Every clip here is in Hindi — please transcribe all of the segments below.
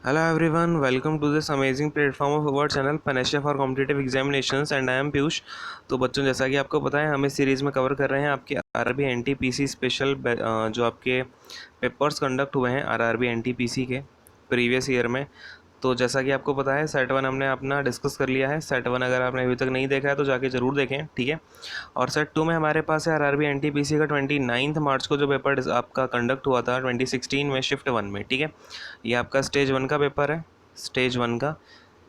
Hello everyone, welcome to this amazing platform of our channel Panacea for Competitive Examinations and I am Piyush। तो बच्चों, जैसा कि आपको पता है, हम इस सीरीज़ में कवर कर रहे हैं आपके आरआरबी एनटीपीसी स्पेशल जो आपके पेपर्स कंडक्ट हुए हैं आरआरबी एनटीपीसी के प्रीवियस ईयर में। तो जैसा कि आपको पता है, सेट वन हमने अपना डिस्कस कर लिया है। सेट वन अगर आपने अभी तक नहीं देखा है तो जाके ज़रूर देखें, ठीक है। और सेट टू में हमारे पास है आरआरबी एनटीपीसी का 29 मार्च को जो पेपर आपका कंडक्ट हुआ था 2016 में शिफ्ट वन में, ठीक है। ये आपका स्टेज वन का पेपर है, स्टेज वन का।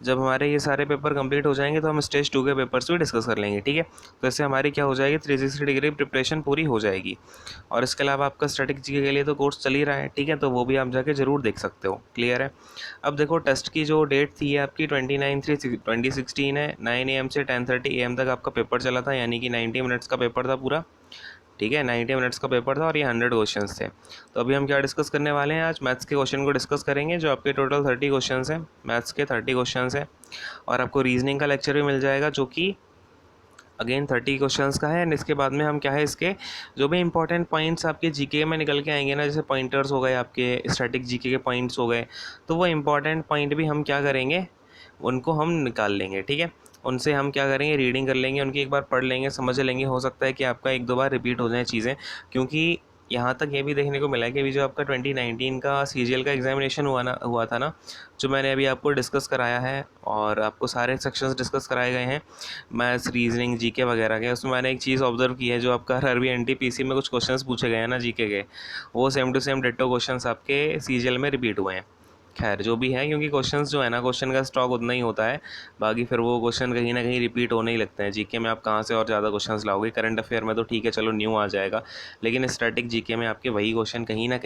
जब हमारे ये सारे पेपर कंप्लीट हो जाएंगे तो हम स्टेज टू के पेपर्स भी डिस्कस कर लेंगे, ठीक है। तो इससे हमारी क्या हो जाएगी, 360 डिग्री प्रिपरेशन पूरी हो जाएगी। और इसके अलावा आपका स्टैटिक जीके के लिए तो कोर्स चल ही रहा है, ठीक है, तो वो भी आप जाके ज़रूर देख सकते हो। क्लियर है। अब देखो, टेस्ट की जो डेट थी आपकी 29/3/2016 है। 9 AM से 10:30 AM तक आपका पेपर चला था, यानी कि 90 मिनट्स का पेपर था पूरा, ठीक है। 90 मिनट्स का पेपर था और ये 100 क्वेश्चंस थे। तो अभी हम क्या डिस्कस करने वाले हैं, आज मैथ्स के क्वेश्चन को डिस्कस करेंगे, जो आपके टोटल 30 क्वेश्चंस हैं, मैथ्स के 30 क्वेश्चंस हैं। और आपको रीजनिंग का लेक्चर भी मिल जाएगा, जो कि अगेन 30 क्वेश्चंस का है। एंड इसके बाद में हम क्या है, इसके जो भी इंपॉर्टेंट पॉइंट्स आपके जीके में निकल के आएंगे ना, जैसे पॉइंटर्स हो गए, आपके स्टैटिक जीके के पॉइंट्स हो गए, तो वो इंपॉर्टेंट पॉइंट भी हम क्या करेंगे, उनको हम निकाल लेंगे, ठीक है। उनसे हम क्या करेंगे, रीडिंग कर लेंगे, उनकी एक बार पढ़ लेंगे, समझ लेंगे। हो सकता है कि आपका एक दो बार रिपीट हो जाए चीज़ें, क्योंकि यहाँ तक ये भी देखने को मिला है कि अभी जो आपका 2019 का सीजीएल का एग्जामिनेशन हुआ था ना, जो मैंने अभी आपको डिस्कस कराया है और आपको सारे सेक्शंस डिस्कस कराए गए हैं मैथ्स, रीजनिंग, जीके वगैरह के। उसमें मैंने एक चीज़ ऑब्जर्व की है, जो आपका आरआरबी एनटीपीसी में कुछ क्वेश्चंस पूछे गए हैं ना जीके के, वो same to same ditto questions आपके सीजीएल में रिपीट हुए हैं। खैर जो भी है, क्योंकि क्वेश्चंस जो है ना, क्वेश्चन का स्टॉक उतना ही होता है, बाकी फिर वो क्वेश्चन कहीं ना कहीं रिपीट होने ही लगते हैं। जीके में आप कहाँ से और ज़्यादा क्वेश्चंस लाओगे, करंट अफेयर में तो ठीक है, चलो न्यू आ जाएगा, लेकिन स्टैटिक जीके में आपके वही क्वेश्चन कहीं ना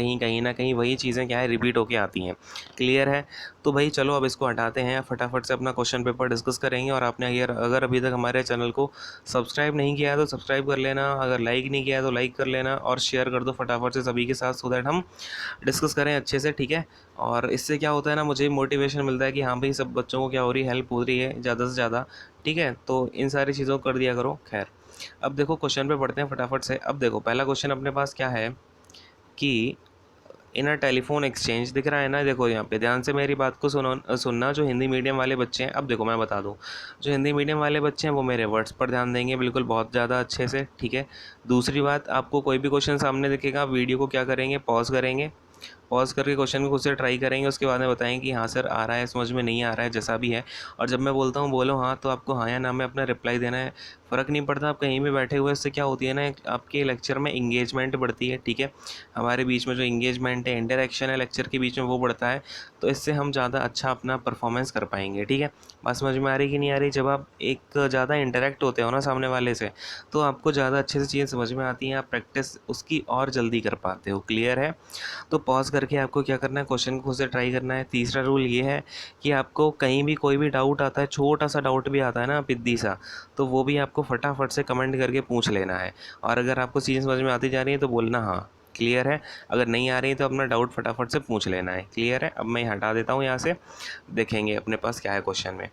कहीं वही चीज़ें क्या है, रिपीट होके आती हैं। क्लियर है। तो भाई चलो, अब इसको हटाते हैं, फटाफट से अपना क्वेश्चन पेपर डिस्कस करेंगे। और आपने अगर अभी तक हमारे चैनल को सब्सक्राइब नहीं किया है तो सब्सक्राइब कर लेना, अगर लाइक नहीं किया है तो लाइक कर लेना, और शेयर कर दो फटाफट से सभी के साथ, सो दैट हम डिस्कस करें अच्छे से, ठीक है। और इससे क्या होता है ना, मुझे मोटिवेशन मिलता है कि हाँ भाई, सब बच्चों को क्या हो रही है, हेल्प हो रही है ज़्यादा से ज़्यादा, ठीक है। तो इन सारी चीज़ों को कर दिया करो। खैर, अब देखो क्वेश्चन पे पढ़ते हैं फटाफट से। अब देखो, पहला क्वेश्चन अपने पास क्या है कि इन अ टेलीफोन एक्सचेंज, दिख रहा है ना, देखो यहाँ पे ध्यान से मेरी बात को सुनना। जो हिंदी मीडियम वाले बच्चे हैं, अब देखो मैं बता दूँ, जो हिंदी मीडियम वाले बच्चे हैं वो मेरे वर्ड्स पर ध्यान देंगे बिल्कुल, बहुत ज़्यादा अच्छे से, ठीक है। दूसरी बात, आपको कोई भी क्वेश्चन सामने दिखेगा, वीडियो को क्या करेंगे, पॉज करेंगे, पॉज करके क्वेश्चन को खुद से ट्राई करेंगे, उसके बाद में बताएंगे कि हाँ सर आ रहा है, समझ में नहीं आ रहा है, जैसा भी है। और जब मैं बोलता हूँ बोलो हाँ, तो आपको हाँ या ना में अपना रिप्लाई देना है। फ़र्क नहीं पड़ता आप कहीं भी बैठे हुए, इससे क्या होती है ना, आपके लेक्चर में इंगेजमेंट बढ़ती है, ठीक है। हमारे बीच में जो इंगेजमेंट है, इंटरेक्शन है लेक्चर के बीच में, वो बढ़ता है। तो इससे हम ज़्यादा अच्छा अपना परफॉर्मेंस कर पाएंगे, ठीक है। बात समझ में आ रही कि नहीं आ रही। जब आप एक ज़्यादा इंटरेक्ट होते हो ना सामने वाले से, तो आपको ज़्यादा अच्छे से चीज़ें समझ में आती हैं, आप प्रैक्टिस उसकी और जल्दी कर पाते हो। क्लियर है। तो पॉज करके आपको क्या करना है, क्वेश्चन को खुद से ट्राई करना है। तीसरा रूल ये है कि आपको कहीं भी कोई भी डाउट आता है, छोटा सा डाउट भी आता है ना, पिद्दी सा, तो वो भी आपको फटाफट से कमेंट करके पूछ लेना है। और अगर आपको चीज़ें समझ में आती जा रही है तो बोलना हाँ। क्लियर है। अगर नहीं आ रही तो अपना डाउट फटाफट से पूछ लेना है। क्लियर है। अब मैं हटा देता हूँ यहाँ से, देखेंगे अपने पास क्या है क्वेश्चन में।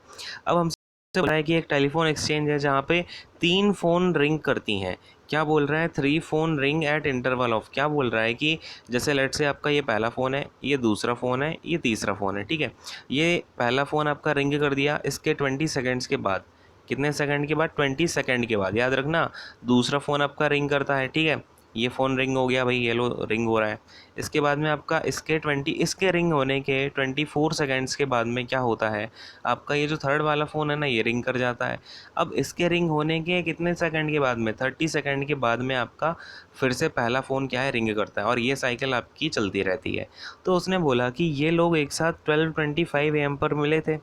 अब हमसे बोला है कि एक टेलीफोन एक्सचेंज है जहाँ पे 3 फ़ोन रिंग करती हैं। क्या बोल रहा है, 3 phone ring at interval of, क्या बोल रहा है कि जैसे लेट से आपका ये पहला फ़ोन है, ये दूसरा फ़ोन है, ये तीसरा फ़ोन है, ठीक है। ये पहला फ़ोन आपका रिंग कर दिया, इसके 20 सेकेंड्स के बाद, कितने सेकंड के बाद, 20 सेकंड के बाद, याद रखना। दूसरा फ़ोन आपका रिंग करता है, ठीक है। ये फ़ोन रिंग हो गया भाई, ये लो रिंग हो रहा है। इसके बाद में आपका इसके रिंग होने के 24 सेकंड्स के बाद में क्या होता है, आपका ये जो थर्ड वाला फ़ोन है ना, ये रिंग कर जाता है। अब इसके रिंग होने के कितने सेकंड के बाद में, 30 सेकंड के बाद में आपका फिर से पहला फ़ोन क्या है, रिंग करता है, और ये साइकिल आपकी चलती रहती है। तो उसने बोला कि ये लोग एक साथ 12:25 AM पर मिले थे।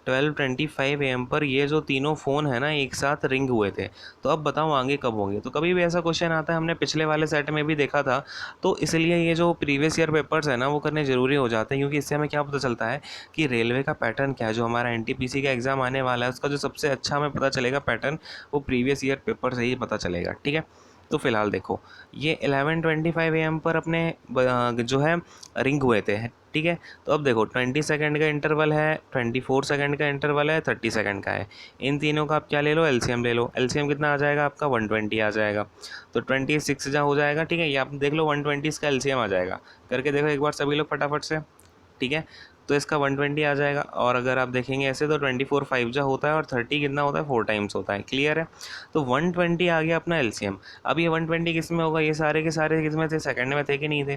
12:25 AM पर ये जो तीनों फ़ोन है ना, एक साथ रिंग हुए थे। तो अब बताओ आगे कब होंगे। तो कभी भी ऐसा क्वेश्चन आता है, हमने पिछले वाले सेट में भी देखा था। तो इसलिए ये जो प्रीवियस ईयर पेपर्स है ना, वो करने ज़रूरी हो जाते हैं, क्योंकि इससे हमें क्या पता चलता है कि रेलवे का पैटर्न क्या है। जो हमारा एनटीपीसी का एग्ज़ाम आने वाला है, उसका जो सबसे अच्छा हमें पता चलेगा पैटर्न, वो प्रीवियस ईयर पेपर से ही पता चलेगा, ठीक है। तो फिलहाल देखो, ये 11:25 AM पर अपने जो है रिंग हुए थे, ठीक है। तो अब देखो, 20 सेकंड का इंटरवल है, 24 सेकंड का इंटरवल है, 30 सेकंड का है। इन तीनों का आप क्या ले लो, एलसीएम ले लो। एलसीएम कितना आ जाएगा आपका, 120 आ जाएगा। तो 26 जहाँ हो जाएगा, ठीक है। ये आप देख लो, 120 इसका एलसीएम आ जाएगा। करके देखो एक बार सभी लोग फटाफट से, ठीक है। तो इसका 120 आ जाएगा। और अगर आप देखेंगे ऐसे तो 24 5 जा होता है और 30 कितना होता है 4 टाइम्स होता है। क्लियर है। तो 120 आ गया अपना एलसीएम। अब ये 120 किस में होगा, ये सारे के सारे किस में थे, सेकंड में थे कि नहीं थे,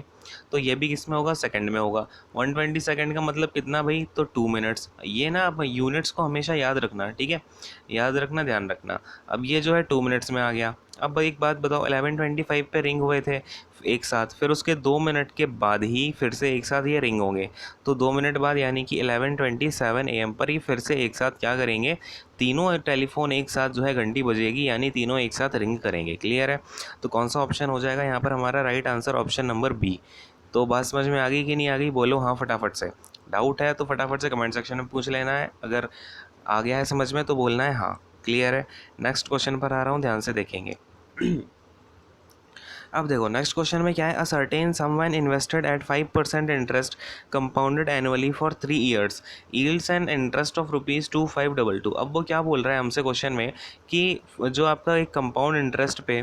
तो ये भी किस में होगा, सेकंड में होगा। 120 सेकंड का मतलब कितना भाई, तो 2 मिनट्स। ये ना आप यूनिट्स को हमेशा याद रखना, ठीक है, याद रखना, ध्यान रखना। अब ये जो है 2 मिनट्स में आ गया। अब एक बात बताओ, 11:25 पे रिंग हुए थे एक साथ, फिर उसके 2 मिनट के बाद ही फिर से एक साथ ये रिंग होंगे। तो 2 मिनट बाद यानी कि 11:27 AM पर ही फिर से एक साथ क्या करेंगे, तीनों टेलीफोन एक साथ जो है घंटी बजेगी, यानी तीनों एक साथ रिंग करेंगे। क्लियर है। तो कौन सा ऑप्शन हो जाएगा यहाँ पर हमारा right answer, option number B. तो बात समझ में आ गई कि नहीं आ गई, बोलो हाँ फटाफट से। डाउट है तो फटाफट से कमेंट सेक्शन में पूछ लेना है, अगर आ गया है समझ में तो बोलना है हाँ। क्लियर है। नेक्स्ट क्वेश्चन पर आ रहा हूँ, ध्यान से देखेंगे। अब देखो नेक्स्ट क्वेश्चन में क्या है, a certain someone invested at 5% interest compounded annually for 3 years yields an interest of ₹2522। अब वो क्या बोल रहा है हमसे क्वेश्चन में कि जो आपका एक कंपाउंड इंटरेस्ट पे,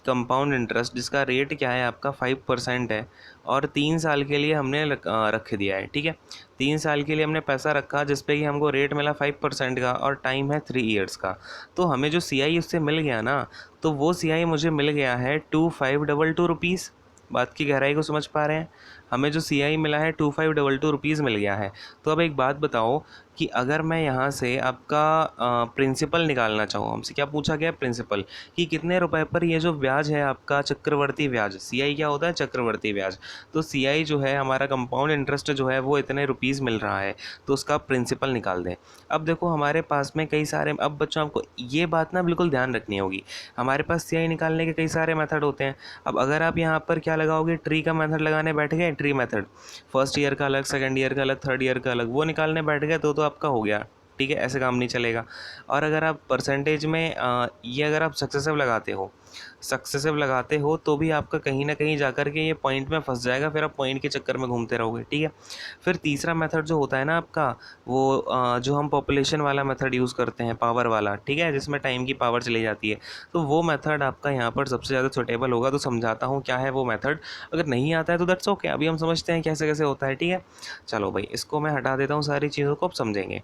कंपाउंड इंटरेस्ट जिसका रेट क्या है आपका 5% है, और 3 साल के लिए हमने रख दिया है, ठीक है, 3 साल के लिए हमने पैसा रखा जिस पे कि हमको रेट मिला 5% का और टाइम है 3 ईयर्स का। तो हमें जो CI उससे मिल गया ना, तो वो CI मुझे मिल गया है 2522 रुपीज़। बात की गहराई को समझ पा रहे हैं, हमें जो CI मिला है 2522 रुपीज़ मिल गया है। तो अब एक बात बताओ कि अगर मैं यहाँ से आपका प्रिंसिपल निकालना चाहूँ, हमसे क्या पूछा गया, प्रिंसिपल, कि कितने रुपए पर ये जो ब्याज है आपका चक्रवर्ती ब्याज, CI क्या होता है, चक्रवर्ती ब्याज। तो CI जो है हमारा कंपाउंड इंटरेस्ट जो है वो इतने रुपीज़ मिल रहा है, तो उसका प्रिंसिपल निकाल दें। अब देखो हमारे पास में कई सारे, अब बच्चों आपको ये बात ना बिल्कुल ध्यान रखनी होगी, हमारे पास CI निकालने के कई सारे मेथड होते हैं। अब अगर आप यहाँ पर क्या लगाओगे, ट्री का मेथड लगाने बैठ गए, ट्री मेथड, फर्स्ट ईयर का अलग, सेकंड ईयर का अलग, थर्ड ईयर का अलग, वो निकालने बैठ गए तो आपका हो गया, ठीक है, ऐसे काम नहीं चलेगा। और अगर आप परसेंटेज में ये अगर आप सक्सेसिव लगाते हो तो भी आपका कहीं ना कहीं जाकर के ये पॉइंट में फंस जाएगा, फिर आप पॉइंट के चक्कर में घूमते रहोगे, ठीक है। फिर तीसरा मेथड जो होता है ना आपका, वो जो हम पॉपुलेशन वाला मेथड यूज़ करते हैं, पावर वाला, ठीक है, जिसमें टाइम की पावर चली जाती है, तो वो मेथड आपका यहाँ पर सबसे ज़्यादा सुटेबल होगा। तो समझाता हूँ क्या है वो मेथड, अगर नहीं आता है तो दैट्स ओके, अभी हम समझते हैं कैसे कैसे होता है, ठीक है। चलो भाई इसको मैं हटा देता हूँ, सारी चीज़ों को अब समझेंगे।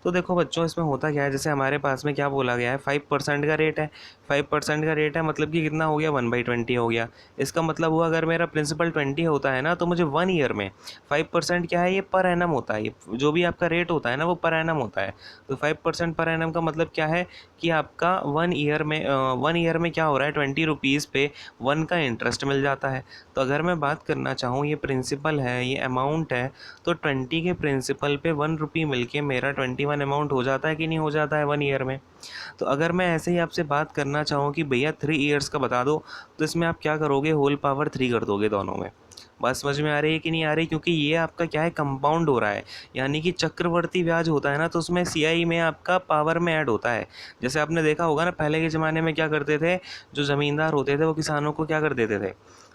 तो देखो बच्चों इसमें होता क्या है, जैसे हमारे पास में क्या बोला गया है, 5% का रेट है, 5% का रेट है मतलब कि कितना हो गया, 1/20 हो गया। इसका मतलब हुआ अगर मेरा प्रिंसिपल 20 होता है ना, तो मुझे 1 ईयर में 5% क्या है, ये पर एनम होता है, ये जो भी आपका रेट होता है ना वो पर एनम होता है। तो 5% पर एनम का मतलब क्या है कि आपका 1 ईयर में क्या हो रहा है, 20 रुपीज़ पे 1 का इंटरेस्ट मिल जाता है। तो अगर मैं बात करना चाहूँ, ये प्रिंसिपल है, ये अमाउंट है, तो 20 के प्रिंसिपल पे 1 रुपी मिल के मेरा 21 अमाउंट हो जाता है कि नहीं हो जाता है 1 ईयर में। तो अगर मैं ऐसे ही आपसे बात करना चाहूँ कि भैया 3 ईयर्स का बता दो, तो इसमें आप क्या करोगे, होल पावर 3 कर दोगे दोनों में। बात समझ में आ रही है कि नहीं आ रही, क्योंकि ये आपका क्या है, कंपाउंड हो रहा है, यानी कि चक्रवर्ती ब्याज होता है ना, तो उसमें CI में आपका पावर में ऐड होता है। जैसे आपने देखा होगा ना, पहले के ज़माने में क्या करते थे, जो ज़मींदार होते थे वो किसानों को क्या कर देते थे,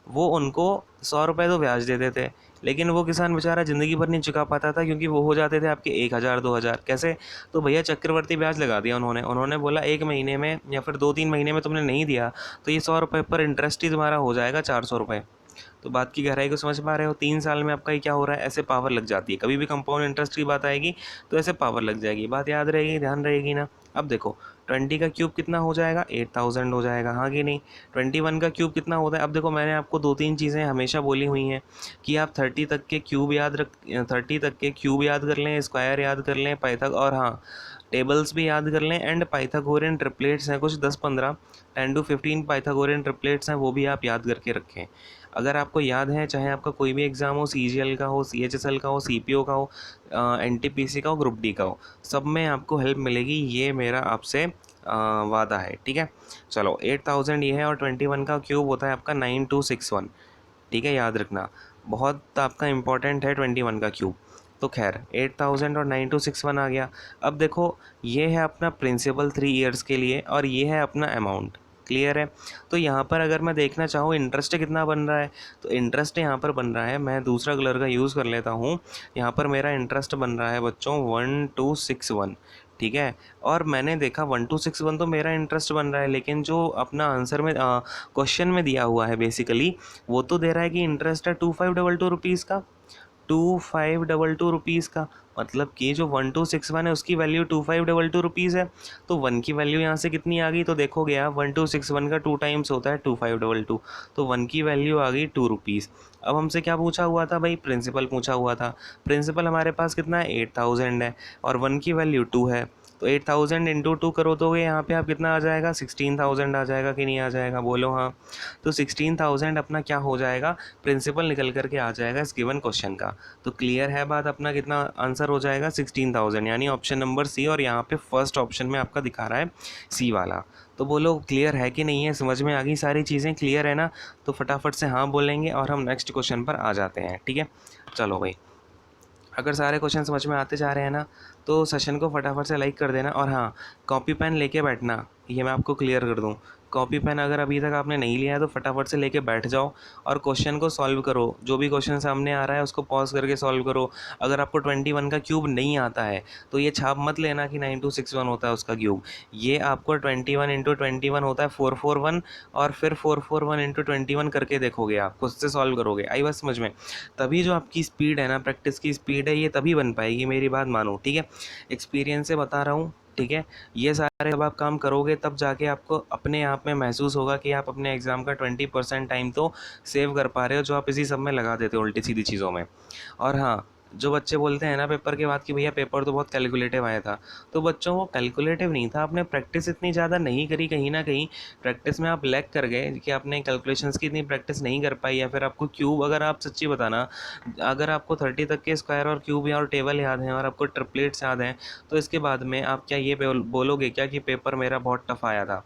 वो उनको 100 रुपये तो ब्याज देते थे, लेकिन वो किसान बेचारा ज़िंदगी भर नहीं चुका पाता था, क्योंकि वो हो जाते थे आपके 1000 2000। कैसे, तो भैया चक्रवर्ती ब्याज लगा दिया उन्होंने बोला 1 महीने में या फिर 2-3 महीने में तुमने नहीं दिया तो ये 100 रुपये पर इंटरेस्ट ही तुम्हारा हो जाएगा 400 रुपये। तो बात की गहराई को समझ पा रहे हो, 3 साल में आपका ये क्या हो रहा है, ऐसे पावर लग जाती है, कभी भी कंपाउंड इंटरेस्ट की बात आएगी तो ऐसे पावर लग जाएगी। बात याद रहेगी, ध्यान रहेगी ना। अब देखो 20 का क्यूब कितना हो जाएगा, 8000 हो जाएगा, हाँ कि नहीं। 21 का क्यूब कितना होता है, अब देखो मैंने आपको 2-3 चीज़ें हमेशा बोली हुई हैं कि आप 30 तक के क्यूब याद कर लें, स्क्वायर याद कर लें, और हाँ टेबल्स भी याद कर लें, एंड पाइथागोरियन ट्रिपलेट्स हैं कुछ 10-15, 10 to 15 पाइथागोरियन ट्रिपलेट्स हैं, वो भी आप याद करके रखें। अगर आपको याद है, चाहे आपका कोई भी एग्ज़ाम हो, CGL का हो, CHSL का हो, CPO का हो, NTPC का हो, ग्रुप D का हो, सब में आपको हेल्प मिलेगी, ये मेरा आपसे वादा है, ठीक है। चलो 8000 ये है, और 21 का क्यूब होता है आपका 9261, ठीक है, याद रखना, बहुत आपका इम्पॉर्टेंट है 21 का क्यूब। तो खैर 8000 और 9261 आ गया। अब देखो ये है अपना प्रिंसिपल 3 ईयर्स के लिए, और ये है अपना अमाउंट। क्लियर है। तो यहाँ पर अगर मैं देखना चाहूँ इंटरेस्ट कितना बन रहा है, तो इंटरेस्ट यहाँ पर बन रहा है, मैं दूसरा कलर का यूज़ कर लेता हूँ, यहाँ पर मेरा इंटरेस्ट बन रहा है बच्चों 1261, ठीक है। और मैंने देखा 1261 तो मेरा इंटरेस्ट बन रहा है, लेकिन जो अपना आंसर में क्वेश्चन में दिया हुआ है बेसिकली, वो तो दे रहा है कि इंटरेस्ट है 2522 रुपीज़ का। 2522 रुपीज़ का, मतलब कि जो 1261 है उसकी वैल्यू 2522 रुपीज़ है। तो 1 की वैल्यू यहाँ से कितनी आ गई, तो देखोगे आप 1261 का 2 टाइम्स होता है 2522, तो 1 की वैल्यू आ गई 2 रुपीज़। अब हमसे क्या पूछा हुआ था भाई, प्रिंसिपल पूछा हुआ था। प्रिंसिपल हमारे पास कितना है 8000 है और 1 की वैल्यू 2 है, तो 8000 इंटू 2 करो तो यहाँ पे आप कितना आ जाएगा 16000 आ जाएगा कि नहीं आ जाएगा, बोलो हाँ। तो 16000 अपना क्या हो जाएगा, प्रिंसिपल निकल करके आ जाएगा इस गिवन क्वेश्चन का। तो क्लियर है बात, अपना कितना आंसर हो जाएगा 16000, यानी ऑप्शन नंबर सी, और यहाँ पे फर्स्ट ऑप्शन में आपका दिखा रहा है सी वाला। तो बोलो क्लियर है कि नहीं है, समझ में आ गई सारी चीज़ें, क्लियर है ना? तो फटाफट से हाँ बोलेंगे और हम नेक्स्ट क्वेश्चन पर आ जाते हैं, ठीक है। चलो भाई, अगर सारे क्वेश्चन समझ में आते जा रहे हैं ना, तो सेशन को फटाफट से लाइक कर देना। और हाँ, कॉपी पेन लेके बैठना, ये मैं आपको क्लियर कर दूँ। कॉपी पेन अगर अभी तक आपने नहीं लिया है तो फटाफट से लेके बैठ जाओ और क्वेश्चन को सॉल्व करो। जो भी क्वेश्चन सामने आ रहा है उसको पॉज करके सॉल्व करो। अगर आपको 21 का क्यूब नहीं आता है तो ये छाप मत लेना कि 9261 होता है उसका क्यूब। ये आपको 21 इंटू 21 होता है 441, और फिर 441 इंटू 21 करके देखोगे, आप खुद से सॉल्व करोगे। आई बात समझ में? तभी जो आपकी स्पीड है ना, प्रैक्टिस की स्पीड है, ये तभी बन पाएगी, मेरी बात मानो, ठीक है। एक्सपीरियंस से बता रहा हूँ, ठीक है। ये सारे जब आप काम करोगे तब जाके आपको अपने आप में महसूस होगा कि आप अपने एग्ज़ाम का 20% टाइम तो सेव कर पा रहे हो, जो आप इसी सब में लगा देते हो उल्टी सीधी चीज़ों में। और हाँ, जो बच्चे बोलते हैं ना पेपर के बाद कि भैया पेपर तो बहुत कैलकुलेटिव आया था, तो बच्चों वो कैलकुलेटिव नहीं था, आपने प्रैक्टिस इतनी ज़्यादा नहीं करी, कहीं ना कहीं प्रैक्टिस में आप लैग कर गए कि आपने कैलकुलेशंस की इतनी प्रैक्टिस नहीं कर पाई, या फिर आपको क्यूब, अगर आप सच्ची बताना, अगर आपको 30 तक के स्क्वायर और क्यूब और टेबल याद हैं और आपको ट्रिपलेट्स याद हैं, तो इसके बाद में आप क्या ये बोलोगे क्या कि पेपर मेरा बहुत टफ आया था,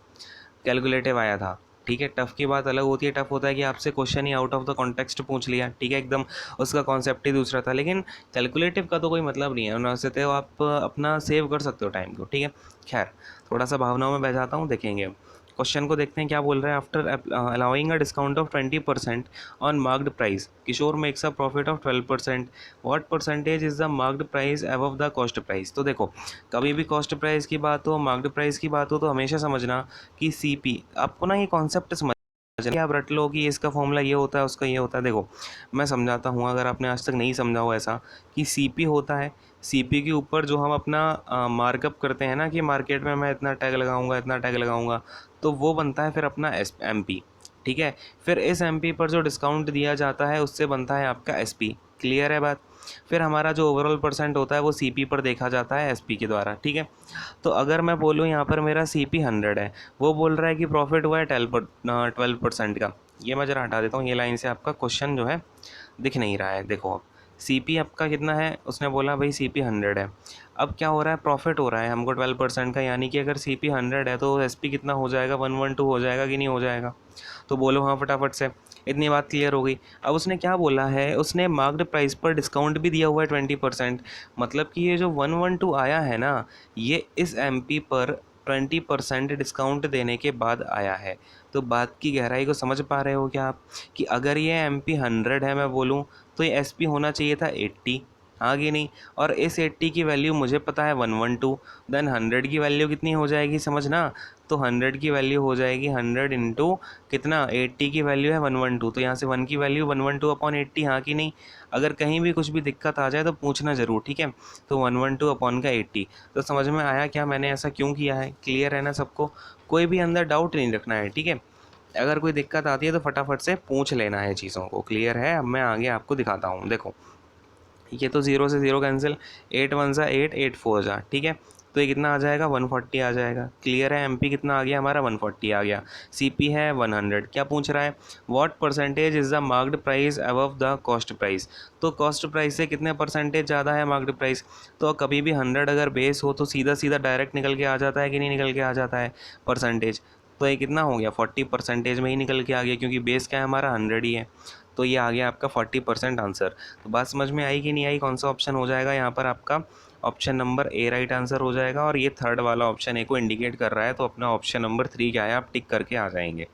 कैलकुलेटिव आया था? ठीक है, टफ़ की बात अलग होती है। टफ़ होता है कि आपसे question he out of the context पूछ लिया, ठीक है, एकदम उसका कॉन्सेप्ट ही दूसरा था। लेकिन कैलकुलेटिव का तो कोई मतलब नहीं है, उनसे तो आप अपना सेव कर सकते हो टाइम को, ठीक है। खैर, थोड़ा सा भावनाओं में बह जाता हूँ, देखेंगे क्वेश्चन को, देखते हैं क्या बोल रहा है। After allowing a discount of 20% on marked price, Kishore makes a profit of 12%, what percentage is the marked price above the cost price? तो देखो, कभी भी कॉस्ट प्राइस की बात हो, मार्क्ड प्राइस की बात हो, तो हमेशा समझना कि सीपी, आपको ना ये कॉन्सेप्ट समझ, आप रट लो कि इसका फॉर्मूला ये होता है, उसका ये होता है। देखो मैं समझाता हूँ, अगर आपने आज तक नहीं समझा हो ऐसा, कि सीपी होता है, सीपी के ऊपर जो हम अपना मार्कअप करते हैं ना, कि मार्केट में मैं इतना टैग लगाऊंगा, इतना टैग लगाऊंगा, तो वो बनता है फिर अपना एमपी, ठीक है। फिर इस एमपी पर जो डिस्काउंट दिया जाता है उससे बनता है आपका एसपी। क्लियर है बात? फिर हमारा जो ओवरऑल परसेंट होता है वो सीपी पर देखा जाता है एसपी के द्वारा, ठीक है। तो अगर मैं बोलूँ यहाँ पर मेरा CP 100 है, वो बोल रहा है कि प्रॉफिट हुआ है 12% का, ये मैं ज़रा हटा देता हूँ, ये लाइन से आपका क्वेश्चन जो है दिख नहीं रहा है। देखो अब CP आपका कितना है, उसने बोला भाई CP 100 है। अब क्या हो रहा है, प्रॉफिट हो रहा है हमको 12% का, यानी कि अगर CP 100 है तो SP कितना हो जाएगा, 112 हो जाएगा कि नहीं हो जाएगा? तो बोलो हाँ फटाफट से। इतनी बात क्लियर हो गई। अब उसने क्या बोला है, उसने मार्क्ड प्राइस पर डिस्काउंट भी दिया हुआ है 20%, मतलब कि ये जो 112 आया है ना, ये इस MP पर 20% डिस्काउंट देने के बाद आया है। तो बात की गहराई को समझ पा रहे हो क्या आप, कि अगर ये MP 100 है मैं बोलूँ, तो ये SP होना चाहिए था 80, हाँ कि नहीं? और इस 80 की वैल्यू मुझे पता है 112, देन 100 की वैल्यू कितनी हो जाएगी समझना, तो 100 की वैल्यू हो जाएगी 100 इंटू कितना, 80 की वैल्यू है 112, तो यहाँ से 1 की वैल्यू 112 अपॉन 80, हाँ कि नहीं? अगर कहीं भी कुछ भी दिक्कत आ जाए तो पूछना ज़रूर, ठीक है। तो 112 अपॉन का 80, तो समझ में आया क्या मैंने ऐसा क्यों किया है? क्लियर है ना सबको? कोई भी अंदर डाउट नहीं रखना है, ठीक है। अगर कोई दिक्कत आती है तो फटाफट से पूछ लेना है चीज़ों को। क्लियर है? अब मैं आगे आपको दिखाता हूँ। देखो ये तो 0 से 0 कैंसिल, 8 1 जा 8, 8 4 जा, ठीक है। तो ये कितना आ जाएगा, 140 आ जाएगा। क्लियर है? MP कितना आ गया हमारा, 140 आ गया। CP है 100। क्या पूछ रहा है, what percentage is the marked price above the cost price? तो कॉस्ट प्राइस से कितने परसेंटेज ज़्यादा है मार्क्ड प्राइस? तो कभी भी 100 अगर बेस हो तो सीधा सीधा डायरेक्ट निकल के आ जाता है कि नहीं निकल के आ जाता है परसेंटेज? तो ये कितना हो गया, 40% में ही निकल के आ गया, क्योंकि बेस क्या है हमारा 100 ही है। तो ये आ गया आपका 40% आंसर। तो बात समझ में आई कि नहीं आई? कौन सा ऑप्शन हो जाएगा यहाँ पर आपका? Option number A right answer हो जाएगा, और ये थर्ड वाला ऑप्शन ए को इंडिकेट कर रहा है, तो अपना ऑप्शन नंबर 3 क्या है आप टिक करके आ जाएंगे।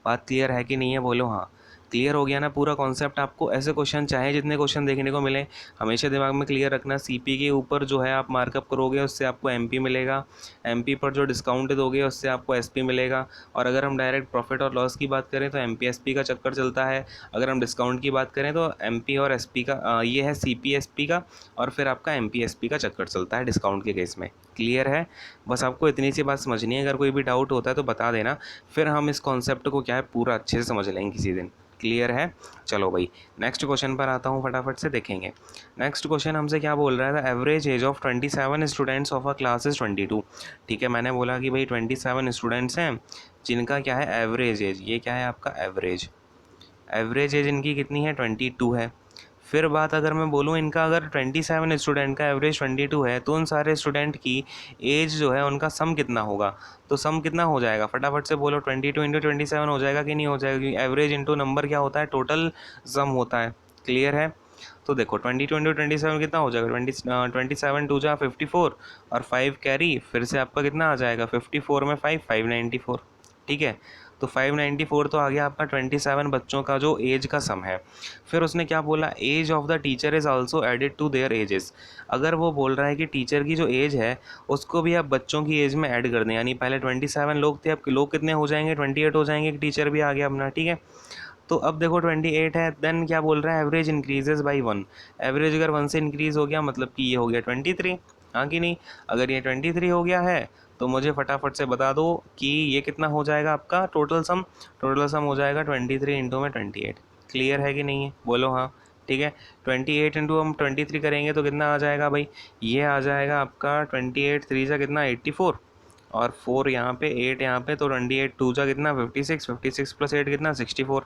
बात क्लियर है कि नहीं है, बोलो हाँ। क्लियर हो गया ना पूरा कॉन्सेप्ट आपको? ऐसे क्वेश्चन चाहे जितने क्वेश्चन देखने को मिले, हमेशा दिमाग में क्लियर रखना, सीपी के ऊपर जो है आप मार्कअप करोगे उससे आपको एमपी मिलेगा, एमपी पर जो डिस्काउंट दोगे उससे आपको एसपी मिलेगा, और अगर हम डायरेक्ट प्रॉफिट और लॉस की बात करें तो एमपी एसपी का चक्कर चलता है, अगर हम डिस्काउंट की बात करें तो एमपी और एसपी का ये है सीपी एसपी का, और फिर आपका एमपी एसपी का चक्कर चलता है डिस्काउंट के केस में। क्लियर है? बस आपको इतनी सी बात समझनी है, अगर कोई भी डाउट होता है तो बता देना, फिर हम इस कॉन्सेप्ट को क्या है पूरा अच्छे से समझ लेंगे किसी दिन। क्लियर है? चलो भाई नेक्स्ट क्वेश्चन पर आता हूँ, फटाफट से देखेंगे। नेक्स्ट क्वेश्चन हमसे क्या बोल रहा है, the average age of 27 students of a class is 22। ठीक है, मैंने बोला कि भाई 27 स्टूडेंट्स हैं जिनका क्या है एवरेज एज, ये क्या है आपका एवरेज, एवरेज एज इनकी कितनी है 22 है। फिर बात अगर मैं बोलूँ इनका, अगर 27 स्टूडेंट का एवरेज 22 है तो उन सारे स्टूडेंट की एज जो है उनका सम कितना होगा, तो सम कितना हो जाएगा फटाफट से बोलो, 22 इंटू 27 हो जाएगा कि नहीं हो जाएगा, क्योंकि एवरेज इंटू नंबर क्या होता है, टोटल सम होता है। क्लियर है? तो देखो 22 इंटू 27 कितना हो जाएगा, 27 टू जा 54 और 5 कैरी, फिर से आपका कितना आ जाएगा 54 में 594। ठीक है, तो 594 तो आ गया आपका 27 बच्चों का जो एज का सम है। फिर उसने क्या बोला, age of the teacher is also added to their ages. अगर वो बोल रहा है कि टीचर की जो एज है उसको भी आप बच्चों की एज में ऐड कर दें, यानी पहले 27 लोग थे, अब लोग कितने हो जाएंगे 28 हो जाएंगे, टीचर भी आ गया अपना। ठीक है, तो अब देखो 28 है, देन क्या बोल रहा है, एवरेज इंक्रीजेज बाई 1। एवरेज अगर 1 से इंक्रीज़ हो गया मतलब कि ये हो गया 23, हाँ कि नहीं? अगर ये 23 हो गया है तो मुझे फटाफट से बता दो कि ये कितना हो जाएगा आपका टोटल सम, टोटल सम हो जाएगा 23 इंटू में 28। क्लियर है कि नहीं है? बोलो हाँ। ठीक है, 28 इंटू हम 23 करेंगे तो कितना आ जाएगा भाई, ये आ जाएगा आपका 28 3 से कितना 84, और 4 यहाँ पे 8 यहाँ पे, तो 28 2 जा कितना 56, 56 प्लस 8 कितना 64,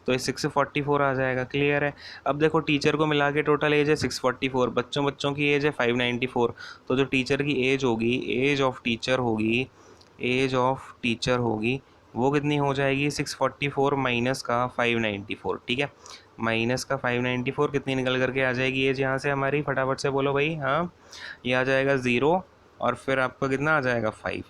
तो ये 644 आ जाएगा। क्लियर है? अब देखो टीचर को मिला के टोटल एज है 644, बच्चों बच्चों की एज है 594, तो जो टीचर की एज होगी, एज ऑफ टीचर होगी, एज ऑफ टीचर होगी वो कितनी हो जाएगी 644 माइनस का 594। ठीक है, माइनस का 594 कितनी निकल करके आ जाएगी एज यहाँ से हमारी, फटाफट से बोलो भाई। हाँ, ये आ जाएगा 0 और फिर आपका कितना आ जाएगा 5।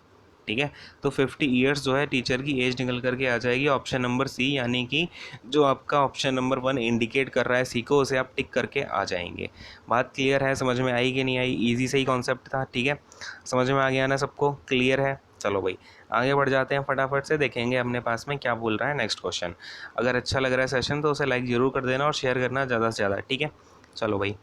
ठीक है, तो 50 ईयर्स जो है टीचर की एज निकल करके आ जाएगी ऑप्शन नंबर सी, यानी कि जो आपका ऑप्शन नंबर 1 इंडिकेट कर रहा है सी को, उसे आप टिक करके आ जाएंगे। बात क्लियर है? समझ में आई कि नहीं आई? इजी से ही कॉन्सेप्ट था। ठीक है, समझ में आ गया ना सबको? क्लियर है? चलो भाई आगे बढ़ जाते हैं, फटाफट से देखेंगे अपने पास में क्या बोल रहा है नेक्स्ट क्वेश्चन। अगर अच्छा लग रहा है सेशन तो उसे लाइक ज़रूर कर देना और शेयर करना ज़्यादा से ज़्यादा। ठीक है, चलो भाई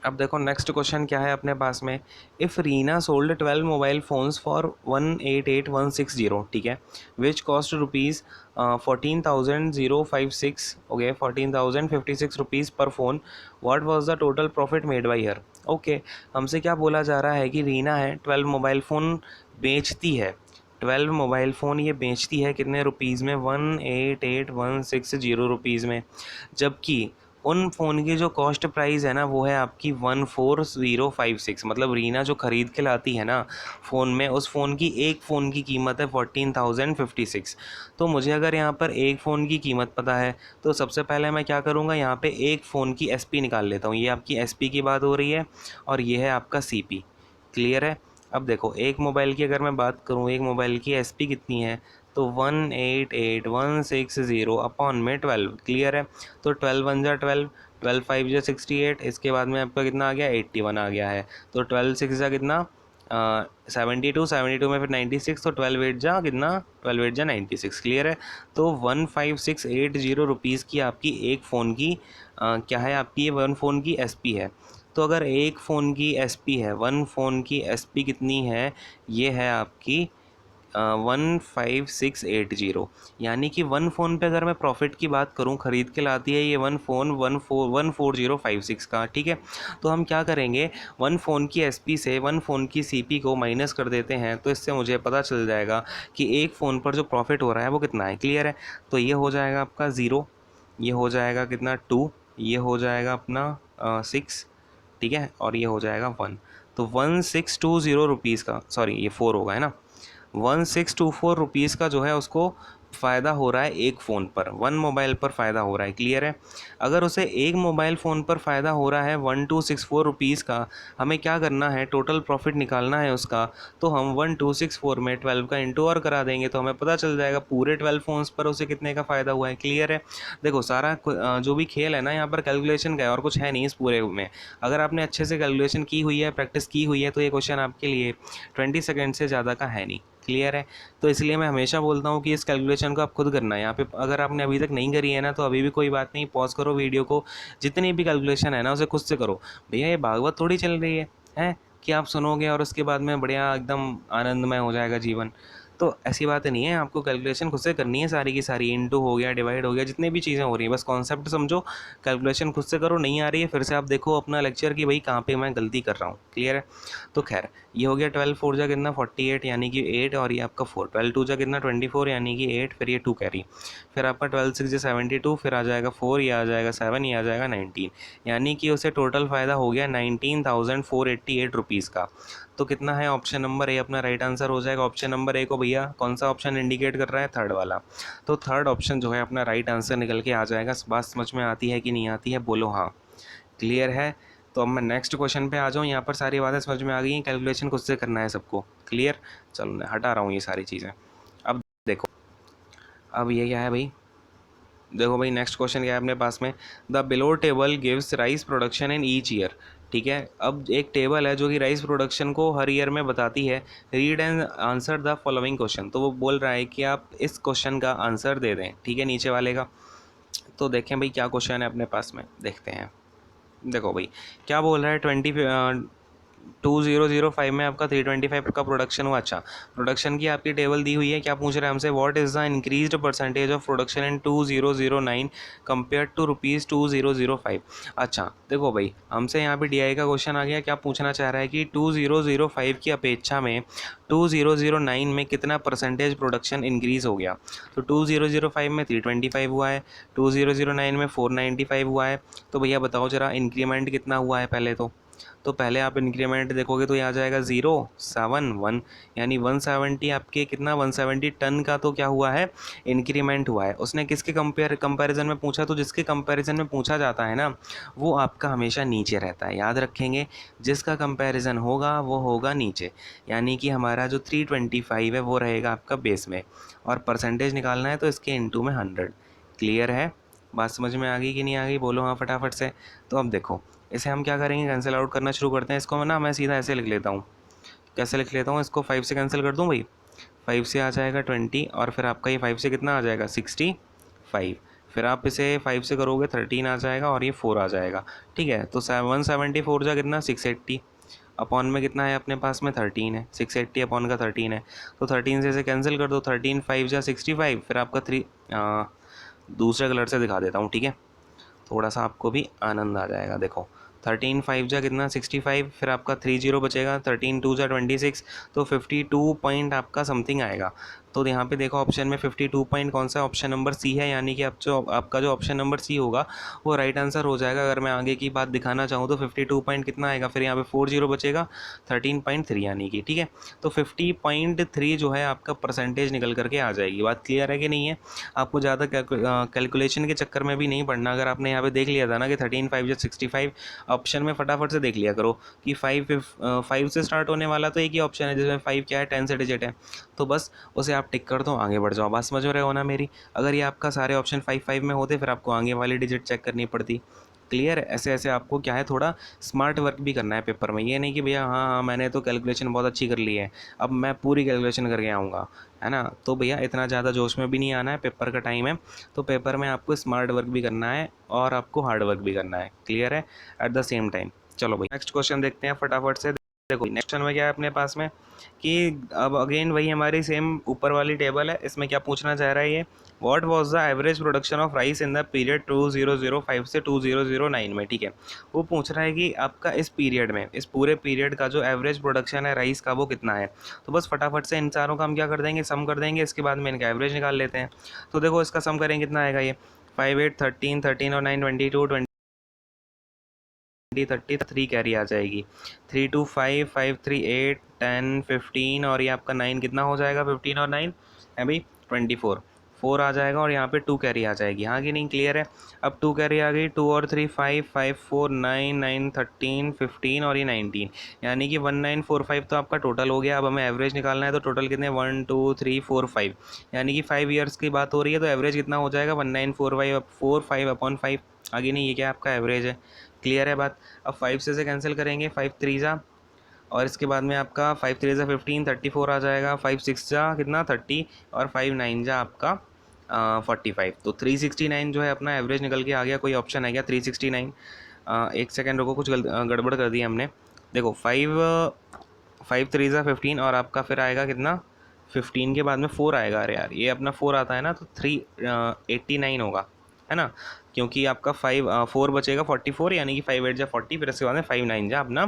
अब देखो नेक्स्ट क्वेश्चन क्या है अपने पास में, if Reena sold 12 mobile phones for 188160। ठीक है, which cost rupees 14,056, okay 14,056 rupees पर phone, what was the total profit made by her. Okay, हमसे क्या बोला जा रहा है कि रीना है 12 मोबाइल फ़ोन बेचती है, 12 मोबाइल फ़ोन ये बेचती है कितने रुपीज़ में, 188160 रुपीज़ में, जबकि उन फ़ोन की जो कॉस्ट प्राइस है ना वो है आपकी 14056, मतलब रीना जो ख़रीद के लाती है ना फ़ोन में, उस फ़ोन की एक फ़ोन की कीमत है 14,056। तो मुझे अगर यहाँ पर एक फ़ोन की कीमत पता है तो सबसे पहले मैं क्या करूँगा, यहाँ पे एक फ़ोन की एसपी निकाल लेता हूँ। ये आपकी एसपी की बात हो रही है और ये है आपका सीपी। क्लियर है? अब देखो एक मोबाइल की अगर मैं बात करूँ, एक मोबाइल की एसपी कितनी है, तो 188160 अपॉन में 12। क्लियर है? तो 12 वन जा 12, 12 5 जा 68, इसके बाद में आपका कितना आ गया 81 आ गया है, तो 12 6 जा कितना 72, 72 में फिर 96, तो 12 8 जा कितना 12 8 जा 96। क्लियर है? तो 15680 रुपीज़ की आपकी एक फ़ोन की क्या है आपकी, ये वन फ़ोन की एसपी है। तो अगर एक फ़ोन की एसपी है, वन फ़ोन की एसपी कितनी है, ये है आपकी 15680, यानी कि वन फ़ोन पे अगर मैं प्रॉफिट की बात करूं, ख़रीद के लाती है ये वन फ़ोन 14056 का। ठीक है, तो हम क्या करेंगे, वन फ़ोन की एसपी से वन फ़ोन की सीपी को माइनस कर देते हैं, तो इससे मुझे पता चल जाएगा कि एक फ़ोन पर जो प्रॉफिट हो रहा है वो कितना है। क्लियर है? तो ये हो जाएगा आपका 0, ये हो जाएगा कितना 2, ये हो जाएगा अपना 6, ठीक है, और ये हो जाएगा 1। तो 1620 रुपीज़ का, सॉरी ये 4 होगा है ना, 1624 रुपीज़ का जो है उसको फ़ायदा हो रहा है एक फ़ोन पर, वन मोबाइल पर फ़ायदा हो रहा है, क्लियर है। अगर उसे एक मोबाइल फ़ोन पर फ़ायदा हो रहा है 1264 रुपीज़ का, हमें क्या करना है, टोटल प्रॉफिट निकालना है उसका। तो हम 1264 में 12 का इंटू और करा देंगे तो हमें पता चल जाएगा पूरे 12 फ़ोन्स पर उसे कितने का फ़ायदा हुआ है, क्लियर है। देखो सारा जो भी खेल है ना यहाँ पर कैलकुलेशन का है और कुछ है नहीं इस पूरे में। अगर आपने अच्छे से कैलकुलेशन की हुई है, प्रैक्टिस की हुई है, तो ये क्वेश्चन आपके लिए 20 सेकेंड से ज़्यादा का है नहीं, क्लियर है। तो इसलिए मैं हमेशा बोलता हूँ कि इस कैलकुलेशन को आप खुद करना है। यहाँ पे अगर आपने अभी तक नहीं करी है ना, तो अभी भी कोई बात नहीं, पॉज करो वीडियो को, जितनी भी कैलकुलेशन है ना उसे खुद से करो। भैया ये भागवत थोड़ी चल रही है हैं कि आप सुनोगे और उसके बाद में बढ़िया एकदम आनंदमय हो जाएगा जीवन। तो ऐसी बात नहीं है, आपको कैलकुलेशन खुद से करनी है सारी की सारी, इंटू हो गया, डिवाइड हो गया, जितनी भी चीज़ें हो रही हैं, बस कॉन्सेप्ट समझो, कैलकुलेशन खुद से करो। नहीं आ रही है फिर से आप देखो अपना लेक्चर कि भाई कहाँ पे मैं गलती कर रहा हूँ, क्लियर है। तो खैर ये हो गया 12 4 जा कितना 48 यानी कि 8, और ये आपका 4, 12 2 जा कितना 24 यानी कि 8, फिर ये 2 कैरी, फिर आपका 12 6 जा 72, फिर आ जाएगा 4, ये आ जाएगा 7, ये आ जाएगा 19, यानी कि उसे टोटल फ़ायदा हो गया 19,488 रुपीज़ का। तो कितना है, ऑप्शन नंबर ए अपना राइट आंसर हो जाएगा। ऑप्शन नंबर ए को भैया कौन सा ऑप्शन इंडिकेट कर रहा है, थर्ड वाला। तो थर्ड ऑप्शन जो है अपना राइट आंसर निकल के आ जाएगा। बात समझ में आती है कि नहीं आती है, बोलो हाँ, क्लियर है। तो अब मैं नेक्स्ट क्वेश्चन पे आ जाऊँ, यहाँ पर सारी बातें समझ में आ गई हैं, कैलकुलेशन खुद से करना है सबको, क्लियर। चलो मैं हटा रहा हूँ ये सारी चीज़ें। अब देखो, अब ये क्या है भाई, देखो भाई नेक्स्ट क्वेश्चन क्या है अपने पास में, the below table gives rice production in each year. ठीक है, अब एक टेबल है जो कि राइस प्रोडक्शन को हर ईयर में बताती है। Read and answer the following question, तो वो बोल रहा है कि आप इस क्वेश्चन का आंसर दे दें, ठीक है, नीचे वाले का। तो देखें भाई क्या क्वेश्चन है अपने पास में, देखते हैं। देखो भाई क्या बोल रहा है, 2005 में आपका 325 का प्रोडक्शन हुआ। अच्छा, प्रोडक्शन की आपकी टेबल दी हुई है, क्या पूछ रहा है हमसे, what is the increased percentage of production in 2009 compare to rupees 2005। अच्छा देखो भाई हमसे यहाँ पे डीआई का क्वेश्चन आ गया, क्या पूछना चाह रहा है कि 2005 की अपेक्षा में 2009 में कितना परसेंटेज प्रोडक्शन इंक्रीज़ हो गया। तो 2005 में 325 हुआ है, 2009 में 495 हुआ है। तो भैया बताओ ज़रा इंक्रीमेंट कितना हुआ है पहले। तो पहले आप इंक्रीमेंट देखोगे तो ये आ जाएगा 071, यानी 170 आपके कितना 170 टन का तो क्या हुआ है, इंक्रीमेंट हुआ है। उसने किसके कंपैरिजन में पूछा, तो जिसके कंपैरिजन में पूछा जाता है ना वो आपका हमेशा नीचे रहता है, याद रखेंगे, जिसका कंपैरिजन होगा वो होगा नीचे। यानी कि हमारा जो 325 है वो रहेगा आपका बेस में, और परसेंटेज निकालना है तो इसके इंटू में 100, क्लियर है। बात समझ में आ गई कि नहीं आ गई, बोलो हाँ फटाफट से। तो अब देखो इसे हम क्या करेंगे, कैंसिल आउट करना शुरू करते हैं। इसको ना मैं सीधा ऐसे लिख लेता हूँ, कैसे लिख लेता हूँ इसको, 5 से कैंसिल कर दूँ भाई, 5 से आ जाएगा 20, और फिर आपका ये 5 से कितना आ जाएगा 65, फिर आप इसे 5 से करोगे 13 आ जाएगा, और ये 4 आ जाएगा। ठीक है, तो 174 जा कितना 680, अपॉन में कितना है अपने पास में 13 है, 680 अपॉन का 13 है। तो 13 से इसे कैंसिल कर दो, 13 5 जा 65, फिर आपका दूसरे कलर से दिखा देता हूँ, ठीक है, थोड़ा सा आपको भी आनंद आ जाएगा। देखो 13 5 जा कितना 65, फिर आपका 30 बचेगा, 13 2 जा 26, तो 52 पॉइंट आपका समथिंग आएगा। तो यहाँ पे देखो ऑप्शन में 52 पॉइंट कौन सा, ऑप्शन नंबर सी है, यानी कि आप जो आपका जो ऑप्शन नंबर सी होगा वो राइट आंसर हो जाएगा। अगर मैं आगे की बात दिखाना चाहूँ तो 52 पॉइंट कितना आएगा, फिर यहाँ पे 40 बचेगा, 13.3 यानी कि, ठीक है। तो 50.3 जो है आपका परसेंटेज निकल करके आ जाएगी। बात क्लियर है कि नहीं है, आपको ज़्यादा कैलकुलेशन के चक्कर में भी नहीं पड़ना। अगर आपने यहाँ पे देख लिया था ना कि 13 5 या 65, ऑप्शन में फटाफट से देख लिया करो कि 5 से स्टार्ट होने वाला तो एक ही ऑप्शन है जिसमें 5 क्या है 10 से डिजिट है, तो बस उसे आप टिक कर दो, आगे बढ़ जाओ। बात समझ रहे हो ना मेरी। अगर ये आपका सारे ऑप्शन 5 में होते फिर आपको आगे वाली डिजिट चेक करनी पड़ती, क्लियर है। ऐसे ऐसे आपको क्या है थोड़ा स्मार्ट वर्क भी करना है पेपर में, ये नहीं कि भैया हाँ हाँ मैंने तो कैलकुलेशन बहुत अच्छी कर ली है अब मैं पूरी कैलकुलेशन करके आऊँगा, है ना। तो भैया इतना ज़्यादा जोश में भी नहीं आना है, पेपर का टाइम है, तो पेपर में आपको स्मार्ट वर्क भी करना है और आपको हार्ड वर्क भी करना है, क्लियर है, एट द सेम टाइम। चलो भाई नेक्स्ट क्वेश्चन देखते हैं फटाफट से। देखो नेक्स्ट क्वेश्चन में क्या है अपने पास में कि अब अगेन वही हमारी सेम ऊपर वाली टेबल है, इसमें क्या पूछना चाह रहा है ये, what was the average production of rice in the period 2005 से 2009 में, ठीक है। वो पूछ रहा है कि आपका इस पीरियड में, इस पूरे पीरियड का जो एवरेज प्रोडक्शन है राइस का वो कितना है। तो बस फटाफट से इन चारों का हम क्या कर देंगे, सम कर देंगे, इसके बाद में इनका एवरेज निकाल लेते हैं। तो देखो इसका सम करेंगे कितना आएगा, ये 5 8 13 13 और 9 22 20 30 3 कैरी आ जाएगी, 3 2 5 5 3 8 10 15, और ये आपका 9 कितना हो जाएगा, 15 और 9 है भाई 24, 4 आ जाएगा और यहाँ पे 2 कैरी आ जाएगी, हाँ कि नहीं, क्लियर है। अब 2 कैरी आ गई, 2 और 3 5, 5 4 9, 9 13 15 और ये 19, यानी कि 1945 तो आपका टोटल हो गया। अब हमें एवरेज निकालना है, तो टोटल कितने 1 2 3 4 5, यानी कि 5 ईयर्स की बात हो रही है, तो एवरेज कितना हो जाएगा 1945 आगे नहीं, ये क्या आपका एवरेज है, क्लियर है बात। अब 5 से कैंसिल करेंगे, 5 3 जा, और इसके बाद में आपका 5 3 जा 15, 34 आ जाएगा, 5 6 जा कितना 30, और 5 9 जा आपका 45, तो 369 जो है अपना एवरेज निकल के आ गया। कोई ऑप्शन है क्या 369? एक सेकेंड रुको, कुछ गड़बड़ कर दी हमने। देखो 5 3 जा 15 और आपका फिर आएगा कितना 15 के बाद में 4 आएगा, अरे यार ये अपना 4 आता है ना, तो 389 होगा, है ना, क्योंकि आपका 4 बचेगा 44, यानी कि 5 8 जा 40, फिर इसके बाद में 5 9 जा अपना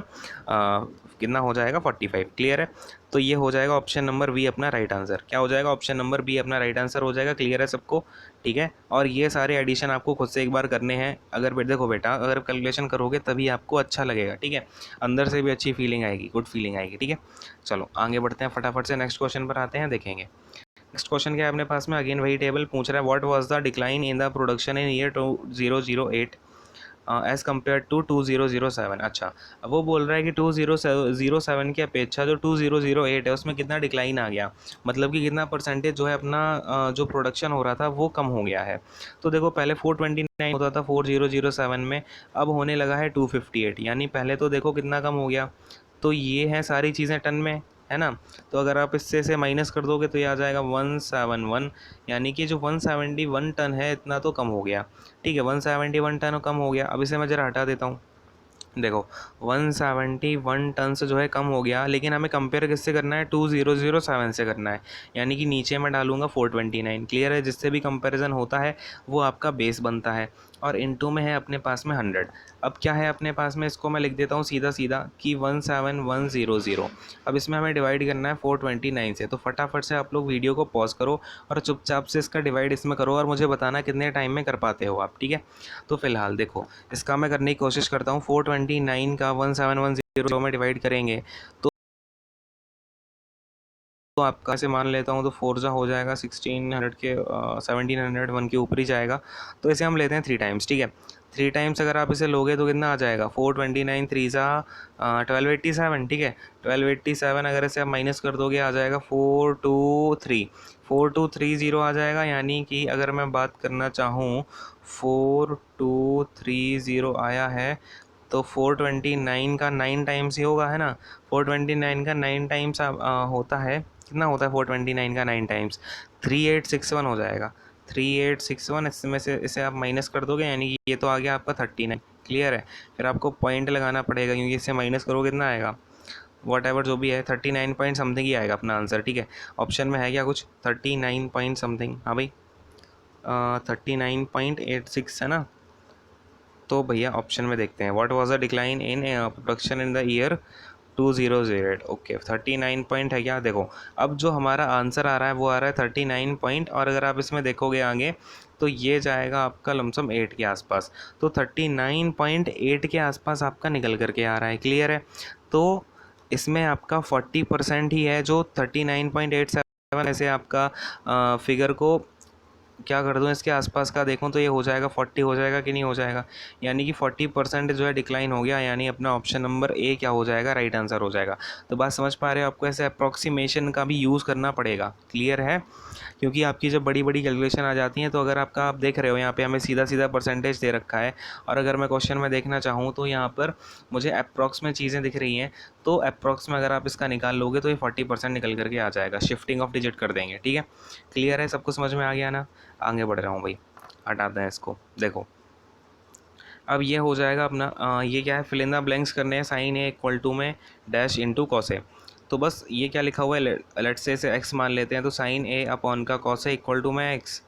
कितना हो जाएगा 45, क्लियर है। तो ये हो जाएगा ऑप्शन नंबर बी अपना राइट आंसर। क्या हो जाएगा? ऑप्शन नंबर बी अपना राइट आंसर हो जाएगा, क्लियर है सबको, ठीक है। और ये सारे एडिशन आपको खुद से एक बार करने हैं, अगर देखो बेटा, अगर कैलकुलेशन करोगे तभी आपको अच्छा लगेगा, ठीक है, अंदर से भी अच्छी फीलिंग आएगी, गुड फीलिंग आएगी, ठीक है। चलो आगे बढ़ते हैं, फटाफट से नेक्स्ट क्वेश्चन पर आते हैं, देखेंगे। नेक्स्ट क्वेश्चन क्या है अपने पास में, अगेन वही टेबल पूछ रहा है, what was the decline in the production in year 2008 as compare to 2007। अच्छा, अब वो बोल रहा है कि 2007 की अपेक्षा जो 2008 है उसमें कितना डिक्लाइन आ गया, मतलब कि कितना परसेंटेज जो है अपना जो प्रोडक्शन हो रहा था वो कम हो गया है। तो देखो पहले 429 होता था 4007 में, अब होने लगा है 258, यानी पहले तो देखो कितना कम हो गया। तो ये हैं सारी चीज़ें टन में, है ना। तो अगर आप इससे से माइनस कर दोगे तो ये आ जाएगा 171, यानी कि जो 171 टन है इतना तो कम हो गया, ठीक है, 171 टन कम हो गया। अब इसे मैं ज़रा हटा देता हूँ, देखो 171 टन से जो है कम हो गया, लेकिन हमें कंपेयर किससे करना है 2007 से करना है, यानी कि नीचे मैं डालूंगा 429, क्लियर है। जिससे भी कंपैरिजन होता है वो आपका बेस बनता है, और इनटू में है अपने पास में 100। अब क्या है अपने पास में, इसको मैं लिख देता हूँ सीधा सीधा कि 17100। अब इसमें हमें डिवाइड करना है 429 से, तो फटाफट से आप लोग वीडियो को पॉज करो और चुपचाप से इसका डिवाइड इसमें करो, और मुझे बताना कितने टाइम में कर पाते हो आप, ठीक है। तो फिलहाल देखो इसका मैं करने की कोशिश करता हूँ, 429 का 1710 में डिवाइड करेंगे तो आपका ऐसे मान लेता हूँ, तो 4 जा हो जाएगा 1600 के 1701 के ऊपर ही जाएगा। तो इसे हम लेते हैं 3 टाइम्स, ठीक है। 3 टाइम्स अगर आप इसे लोगे तो कितना आ जाएगा 429 3 जा 1287, ठीक है। 1287 अगर इसे आप माइनस कर दोगे आ जाएगा 4230 आ जाएगा, यानी कि अगर मैं बात करना चाहूँ 4230 आया है, तो 429 का 9 टाइम्स ही होगा, है ना। 429 का 9 टाइम्स होता है, कितना होता है 429 का 9 टाइम्स, 3861 हो जाएगा, 3861। इसमें से इसे आप माइनस कर दोगे, यानी कि ये तो आ गया आपका 39, क्लियर है। फिर आपको पॉइंट लगाना पड़ेगा, क्योंकि इसे माइनस करोगे कितना आएगा, वॉट एवर जो भी है 39 पॉइंट समथिंग ही आएगा अपना आंसर, ठीक है। ऑप्शन में है क्या कुछ 39 पॉइंट समथिंग, हाँ भाई 39.86 है ना। तो भैया ऑप्शन में देखते हैं, what was the decline in production in the year 2008। Okay 39 point है क्या, देखो अब जो हमारा आंसर आ रहा है वो आ रहा है 39 पॉइंट, और अगर आप इसमें देखोगे आगे तो ये जाएगा आपका लमसम 8 के आसपास, तो 39.8 के आसपास आपका निकल करके आ रहा है, क्लियर है। तो इसमें आपका 40% ही है जो 39.87, ऐसे आपका फिगर को क्या कर दूँ इसके आसपास का देखूँ तो ये हो जाएगा 40 हो जाएगा कि नहीं हो जाएगा, यानी कि 40% जो है डिक्लाइन हो गया, यानी अपना ऑप्शन नंबर ए क्या हो जाएगा, राइट आंसर हो जाएगा। तो बात समझ पा रहे हो, आपको ऐसे अप्रॉक्सीमेशन का भी यूज़ करना पड़ेगा, क्लियर है, क्योंकि आपकी जब बड़ी बड़ी कैलकुलेशन आ जाती हैं तो अगर आपका आप देख रहे हो यहाँ पे हमें सीधा सीधा परसेंटेज दे रखा है, और अगर मैं क्वेश्चन में देखना चाहूँ तो यहाँ पर मुझे अप्रॉक्स में चीज़ें दिख रही हैं, तो अप्रॉक्स में अगर आप इसका निकाल लोगे तो ये 40% निकल करके आ जाएगा, शिफ्टिंग ऑफ डिजिट कर देंगे, ठीक है। क्लियर है, सबको समझ में आ गया ना। आगे बढ़ रहा हूँ भाई, हटाते हैं इसको, देखो अब ये हो जाएगा अपना ये क्या है, फिल इन द ब्लैंक्स करने हैं, साइन ए इक्वल टू में डैश इंटू कॉस ए। तो बस ये क्या लिखा हुआ है, लेट से इसे एक्स मान लेते हैं, तो साइन ए अपॉन का कॉस ए इक्वल टू में एक्स,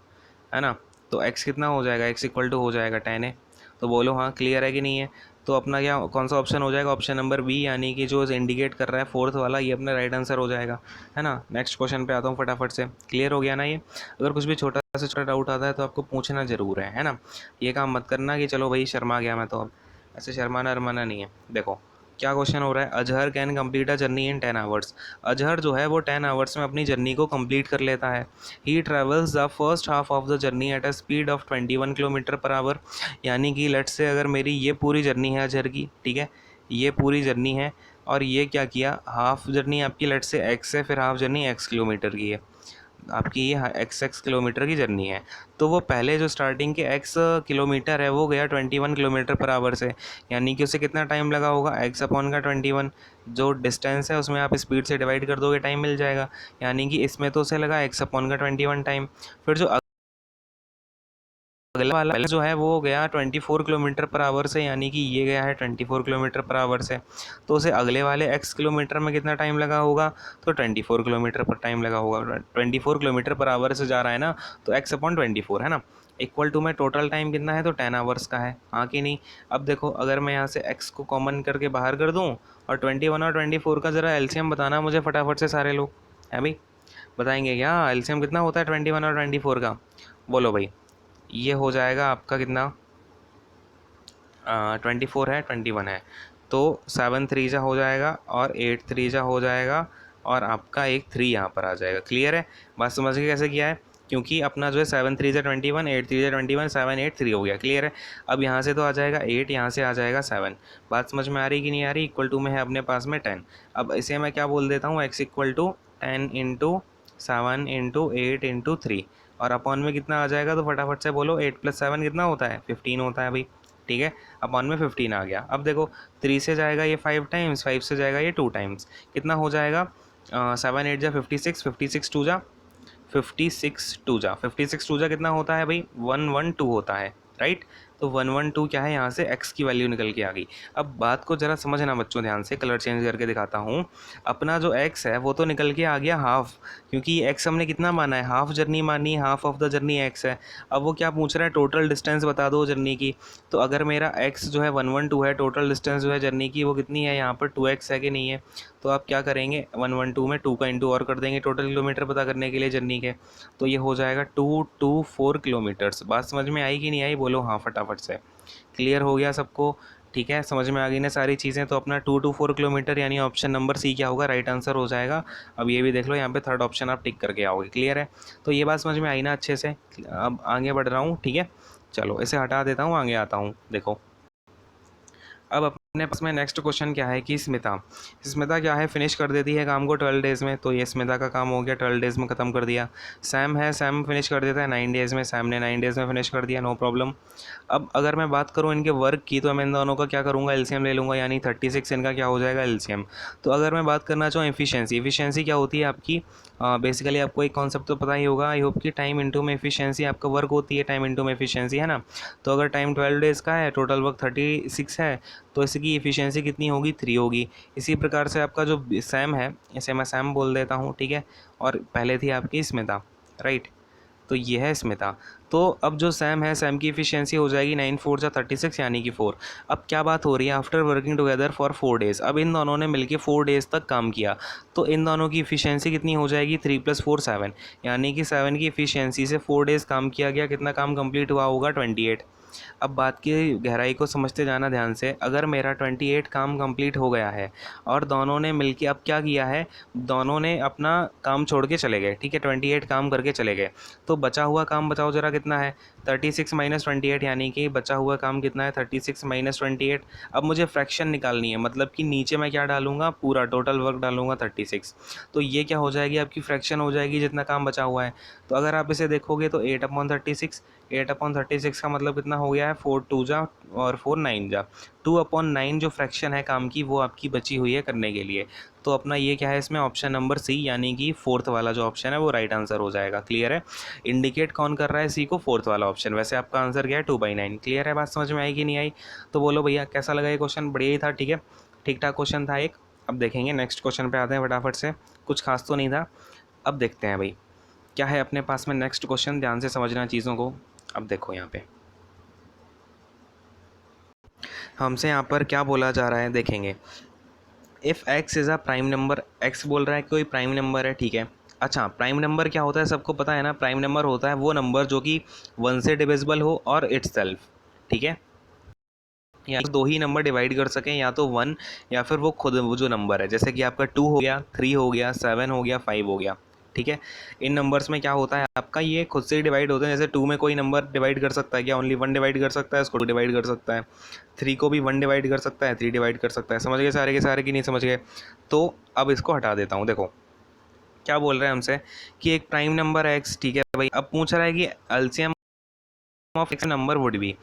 है ना। तो एक्स कितना हो जाएगा, एक्स इक्वल टू हो जाएगा tan ए। तो बोलो हाँ क्लियर है कि नहीं है। तो अपना क्या कौन सा ऑप्शन हो जाएगा, ऑप्शन नंबर बी, यानी कि जो इंडिकेट कर रहा है फोर्थ वाला, ये अपना राइट आंसर हो जाएगा, है ना। नेक्स्ट क्वेश्चन पे आता हूँ फटाफट से, क्लियर हो गया ना ये। अगर कुछ भी छोटा से छोटा डाउट आता है तो आपको पूछना ज़रूर है ना। ये काम मत करना कि चलो भाई शर्मा गया मैं, तो अब ऐसे शर्माना अरमाना नहीं है। देखो क्या क्वेश्चन हो रहा है, Azhar can complete a journey in 10 hours. Azhar जो है वो 10 आवर्स में अपनी जर्नी को कंप्लीट कर लेता है। ही travels the first half of the journey at a speed of 21 kilometre per hour. यानी कि लेट्स से अगर मेरी ये पूरी जर्नी है अजहर की, ठीक है, ये पूरी जर्नी है, और ये क्या किया, हाफ जर्नी आपकी लेट्स से एक्स है, फिर हाफ जर्नी एक्स किलोमीटर की है, आपकी ये एक्स किलोमीटर की जर्नी है। तो वो पहले जो स्टार्टिंग के एक्स किलोमीटर है वो गया 21 किलोमीटर पर आवर से, यानी कि उसे कितना टाइम लगा होगा, एक्स अपॉन का 21, जो डिस्टेंस है उसमें आप स्पीड से डिवाइड कर दोगे, टाइम मिल जाएगा। यानी कि इसमें तो उसे लगा एक्स अपॉन का 21 टाइम। फिर जो अगला वाला जो है वो गया 24 किलोमीटर पर आवर से, यानी कि ये गया है 24 किलोमीटर पर आवर से, तो उसे अगले वाले एक्स किलोमीटर में कितना टाइम लगा होगा, तो 24 किलोमीटर पर टाइम लगा होगा। 24 किलोमीटर पर आवर से जा रहा है ना, तो एक्स अपॉन 24 है ना, इक्वल टू में टोटल टाइम कितना है, तो 10 आवर्स का है, हाँ कि नहीं। अब देखो अगर मैं यहाँ से एक्स को कॉमन करके बाहर कर दूँ, और 21 और 24 का ज़रा एलसीएम बताना मुझे फटाफट से सारे लोग, है भाई, बताएंगे क्या एलसीएम कितना होता है 21 और 24 का, बोलो भाई। ये हो जाएगा आपका कितना, 24 है, 21 है, तो 7 3 जा हो जाएगा, और 8 3 जा हो जाएगा, और आपका एक 3 यहाँ पर आ जाएगा। क्लियर है, बात समझ के कैसे किया है, क्योंकि अपना जो है 7 3 जा 21, 8 3 जा 21, 7 8 3 हो गया। क्लियर है, अब यहाँ से तो आ जाएगा 8, यहाँ से आ जाएगा 7। बात समझ में आ रही कि नहीं आ रही, इक्वल टू में है अपने पास में 10। अब इसे मैं क्या बोल देता हूँ, x equal to 10 into 7 into 8 into 3, और अपॉन में कितना आ जाएगा, तो फटाफट से बोलो, 8 + 7 कितना होता है, 15 होता है भाई, ठीक है। अपॉन में 15 आ गया। अब देखो 3 से जाएगा ये 5 टाइम्स, 5 से जाएगा ये 2 टाइम्स, कितना हो जाएगा, 7 8 जा 56, 56 2 जा 56 2 जा 56 2 जा कितना होता है भाई, 112 होता है, राइट। तो 112 क्या है, यहाँ से x की वैल्यू निकल के आ गई। अब बात को ज़रा समझना बच्चों ध्यान से, कलर चेंज करके दिखाता हूँ। अपना जो x है वो तो निकल के आ गया हाफ, क्योंकि ये x हमने कितना माना है, हाफ जर्नी मानी, half of the journey x है। अब वो क्या पूछ रहा है, टोटल डिस्टेंस बता दो जर्नी की। तो अगर मेरा x जो है 112 है, टोटल डिस्टेंस जो है जर्नी की वो कितनी है, यहाँ पर 2x है कि नहीं है, तो आप क्या करेंगे, 112 में 2 का इंटू और कर देंगे टोटल किलोमीटर पता करने के लिए जर्नी के, तो ये हो जाएगा 224 किलोमीटर्स। बात समझ में आई कि नहीं आई, बोलो हाँ फटाफट से। क्लियर हो गया सबको, ठीक है, समझ में आ गई ना सारी चीज़ें। तो अपना 224 किलोमीटर यानी ऑप्शन नंबर सी क्या होगा, राइट आंसर हो जाएगा। अब ये भी देख लो, यहाँ पे थर्ड ऑप्शन आप टिक करके आओगे। क्लियर है, तो ये बात समझ में आई ना अच्छे से। अब आगे बढ़ रहा हूँ, ठीक है, चलो इसे हटा देता हूँ, आगे आता हूँ। देखो अब अपने पास में नेक्स्ट क्वेश्चन क्या है कि स्मिता, स्मिता क्या है, फिनिश कर देती है काम को 12 डेज़ में, तो ये स्मिता का काम हो गया, 12 डेज़ में ख़त्म कर दिया। सैम है, सैम फिनिश कर देता है 9 डेज़ में, सैम ने 9 डेज़ में फिनिश कर दिया, नो प्रॉब्लम। अब अगर मैं बात करूँ इनके वर्क की, तो मैं इन दोनों का क्या करूँगा, एलसीएम ले लूँगा, यानी 36 इनका क्या हो जाएगा, एलसीएम। तो अगर मैं बात करना चाहूँ एफिशिएंसी, एफिशिएंसी क्या होती है आपकी, बेसिकली आपको एक कॉन्सेप्ट तो पता ही होगा आई होप कि टाइम इंटू में एफिशिएंसी आपका वर्क होती है, टाइम इंटू में एफिशिएंसी, है ना। तो अगर टाइम 12 डेज़ का है, टोटल वर्क 36 है, तो इसकी एफिशिएंसी कितनी होगी, 3 होगी। इसी प्रकार से आपका जो सैम है, इसे मैं सैम बोल देता हूँ, ठीक है, और पहले थी आपकी स्मिता, राइट, तो ये है स्मिता। तो अब जो सैम है, सैम की एफिशिएंसी हो जाएगी 9 4 जा 36 यानी कि 4। अब क्या बात हो रही है, after working together for 4 days, अब इन दोनों ने मिलके 4 डेज़ तक काम किया, तो इन दोनों की एफिशिएंसी कितनी हो जाएगी, 3 + 4 7, यानी कि 7 की एफिशिएंसी से 4 डेज़ काम किया गया, कितना काम कंप्लीट हुआ होगा, 28। अब बात की गहराई को समझते जाना ध्यान से, अगर मेरा 28 काम कंप्लीट हो गया है, और दोनों ने मिलके अब क्या किया है, दोनों ने अपना काम छोड़ के चले गए, ठीक है, 28 काम करके चले गए, तो बचा हुआ काम बताओ ज़रा कितना है, 36 - 28, यानी कि बचा हुआ काम कितना है, 36 - 28। अब मुझे फ्रैक्शन निकालनी है, मतलब कि नीचे मैं क्या डालूंगा, पूरा टोटल वर्क डालूंगा 36, तो ये क्या हो जाएगी, आपकी फ्रैक्शन हो जाएगी जितना काम बचा हुआ है। तो अगर आप इसे देखोगे तो 8/36, 8/36 का मतलब कितना हो गया है, 4 2 जा और 4 9 जा, 2/9 जो फ्रैक्शन है काम की वो आपकी बची हुई है करने के लिए। तो अपना ये क्या है इसमें, ऑप्शन नंबर सी, यानी कि फोर्थ वाला जो ऑप्शन है वो राइट आंसर हो जाएगा। क्लियर है, इंडिकेट कौन कर रहा है सी को, फोर्थ वाला ऑप्शन। वैसे आपका आंसर क्या है, 2/9। क्लियर है, बात समझ में आई कि नहीं आई, तो बोलो भैया कैसा लगा ये क्वेश्चन, बढ़िया ही था, ठीक है, ठीक ठाक क्वेश्चन था एक। अब देखेंगे नेक्स्ट क्वेश्चन पे आते हैं फटाफट से, कुछ खास तो नहीं था। अब देखते हैं भाई क्या है अपने पास में नेक्स्ट क्वेश्चन, ध्यान से समझना चीज़ों को। अब देखो यहाँ पे हमसे यहाँ पर क्या बोला जा रहा है, देखेंगे। If x is a prime number, x बोल रहा है कोई प्राइम नंबर है, ठीक है। अच्छा, प्राइम नंबर क्या होता है सबको पता है ना, प्राइम नंबर होता है वो नंबर जो कि 1 से डिविजिबल हो और इट्स सेल्फ, ठीक है। या तो दो ही नंबर डिवाइड कर सकें, या तो 1 या फिर वो खुद वो जो नंबर है, जैसे कि आपका 2 हो गया, 3 हो गया, 7 हो गया, 5 हो गया। ठीक है, इन नंबर्स में क्या होता है आपका, ये खुद से ही डिवाइड होते हैं। जैसे 2 में कोई नंबर डिवाइड कर सकता है क्या, ओनली 1 डिवाइड कर सकता है, उसको 2 डिवाइड कर सकता है। 3 को भी 1 डिवाइड कर सकता है, 3 डिवाइड कर सकता है। समझ गए सारे के सारे कि नहीं समझ गए? तो अब इसको हटा देता हूँ। देखो क्या बोल रहे हैं हमसे कि एक प्राइम नंबर है एक्स, ठीक है भाई। अब पूछ रहा है कि LCM of x number would be.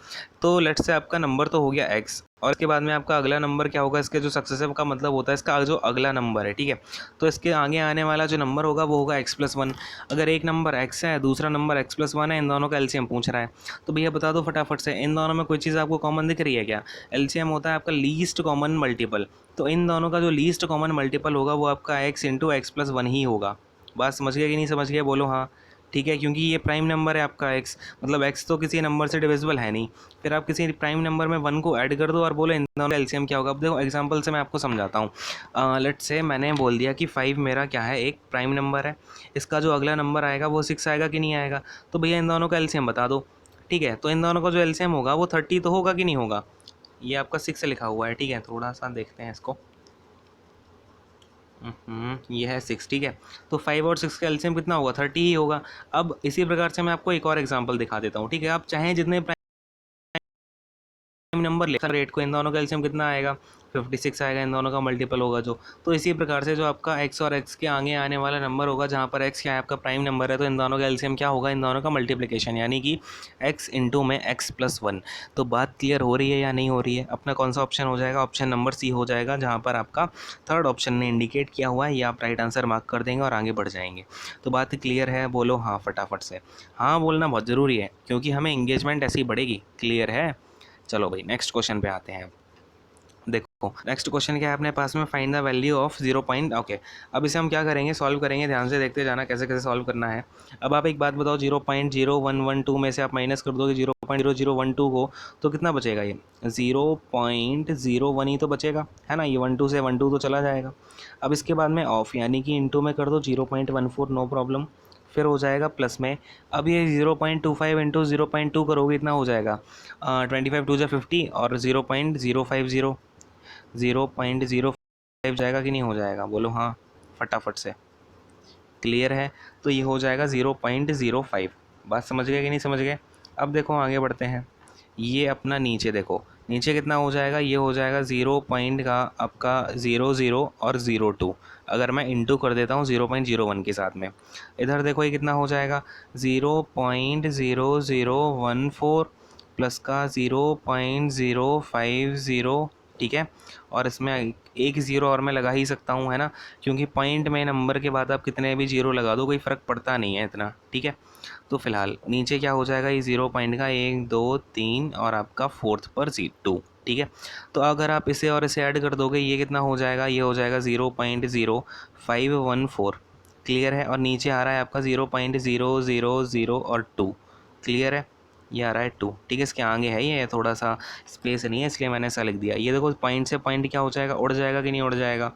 तो लेट्स से आपका नंबर तो हो गया एक्स, और इसके बाद में आपका अगला नंबर क्या होगा, इसके जो सक्सेसिव का मतलब होता है इसका जो अगला नंबर है, ठीक है। तो इसके आगे आने वाला जो नंबर होगा वो होगा x+1। अगर एक नंबर x है, दूसरा नंबर x+1 है, इन दोनों का एलसीएम पूछ रहा है, तो भैया बता दो फटाफट से, इन दोनों में कोई चीज़ आपको कॉमन दिख रही है क्या? एलसीएम होता है आपका लीस्ट कॉमन मल्टीपल, तो इन दोनों का जो लीस्ट कॉमन मल्टीपल होगा वो आपका x इंटू x+1 ही होगा। बात समझ गया कि नहीं समझ गया, बोलो हाँ। ठीक है, क्योंकि ये प्राइम नंबर है आपका x, मतलब x तो किसी नंबर से डिविजिबल है नहीं। फिर आप किसी प्राइम नंबर में 1 को ऐड कर दो और बोलो इन दोनों एलसीएम क्या होगा। अब देखो एग्जांपल से मैं आपको समझाता हूँ। लेट्स से मैंने बोल दिया कि 5 मेरा क्या है, एक प्राइम नंबर है, इसका जो अगला नंबर आएगा वो 6 आएगा कि नहीं आएगा। तो भैया इन दोनों का एलसीएम बता दो। ठीक है, तो इन दोनों का जो एलसीएम होगा वो 30 तो होगा कि नहीं होगा। ये आपका 6 लिखा हुआ है, ठीक है, थोड़ा सा देखते हैं इसको। ये है 6, ठीक है। तो 5 और 6 का एलसीएम कितना होगा, 30 ही होगा। अब इसी प्रकार से मैं आपको एक और एग्जांपल दिखा देता हूँ, ठीक है। आप चाहें जितने नंबर ले रेट को, इन दोनों का एलसीएम कितना आएगा, 56 आएगा, इन दोनों का मल्टीपल होगा जो। तो इसी प्रकार से जो आपका x और x के आगे आने वाला नंबर होगा, जहाँ पर x क्या है आपका प्राइम नंबर है, तो इन दोनों का एलसीएम क्या होगा, इन दोनों का मल्टीप्लिकेशन, यानी कि x इंटू में x+1। तो बात क्लियर हो रही है या नहीं हो रही है? अपना कौन सा ऑप्शन हो जाएगा, ऑप्शन नंबर सी हो जाएगा, जहाँ पर आपका थर्ड ऑप्शन ने इंडिकेट किया हुआ है। ये आप राइट आंसर मार्क कर देंगे और आगे बढ़ जाएंगे। तो बात क्लियर है, बोलो हाँ फटाफट से। हाँ बोलना बहुत ज़रूरी है, क्योंकि हमें इंगेजमेंट ऐसी बढ़ेगी। क्लियर है? चलो भाई नेक्स्ट क्वेश्चन पे आते हैं। देखो नेक्स्ट क्वेश्चन क्या है अपने पास में, find the value of 0 point. Okay, अब इसे हम क्या करेंगे, सॉल्व करेंगे। ध्यान से देखते जाना कैसे कैसे सॉल्व करना है। अब आप एक बात बताओ, 0.0112 में से आप माइनस कर दोगे 0.0012 को, तो कितना बचेगा? ये 0.01 ही तो बचेगा, है ना। ये 12 से 12 तो चला जाएगा। अब इसके बाद में ऑफ, यानी कि इंटू में कर दो 0.14, नो प्रॉब्लम। फिर हो जाएगा प्लस में। अब ये 0.25 इंटू 0.2 करोगे, इतना हो जाएगा 25 2 50 और 0.050, 0.05 जाएगा कि नहीं हो जाएगा, बोलो हाँ फटाफट से। क्लियर है? तो ये हो जाएगा 0.05। बात समझ गए कि नहीं समझ गए? अब देखो आगे बढ़ते हैं। ये अपना नीचे देखो, नीचे कितना हो जाएगा, ये हो जाएगा 0 पॉइंट का आपका 00 और 02। अगर मैं इंटू कर देता हूँ 0.01 के साथ में, इधर देखो ये कितना हो जाएगा, 0.0014 प्लस का 0.050, ठीक है। और इसमें एक ज़ीरो और मैं लगा ही सकता हूँ, है ना, क्योंकि पॉइंट में नंबर के बाद आप कितने भी जीरो लगा दो कोई फ़र्क पड़ता नहीं है इतना, ठीक है। तो फिलहाल नीचे क्या हो जाएगा, ये 0 पॉइंट का 1 2 3 और आपका फोर्थ पर 2, ठीक है। तो अगर आप इसे और इसे ऐड कर दोगे, ये कितना हो जाएगा, ये हो जाएगा 0.0514। क्लियर है? और नीचे आ रहा है आपका 0.000 और 2। क्लियर है? ये आ रहा है 2, ठीक है। इसके आगे है ये थोड़ा सा स्पेस नहीं है, इसलिए मैंने ऐसा लिख दिया। ये देखो पॉइंट से पॉइंट क्या हो जाएगा, उड़ जाएगा कि नहीं उड़ जाएगा,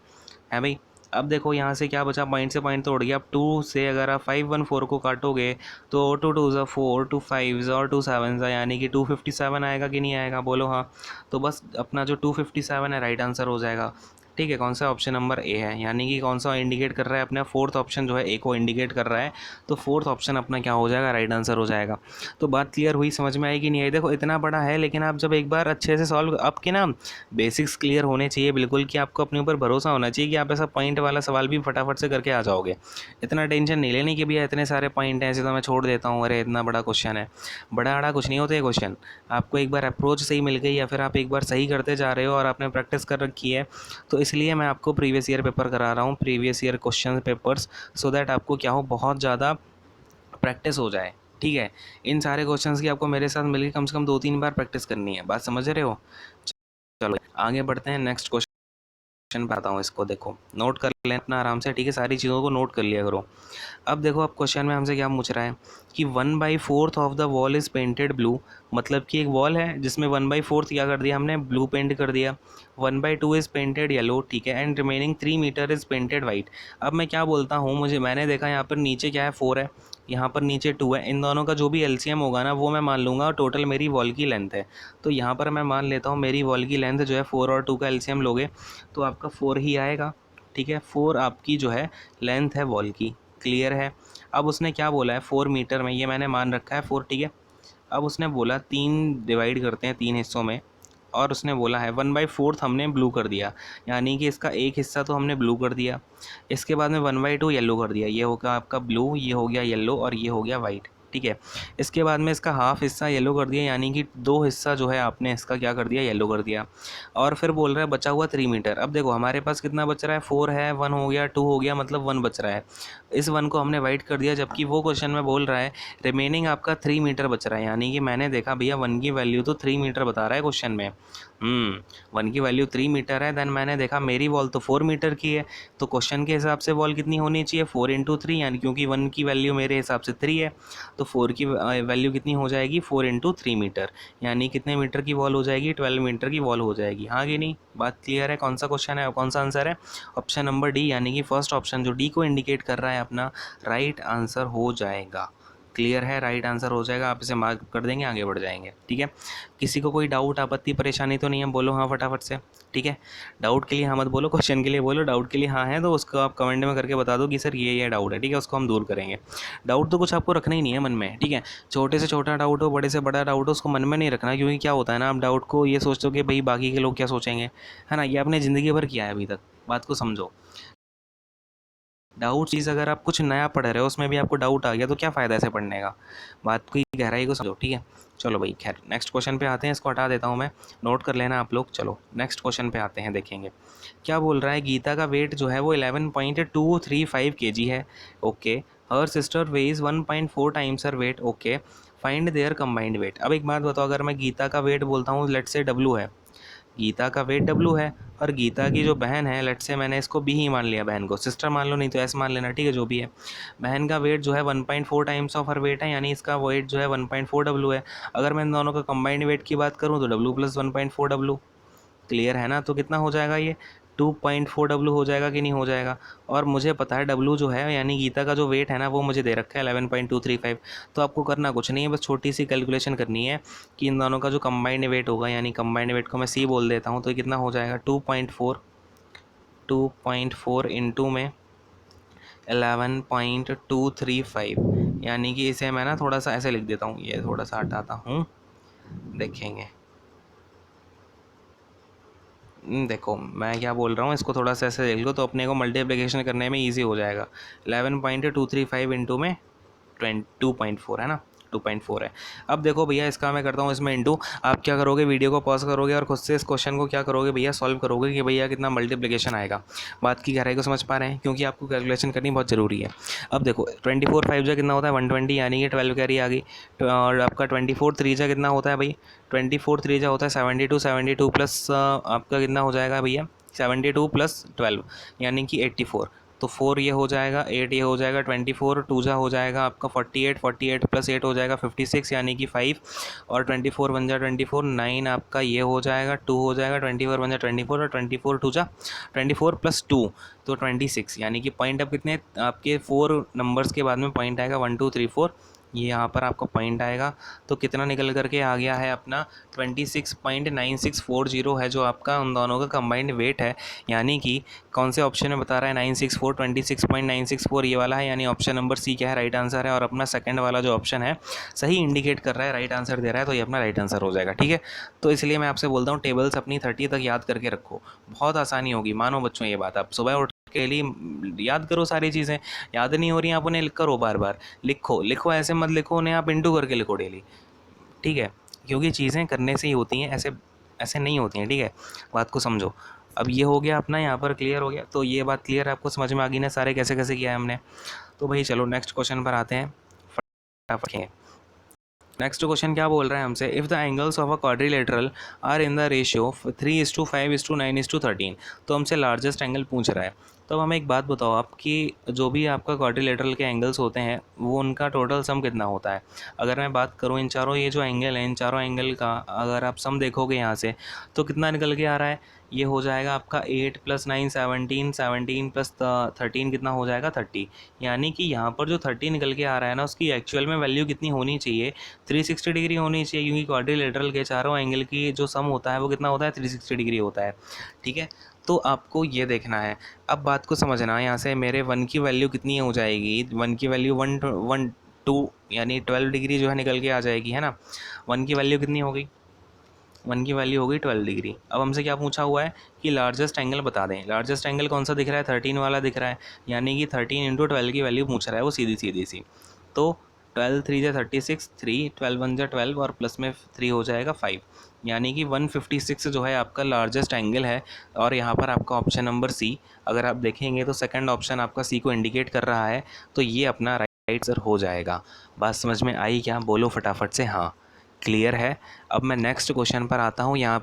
है भाई। अब देखो यहाँ से क्या बचा, पॉइंट से पॉइंट तो उड़ गया। अब 2 से अगर आप 514 को काटोगे तो 2 2 ज़ा 4, 2 5 और 2 7 ज़ा, यानी कि 257 आएगा कि नहीं आएगा, बोलो हाँ। तो बस अपना जो 257 है राइट आंसर हो जाएगा, ठीक है। कौन सा, ऑप्शन नंबर ए है, यानी कि कौन सा इंडिकेट कर रहा है अपना, फोर्थ ऑप्शन जो है ए को इंडिकेट कर रहा है। तो फोर्थ ऑप्शन अपना क्या हो जाएगा, राइट आंसर हो जाएगा। तो बात क्लियर हुई, समझ में आई कि नहीं आई? देखो इतना बड़ा है, लेकिन आप जब एक बार अच्छे से सॉल्व, आपके ना बेसिक्स क्लियर होने चाहिए बिल्कुल, कि आपको अपने ऊपर भरोसा होना चाहिए कि आप ऐसा पॉइंट वाला सवाल भी फटाफट से करके आ जाओगे। इतना टेंशन नहीं लेनी कि भैया इतने सारे पॉइंट हैं ऐसे तो मैं छोड़ देता हूँ, अरे इतना बड़ा क्वेश्चन है। बड़ा बड़ा कुछ नहीं होता है क्वेश्चन, आपको एक बार अप्रोच सही मिल गई या फिर आप एक बार सही करते जा रहे हो और आपने प्रैक्टिस कर रखी है, तो इसलिए मैं आपको प्रीवियस ईयर पेपर करा रहा हूँ, previous year question papers, so that आपको क्या हो, बहुत ज़्यादा प्रैक्टिस हो जाए, ठीक है। इन सारे क्वेश्चंस की आपको मेरे साथ मिलकर कम से कम 2-3 बार प्रैक्टिस करनी है। बात समझ रहे हो? चलो आगे बढ़ते हैं, नेक्स्ट क्वेश्चन पे आता हूँ। इसको देखो, नोट कर लें अपना आराम से, ठीक है, सारी चीज़ों को नोट कर लिया करो। अब देखो, अब क्वेश्चन में हमसे क्या पूछ रहा है कि 1/4 of the wall is painted blue, मतलब कि एक वॉल है जिसमें 1/4 क्या कर दिया हमने, ब्लू पेंट कर दिया। 1/2 इज़ पेंटेड येलो, ठीक है, and remaining 3 metre is painted white. अब मैं क्या बोलता हूँ, मैंने देखा यहाँ पर नीचे क्या है, 4 है, यहाँ पर नीचे 2 है, इन दोनों का जो भी एलसीएम होगा ना वो मैं मान लूँगा टोटल मेरी वॉल की लेंथ है। तो यहाँ पर मैं मान लेता हूँ मेरी वॉल की लेंथ जो है 4 और 2 का एलसीएम लोगे तो आपका 4 ही आएगा। ठीक है, 4 आपकी जो है लेंथ है वॉल की। क्लियर है। अब उसने क्या बोला है 4 मीटर में, ये मैंने मान रखा है 4। ठीक है, अब उसने बोला 3 डिवाइड करते हैं 3 हिस्सों में, और उसने बोला है 1/4 हमने ब्लू कर दिया, यानी कि इसका एक हिस्सा तो हमने ब्लू कर दिया। इसके बाद में 1/2 येलो कर दिया, ये होगा आपका ब्लू, ये हो गया येलो और ये हो गया वाइट। ठीक है, इसके बाद में इसका हाफ हिस्सा येलो कर दिया, यानी कि 2 हिस्सा जो है आपने इसका क्या कर दिया, येलो कर दिया। और फिर बोल रहा है बचा हुआ 3 मीटर। अब देखो हमारे पास कितना बच रहा है, 4 है, 1 हो गया, 2 हो गया, मतलब 1 बच रहा है। इस 1 को हमने वाइट कर दिया, जबकि वो क्वेश्चन में बोल रहा है रिमेनिंग आपका 3 मीटर बच रहा है, यानी कि मैंने देखा भैया 1 की वैल्यू तो 3 मीटर बता रहा है क्वेश्चन में। 1 की वैल्यू 3 मीटर है, देन मैंने देखा मेरी वॉल तो 4 मीटर की है, तो क्वेश्चन के हिसाब से वॉल कितनी होनी चाहिए, 4 × 3, यानी क्योंकि 1 की वैल्यू मेरे हिसाब से 3 है, तो 4 की वैल्यू कितनी हो जाएगी, 4 × 3 मीटर, यानी कितने मीटर की वॉल हो जाएगी, 12 मीटर की वॉल हो जाएगी। हाँ कि नहीं, बात क्लियर है। कौन सा क्वेश्चन है, कौन सा आंसर है, ऑप्शन नंबर डी, यानी कि फर्स्ट ऑप्शन जो डी को इंडिकेट कर रहा है अपना राइट आंसर हो जाएगा। क्लियर है, राइट आंसर हो जाएगा, आप इसे मार्क कर देंगे, आगे बढ़ जाएंगे। ठीक है, किसी को कोई डाउट आपत्ति परेशानी तो नहीं है, बोलो हाँ फटाफट से। ठीक है, डाउट के लिए हाँ मत बोलो, क्वेश्चन के लिए बोलो। डाउट के लिए हाँ है तो उसको आप कमेंट में करके बता दो कि सर ये डाउट है। ठीक है, उसको हम दूर करेंगे। डाउट तो कुछ आपको रखना ही नहीं है मन में। ठीक है, छोटे से छोटा डाउट हो, बड़े से बड़ा डाउट हो, उसको मन में नहीं रखना, क्योंकि क्या होता है ना, आप डाउट को ये सोचते हो कि भाई बाकी के लोग क्या सोचेंगे, है ना। ये आपने ज़िंदगी भर किया है अभी तक, बात को समझो। डाउट चीज़ अगर आप कुछ नया पढ़ रहे हो उसमें भी आपको डाउट आ गया तो क्या फ़ायदा ऐसे पढ़ने का, बात की गहराई को समझो। ठीक है, चलो भाई खैर नेक्स्ट क्वेश्चन पे आते हैं, इसको हटा देता हूँ मैं, नोट कर लेना आप लोग। चलो नेक्स्ट क्वेश्चन पे आते हैं, देखेंगे क्या बोल रहा है। गीता का वेट जो है वो 11.235 kg है। Okay, her sister weighs 1.4 times her weight. Okay, find their combined weight. अब एक बात बताओ, अगर मैं गीता का वेट बोलता हूँ, लेट से डब्लू है, गीता का वेट डब्लू है, और गीता की जो बहन है, लेट से मैंने इसको बी ही मान लिया, बहन को सिस्टर मान लो, नहीं तो एस मान लेना। ठीक है, जो भी है, बहन का वेट जो है 1.4 टाइम्स ऑफ हर वेट है, यानी इसका वेट जो है 1.4 डब्लू है। अगर मैं इन दोनों का कंबाइंड वेट की बात करूँ तो डब्लू प्लस 1.4 डब्लू। क्लियर है ना, तो कितना हो जाएगा ये 2.4 डब्लू हो जाएगा कि नहीं हो जाएगा। और मुझे पता है डब्लू जो है यानी गीता का जो वेट है ना वो मुझे दे रखा है 11.235। तो आपको करना कुछ नहीं है, बस छोटी सी कैलकुलेशन करनी है कि इन दोनों का जो कंबाइंड वेट होगा, यानी कंबाइंड वेट को मैं सी बोल देता हूँ, तो कितना हो जाएगा 2.4 इंटू में 11.235, यानी कि इसे मैं ना थोड़ा सा ऐसे लिख देता हूँ, ये थोड़ा सा हटाता हूँ, देखेंगे। देखो मैं क्या बोल रहा हूँ, इसको थोड़ा सा ऐसे देख लो तो अपने को मल्टीप्लिकेशन करने में इजी हो जाएगा। 11.235 इंटू में 2.4 है ना, 2.4 है। अब देखो भैया इसका मैं करता हूँ इसमें इंटू, आप क्या करोगे, वीडियो को पॉज करोगे और खुद से इस क्वेश्चन को क्या करोगे भैया, सॉल्व करोगे कि भैया कितना मल्टीप्लिकेशन आएगा। बात की गहराई को समझ पा रहे हैं, क्योंकि आपको कैलकुलेशन करनी बहुत ज़रूरी है। अब देखो 24 5 जा कितना होता है 120, यानी कि 12 कैरी आ गई। और आपका 24 3 जा कितना होता है भाई, 24 3 जा होता है 72, 72 प्लस आपका कितना हो जाएगा भैया 72 प्लस 12 यानी कि 84। तो 4 ये हो जाएगा, 8 ये हो जाएगा, 24 2 जा हो जाएगा आपका 48, 48 प्लस 8 हो जाएगा 56 यानी कि 5, और 24 1 जा 24, 9 आपका ये हो जाएगा, 2 हो जाएगा, 24 1 जा 24 और 24 2 जा 24 प्लस 2 तो 26, यानी कि पॉइंट अब कितने आपके 4 नंबर्स के बाद में पॉइंट आएगा 1 2 3 4, ये यहाँ पर आपका पॉइंट आएगा। तो कितना निकल करके आ गया है अपना 26.9640 है जो आपका उन दोनों का कंबाइंड वेट है, यानी कि कौन से ऑप्शन में बता रहा है 964 26.964 ये वाला है, यानी ऑप्शन नंबर सी क्या है राइट आंसर है। और अपना सेकंड वाला जो ऑप्शन है सही इंडिकेट कर रहा है, राइट आंसर दे रहा है, तो ये अपना राइट आंसर हो जाएगा। ठीक है, तो इसलिए मैं आपसे बोलता हूँ टेबल्स अपनी 30 तक याद करके रखो, बहुत आसानी होगी, मानो बच्चों ये बात। आप सुबह उठ के लिए याद करो सारी चीज़ें, याद नहीं हो रही आप उन्हें करो, बार बार लिखो, ऐसे मत लिखो उन्हें, आप इंटू करके लिखो डेली। ठीक है, क्योंकि चीज़ें करने से ही होती हैं, ऐसे ऐसे नहीं होती हैं। ठीक है, बात को समझो। अब ये हो गया अपना यहाँ पर क्लियर हो गया, तो ये बात क्लियर है, आपको समझ में आ गई ना सारे कैसे कैसे किया है हमने। तो भाई चलो नेक्स्ट क्वेश्चन पर आते हैं फटाफट। नेक्स्ट क्वेश्चन क्या बोल रहा है हमसे, if the angles of a quadrilateral are in the ratio 3:5:9:13, तो हमसे लार्जेस्ट एंगल पूछ रहा है। तो अब हमें एक बात बताओ आप कि जो भी आपका क्वाड्रिलेटरल के एंगल्स होते हैं वो उनका टोटल सम कितना होता है। अगर मैं बात करूँ इन चारों ये जो एंगल हैं, इन चारों एंगल का अगर आप सम देखोगे यहाँ से तो कितना निकल के आ रहा है, ये हो जाएगा आपका 8 + 9 17, 17 + 13 कितना हो जाएगा 30। यानी कि यहाँ पर जो 30 निकल के आ रहा है ना, उसकी एक्चुअल में वैल्यू कितनी होनी चाहिए, 360 डिग्री होनी चाहिए, क्योंकि क्वाड्रिलेटरल के चारों एंगल की जो सम होता है वो कितना होता है 360 डिग्री होता है। ठीक है, तो आपको ये देखना है। अब बात को समझना, यहाँ से मेरे 1 की वैल्यू कितनी हो जाएगी, 1 की वैल्यू 1 यानी 12 डिग्री जो है निकल के आ जाएगी, है ना। 1 की वैल्यू कितनी हो गई, 1 की वैल्यू हो गई 12 डिग्री। अब हमसे क्या पूछा हुआ है कि लार्जेस्ट एंगल बता दें। लार्जेस्ट एंगल कौन सा दिख रहा है, 13 वाला दिख रहा है, यानी कि 13 × 12 की वैल्यू पूछ रहा है वो सीधी सीधी सी। तो 12 3 जा 36, 3 12 1 जा 12 और प्लस में 3 हो जाएगा 5, यानी कि 156 जो है आपका लार्जेस्ट एंगल है। और यहाँ पर आपका ऑप्शन नंबर सी, अगर आप देखेंगे तो सेकंड ऑप्शन आपका सी को इंडिकेट कर रहा है, तो ये अपना राइट आंसर हो जाएगा। बात समझ में आई क्या, बोलो फटाफट से हाँ। क्लियर है। अब मैं नेक्स्ट क्वेश्चन पर आता हूँ। यहाँ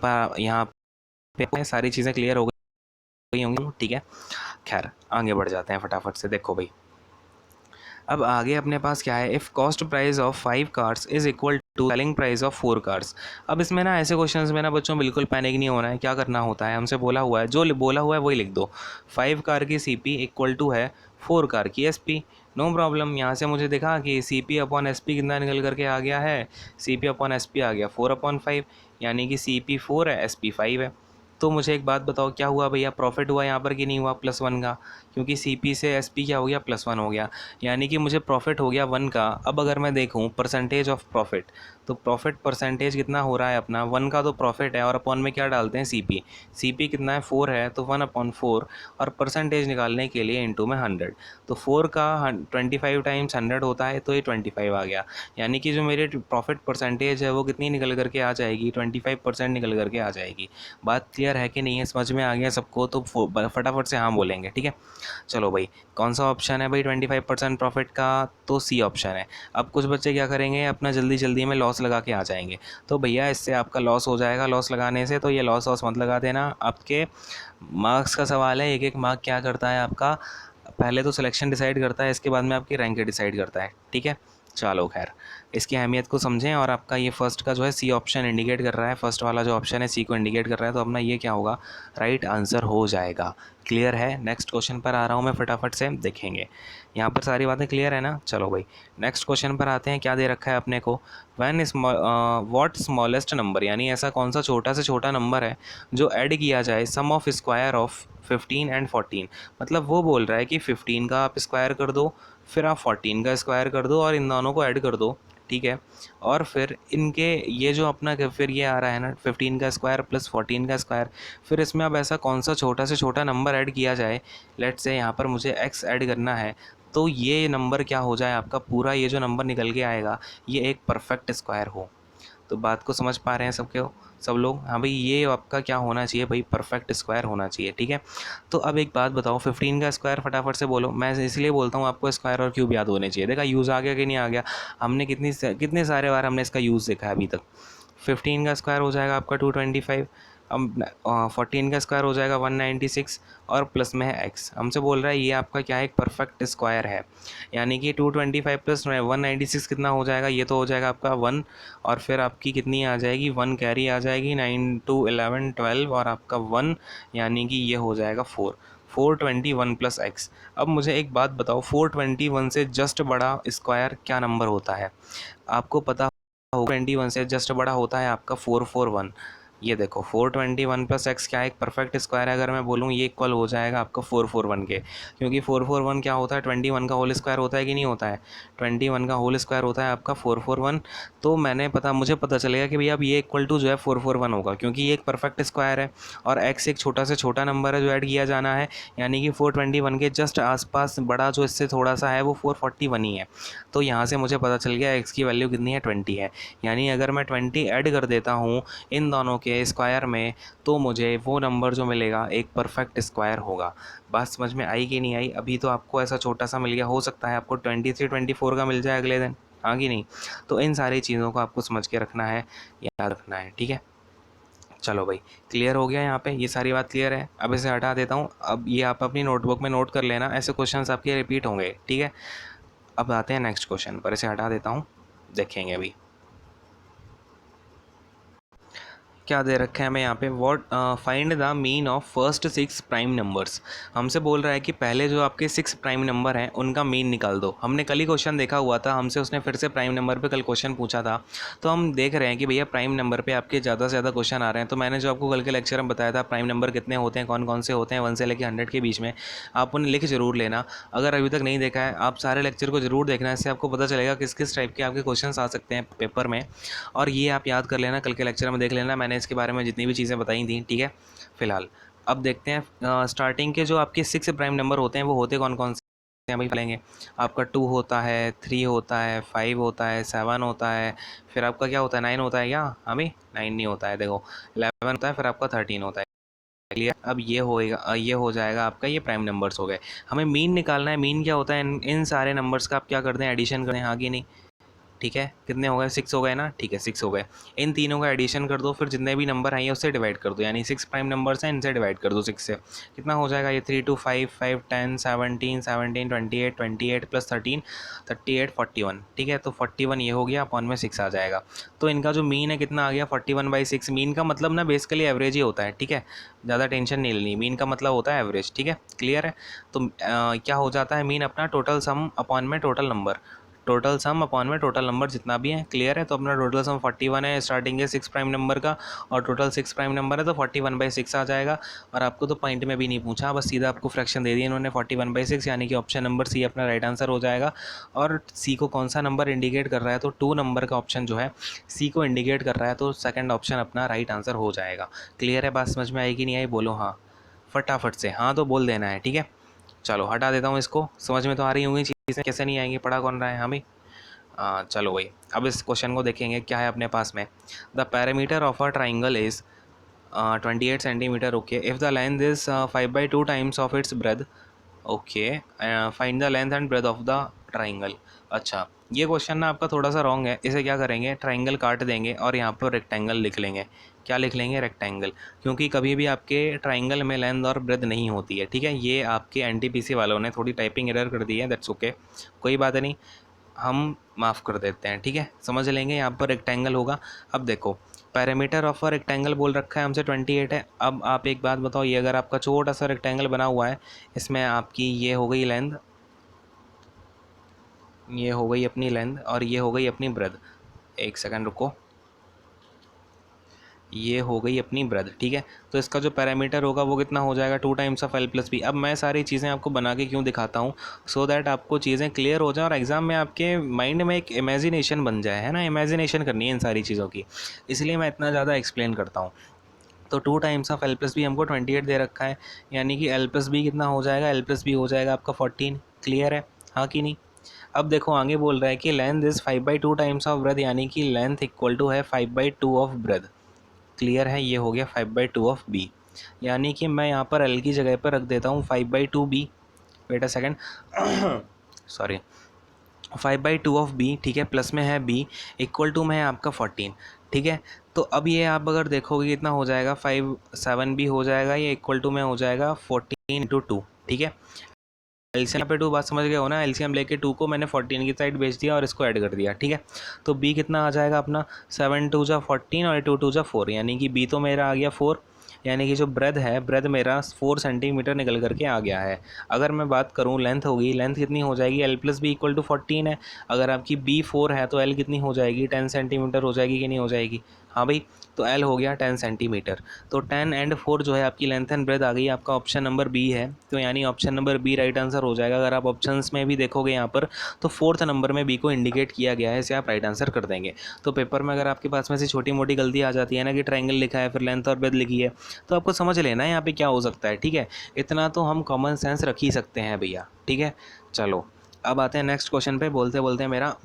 पे सारी चीज़ें क्लियर हो गई होंगी, ठीक है। खैर आगे बढ़ जाते हैं फटाफट से। देखो भाई, अब आगे अपने पास क्या है, if cost price of 5 cars is equal to selling price of 4 cars. अब इसमें ना ऐसे क्वेश्चंस में ना बच्चों बिल्कुल पैनिक नहीं होना है। क्या करना होता है, हमसे बोला हुआ है, जो बोला हुआ है वही लिख दो। 5 कार की CP इक्वल टू है 4 कार की SP। नो प्रॉब्लम, यहाँ से मुझे देखा कि CP/SP कितना निकल करके आ गया है, CP/SP आ गया 4/5, यानी कि CP 4 है, SP 5 है। तो मुझे एक बात बताओ, क्या हुआ भैया, प्रॉफिट हुआ यहाँ पर कि नहीं हुआ, +1 का, क्योंकि CP से SP क्या हो गया, +1 हो गया, यानी कि मुझे प्रॉफिट हो गया 1 का। अब अगर मैं देखूँ परसेंटेज ऑफ प्रॉफिट, तो प्रॉफिट परसेंटेज कितना हो रहा है अपना, 1 का तो प्रॉफिट है, और अपॉन में क्या डालते हैं CP कितना है 4 है, तो 1/4, और परसेंटेज निकालने के लिए इंटू में 100, तो 4 का 25 टाइम्स 100 होता है, तो ये 25 आ गया। यानी कि जो मेरे प्रॉफिट परसेंटेज है वो कितनी निकल करके आ जाएगी, 25% निकल करके आ जाएगी। बात क्लियर है कि नहीं है, समझ में आ गया सबको, तो फटाफट से हाँ बोलेंगे, ठीक है। चलो भाई, कौन सा ऑप्शन है भाई 25% प्रॉफिट का, तो सी ऑप्शन है। अब कुछ बच्चे क्या करेंगे, अपना जल्दी जल्दी में लॉस लगा के आ जाएंगे, तो भैया इससे आपका लॉस हो जाएगा। लॉस लगाने से तो ये लॉस वॉस मत लगा देना, आपके मार्क्स का सवाल है। एक एक मार्क क्या करता है आपका, पहले तो सिलेक्शन डिसाइड करता है, इसके बाद में आपकी रैंक डिसाइड करता है, ठीक है। चलो खैर, इसकी अहमियत को समझें। और आपका ये फर्स्ट का जो है सी ऑप्शन इंडिकेट कर रहा है, फर्स्ट वाला जो ऑप्शन है सी को इंडिकेट कर रहा है, तो अपना ये क्या होगा, राइट आंसर हो जाएगा। क्लियर है। नेक्स्ट क्वेश्चन पर आ रहा हूँ मैं, फटाफट से देखेंगे। यहाँ पर सारी बातें क्लियर है ना। चलो भाई, नेक्स्ट क्वेश्चन पर आते हैं। क्या दे रखा है अपने को, वैन व्हाट स्मॉलेस्ट नंबर, यानी ऐसा कौन सा छोटा से छोटा नंबर है जो ऐड किया जाए सम ऑफ स्क्वायर ऑफ 15 एंड 14। मतलब वो बोल रहा है कि 15 का आप स्क्वायर कर दो, फिर आप 14 का स्क्वायर कर दो, और इन दोनों को ऐड कर दो, ठीक है। और फिर इनके ये जो अपना फिर ये आ रहा है ना 15 का स्क्वायर प्लस 14 का स्क्वायर, फिर इसमें अब ऐसा कौन सा छोटा से छोटा नंबर ऐड किया जाए, लेट्स से यहाँ पर मुझे x ऐड करना है, तो ये नंबर क्या हो जाए आपका, पूरा ये जो नंबर निकल के आएगा ये एक परफेक्ट स्क्वायर हो। तो बात को समझ पा रहे हैं सब लोग, हाँ भाई, ये आपका क्या होना चाहिए भाई, परफेक्ट स्क्वायर होना चाहिए, ठीक है। तो अब एक बात बताओ, 15 का स्क्वायर फटाफट से बोलो। मैं इसलिए बोलता हूँ आपको स्क्वायर और क्यूब याद होने चाहिए। देखा यूज़ आ गया कि नहीं आ गया, हमने कितने सारे बार हमने इसका यूज़ देखा है अभी तक। 15 का स्क्वायर हो जाएगा आपका 225, अब 14 का स्क्वायर हो जाएगा 196, और प्लस में है x। हमसे बोल रहा है ये आपका क्या है, एक परफेक्ट स्क्वायर है, यानी कि 225 प्लस 196 कितना हो जाएगा, ये तो हो जाएगा आपका 1, और फिर आपकी कितनी आ जाएगी, 1 कैरी आ जाएगी, 9 2 11 12, और आपका 1, यानी कि ये हो जाएगा 421 प्लस x। अब मुझे एक बात बताओ, 421 से जस्ट बड़ा स्क्वायर क्या नंबर होता है, आपको पता होगा। 21 से जस्ट बड़ा होता है आपका 441। ये देखो 421 प्लस एक्स क्या है, एक परफेक्ट स्क्वायर है। अगर मैं बोलूँ ये इक्वल हो जाएगा आपका 441 के, क्योंकि 441 क्या होता है, 21 का होल स्क्वायर होता है कि नहीं होता है, 21 का होल स्क्वायर होता है आपका 441। तो मुझे पता चलेगा कि भैया अब ये इक्वल टू जो है 441 होगा, क्योंकि ये एक परफेक्ट स्क्वायर है और एक्स एक छोटा से छोटा नंबर है जो ऐड किया जाना है, यानी कि 421 के जस्ट आसपास बड़ा जो इससे थोड़ा सा है वो 441 ही है। तो यहाँ से मुझे पता चल गया एक्स की वैल्यू कितनी है, 20 है। यानी अगर मैं 20 ऐड कर देता हूँ इन दोनों के स्क्वायर में, तो मुझे वो नंबर जो मिलेगा एक परफेक्ट स्क्वायर होगा। बात समझ में आई कि नहीं आई। अभी तो आपको ऐसा छोटा सा मिल गया, हो सकता है आपको 23 24 का मिल जाए अगले दिन, हाँ कि नहीं। तो इन सारी चीज़ों को आपको समझ के रखना है, याद रखना है, ठीक है। चलो भाई, क्लियर हो गया यहाँ पे, ये सारी बात क्लियर है। अब इसे हटा देता हूँ। अब ये आप अपनी नोटबुक में नोट कर लेना, ऐसे क्वेश्चंस आपके रिपीट होंगे, ठीक है। अब आते हैं नेक्स्ट क्वेश्चन पर, इसे हटा देता हूँ, देखेंगे अभी। क्या दे रखा है हमें यहाँ पे, what find the mean of first 6 prime numbers. हमसे बोल रहा है कि पहले जो आपके 6 प्राइम नंबर हैं उनका मीन निकाल दो। हमने कल ही क्वेश्चन देखा हुआ था, हमसे उसने फिर से प्राइम नंबर पे कल क्वेश्चन पूछा था। तो हम देख रहे हैं कि भैया प्राइम नंबर पे आपके ज़्यादा से ज़्यादा क्वेश्चन आ रहे हैं। तो मैंने जो आपको कल के लेक्चर में बताया था प्राइम नंबर कितने होते हैं, कौन कौन से होते हैं 1 से लेकर 100 के बीच में, आप उन्हें लिख ज़रूर लेना। अगर अभी तक नहीं देखा है आप सारे लेक्चर को ज़रूर देखना, इससे आपको पता चलेगा किस किस टाइप के आपके क्वेश्चन आ सकते हैं पेपर में। और ये आप याद कर लेना, कल के लेक्चर में देख लेना, मैंने इसके बारे में जितनी भी चीज़ें बताई थी, ठीक है। फिलहाल अब देखते हैं स्टार्टिंग के जो आपके 6 प्राइम नंबर होते हैं वो होते कौन कौन से हैं भाई, पढ़ेंगे। आपका 2 होता है, 3 होता है, 5 होता है, 7 होता है, फिर आपका क्या होता है 9 होता है, क्या अभी 9 नहीं होता है, देखो 11 होता है, फिर आपका 13 होता है। क्लियर। अब ये होएगा, ये हो जाएगा आपका, ये प्राइम नंबर्स हो गए। हमें मीन निकालना है। मीन क्या होता है, इन सारे नंबर्स का आप क्या करते हैं, एडिशन करें, हाँ कि नहीं। ठीक है, कितने हो गए, 6 हो गए ना, ठीक है 6 हो गए। इन तीनों का एडिशन कर दो, फिर जितने भी नंबर हैं उससे डिवाइड कर दो, यानी 6 प्राइम नंबर्स हैं, इनसे डिवाइड कर दो 6 से। कितना हो जाएगा ये, 3 2 5 5 10 17 17 28 28 प्लस 13 38 41। ठीक है, तो 41 ये हो गया, अपॉन में 6 आ जाएगा। तो इनका जो मीन है कितना आ गया, 41/6। मीन का मतलब ना बेसिकली एवरेज ही होता है, ठीक है, ज़्यादा टेंशन नहीं लेनी। मीन का मतलब होता है एवरेज, ठीक है, क्लियर है। तो क्या हो जाता है मीन अपना, टोटल सम अपॉन में total number, total sum upon में टोटल नंबर जितना भी है। क्लियर है, तो अपना टोटल सम 41 है स्टार्टिंग के 6 प्राइम नंबर का, और टोटल 6 प्राइम नंबर है तो 41/6 आ जाएगा। और आपको तो पॉइंट में भी नहीं पूछा, बस सीधा आपको फ्रैक्शन दे दिया इन्होंने 41/6, यानी कि ऑप्शन नंबर सी अपना राइट आंसर हो जाएगा। और सी को कौन सा नंबर इंडिकेट कर रहा है, तो 2 नंबर का ऑप्शन जो है सी को इंडिकेट कर रहा है, तो सेकेंड ऑप्शन अपना राइट आंसर हो जाएगा। क्लियर है, बात समझ में आई कि नहीं आई, बोलो हाँ फटाफट से, हाँ तो बोल देना है, ठीक है। चलो हटा देता हूँ इसको, समझ में तो आ रही होंगी चीज़ें, कैसे नहीं आएंगी, पढ़ा कौन रहा है हमें। चलो भाई, अब इस क्वेश्चन को देखेंगे क्या है अपने पास में। The parameter of a triangle is 28 centimetre, okay, if the length is 5/2 times of its breadth, okay, find the length and breadth of the triangle. अच्छा, ये क्वेश्चन ना आपका थोड़ा सा रॉन्ग है। इसे क्या करेंगे, ट्राइंगल काट देंगे और यहाँ पर रेक्टेंगल लिख लेंगे। क्या लिख लेंगे, रेक्टेंगल, क्योंकि कभी भी आपके ट्राइंगल में लेंथ और ब्रेथ नहीं होती है, ठीक है। ये आपके एनटीपीसी वालों ने थोड़ी टाइपिंग एरर कर दी है, दैट्स ओके, कोई बात नहीं, हम माफ़ कर देते हैं, ठीक है, समझ लेंगे। यहाँ पर रेक्टेंगल होगा। अब देखो, पैरामीटर ऑफ अ रेक्टेंगल बोल रखा है हमसे 28 है। अब आप एक बात बताओ, ये अगर आपका छोटा सा रेक्टेंगल बना हुआ है, इसमें आपकी ये हो गई लेंथ, ये हो गई अपनी लेंथ, और ये हो गई अपनी ब्रेथ। एक सेकंड रुको, ये हो गई अपनी ब्रेथ, ठीक है। तो इसका जो पैरामीटर होगा वो कितना हो जाएगा, 2 टाइम्स ऑफ L+B। अब मैं सारी चीज़ें आपको बना के क्यों दिखाता हूँ, सो दैट आपको चीज़ें क्लियर हो जाए और एग्ज़ाम में आपके माइंड में एक इमेजिनेशन बन जाए, है ना, इमेजिनेशन करनी है इन सारी चीज़ों की, इसलिए मैं इतना ज़्यादा एक्सप्लेन करता हूँ। तो 2 टाइम्स ऑफ L+B हमको 28 दे रखा है, यानी कि L+B कितना हो जाएगा, L+B हो जाएगा आपका 14। क्लियर है, हाँ कि नहीं। अब देखो आगे बोल रहा है कि length is 5/2 times of breadth, यानी कि लेंथ इक्वल टू है 5/2 ऑफ ब्रेथ। क्लियर है, ये हो गया 5/2 ऑफ बी, यानी कि मैं यहाँ पर एल की जगह पर रख देता हूँ 5/2 B. Wait a second, sorry, 5/2 of B, ठीक है, प्लस में है बी, इक्वल टू में है आपका 14, ठीक है। तो अब ये आप अगर देखोगे कितना हो जाएगा, 5/7 हो जाएगा, ये इक्वल टू में हो जाएगा 14/2, ठीक है। एलसीएम पे 2 बात समझ गए हो ना, एलसीएम लेके 2 को मैंने 14 की साइड भेज दिया और इसको ऐड कर दिया, ठीक है। तो बी कितना आ जाएगा अपना, 7 2 जा 14 और 2 2 जा 4, यानी कि बी तो मेरा आ गया 4, यानी कि जो ब्रेथ है, ब्रेथ मेरा 4 सेंटीमीटर निकल करके आ गया है। अगर मैं बात करूँ लेंथ होगी, लेंथ कितनी हो जाएगी, L+B इक्वल टू 14 है। अगर आपकी बी 4 है तो एल कितनी हो जाएगी, 10 सेंटीमीटर हो जाएगी कि नहीं हो जाएगी, हाँ भाई। तो एल हो गया 10 सेंटीमीटर। तो 10 एंड 4 जो है आपकी लेंथ एंड ब्रेथ आ गई, आपका ऑप्शन नंबर बी है, तो यानी option number B right answer हो जाएगा। अगर आप ऑप्शंस में भी देखोगे यहाँ पर, तो 4th नंबर में बी को इंडिकेट किया गया है, इसे आप राइट आंसर कर देंगे। तो पेपर में अगर आपके पास में से छोटी मोटी गलती आ जाती है ना, कि ट्रायंगल लिखा है फिर लेंथ और ब्रेथ लिखी है, तो आपको समझ लेना है यहाँ पे क्या हो सकता है, ठीक है। इतना तो हम कॉमन सेंस रख ही सकते हैं भैया, ठीक है। चलो अब आते हैं नेक्स्ट क्वेश्चन पे, बोलते बोलते मेरा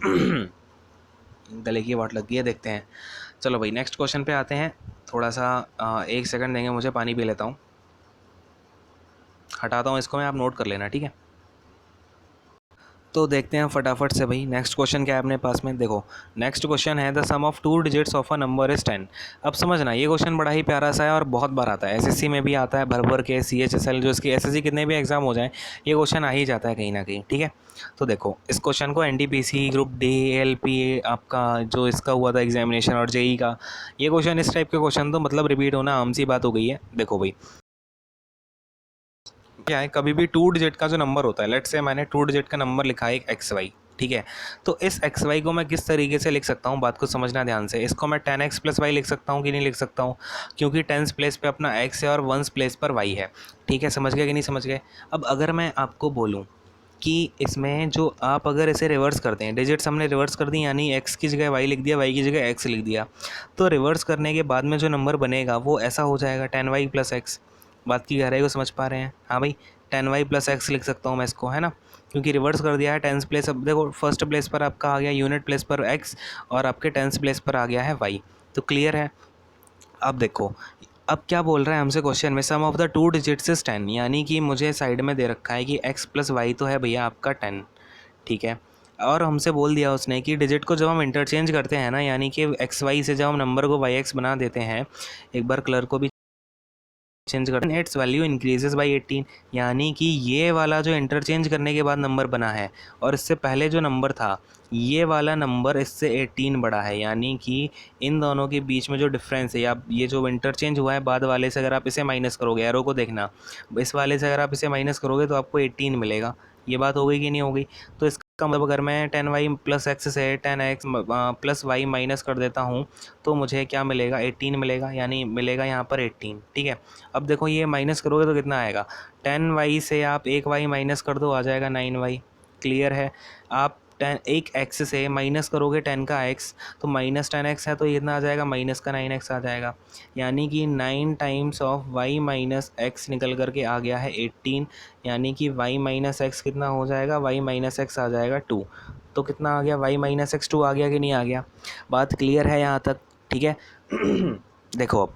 गले की वाट लग गई है, देखते हैं। चलो भाई नेक्स्ट क्वेश्चन पे आते हैं। थोड़ा सा 1 सेकंड देंगे मुझे, पानी पी लेता हूँ, हटाता हूँ इसको मैं, आप नोट कर लेना, ठीक है। तो देखते हैं फटाफट से भाई नेक्स्ट क्वेश्चन क्या है अपने पास में। देखो नेक्स्ट क्वेश्चन है the sum of 2 digits of a number is 10। अब समझना ये क्वेश्चन बड़ा ही प्यारा सा है और बहुत बार आता है, एसएससी में भी आता है भर भर के, सीएचएसएल जो इसकी एसएससी कितने भी एग्जाम हो जाए ये क्वेश्चन आ ही जाता है कहीं ना कहीं, ठीक है। तो देखो इस क्वेश्चन को एनटीपीसी ग्रुप डी एलपी आपका जो इसका हुआ था एग्जामिनेशन और जेई का, ये क्वेश्चन इस टाइप के क्वेश्चन तो मतलब रिपीट होना आम सी बात हो गई है। देखो भाई क्या है, कभी भी 2 डिजिट का जो नंबर होता है, लेट से मैंने 2 डिजिट का नंबर लिखा है एक एक्स वाई, ठीक है। तो इस एक्स वाई को मैं किस तरीके से लिख सकता हूँ, बात को समझना ध्यान से। इसको मैं 10x प्लस वाई लिख सकता हूँ कि नहीं लिख सकता हूँ, क्योंकि 10th प्लेस पे अपना x है और 1st प्लेस पर y है, ठीक है। समझ गए कि नहीं समझ गए। अब अगर मैं आपको बोलूँ कि इसमें जो आप अगर इसे रिवर्स करते हैं, डिजिट्स हमने रिवर्स कर दी, यानी x की जगह y लिख दिया, y की जगह x लिख दिया, तो रिवर्स करने के बाद में जो नंबर बनेगा वो ऐसा हो जाएगा 10y प्लस एक्स। बात की गहराई को समझ पा रहे हैं, हाँ भाई 10y प्लस एक्स लिख सकता हूँ मैं इसको, है ना, क्योंकि रिवर्स कर दिया है। 10th प्लेस, अब देखो फर्स्ट प्लेस पर आपका आ गया यूनिट प्लेस पर x और आपके 10th प्लेस पर आ गया है y। तो क्लियर है। अब देखो अब क्या बोल रहा है हमसे क्वेश्चन में, सम ऑफ द 2 डिजिट्स इज 10, यानी कि मुझे साइड में दे रखा है कि x प्लस वाई तो है भैया आपका 10, ठीक है। और हमसे बोल दिया उसने कि डिजिट को जब हम इंटरचेंज करते हैं ना, यानी कि एक्स वाई से जब हम नंबर को वाई एक्स बना देते हैं, एक बार कलर को भी चेंज करते हैं, इट्स वैल्यू इंक्रीजेज बाई 18, यानी कि ये वाला जो इंटरचेंज करने के बाद नंबर बना है और इससे पहले जो नंबर था ये वाला नंबर इससे 18 बड़ा है, यानी कि इन दोनों के बीच में जो डिफरेंस है, या ये जो इंटरचेंज हुआ है बाद वाले से अगर आप इसे माइनस करोगे, एरो को देखना, इस वाले से अगर आप इसे माइनस करोगे तो आपको 18 मिलेगा। ये बात हो गई कि नहीं हो गई। तो इसका मतलब अगर मैं 10y प्लस एक्स से 10x प्लस वाई माइनस कर देता हूँ तो मुझे क्या मिलेगा, 18 मिलेगा, यानी मिलेगा यहाँ पर 18, ठीक है। अब देखो ये माइनस करोगे तो कितना आएगा, 10y से आप एक y माइनस कर दो, आ जाएगा 9y। क्लियर है। आप 10 एक x से माइनस करोगे 10 का x, तो माइनस 10x है तो ये इतना आ जाएगा, माइनस का 9x आ जाएगा, यानी कि 9 times of y minus x निकल करके आ गया है 18, यानी कि y माइनस एक्स कितना हो जाएगा, y माइनस एक्स आ जाएगा 2। तो कितना आ गया, y माइनस एक्स 2 आ गया कि नहीं आ गया। बात क्लियर है यहाँ तक, ठीक है। देखो अब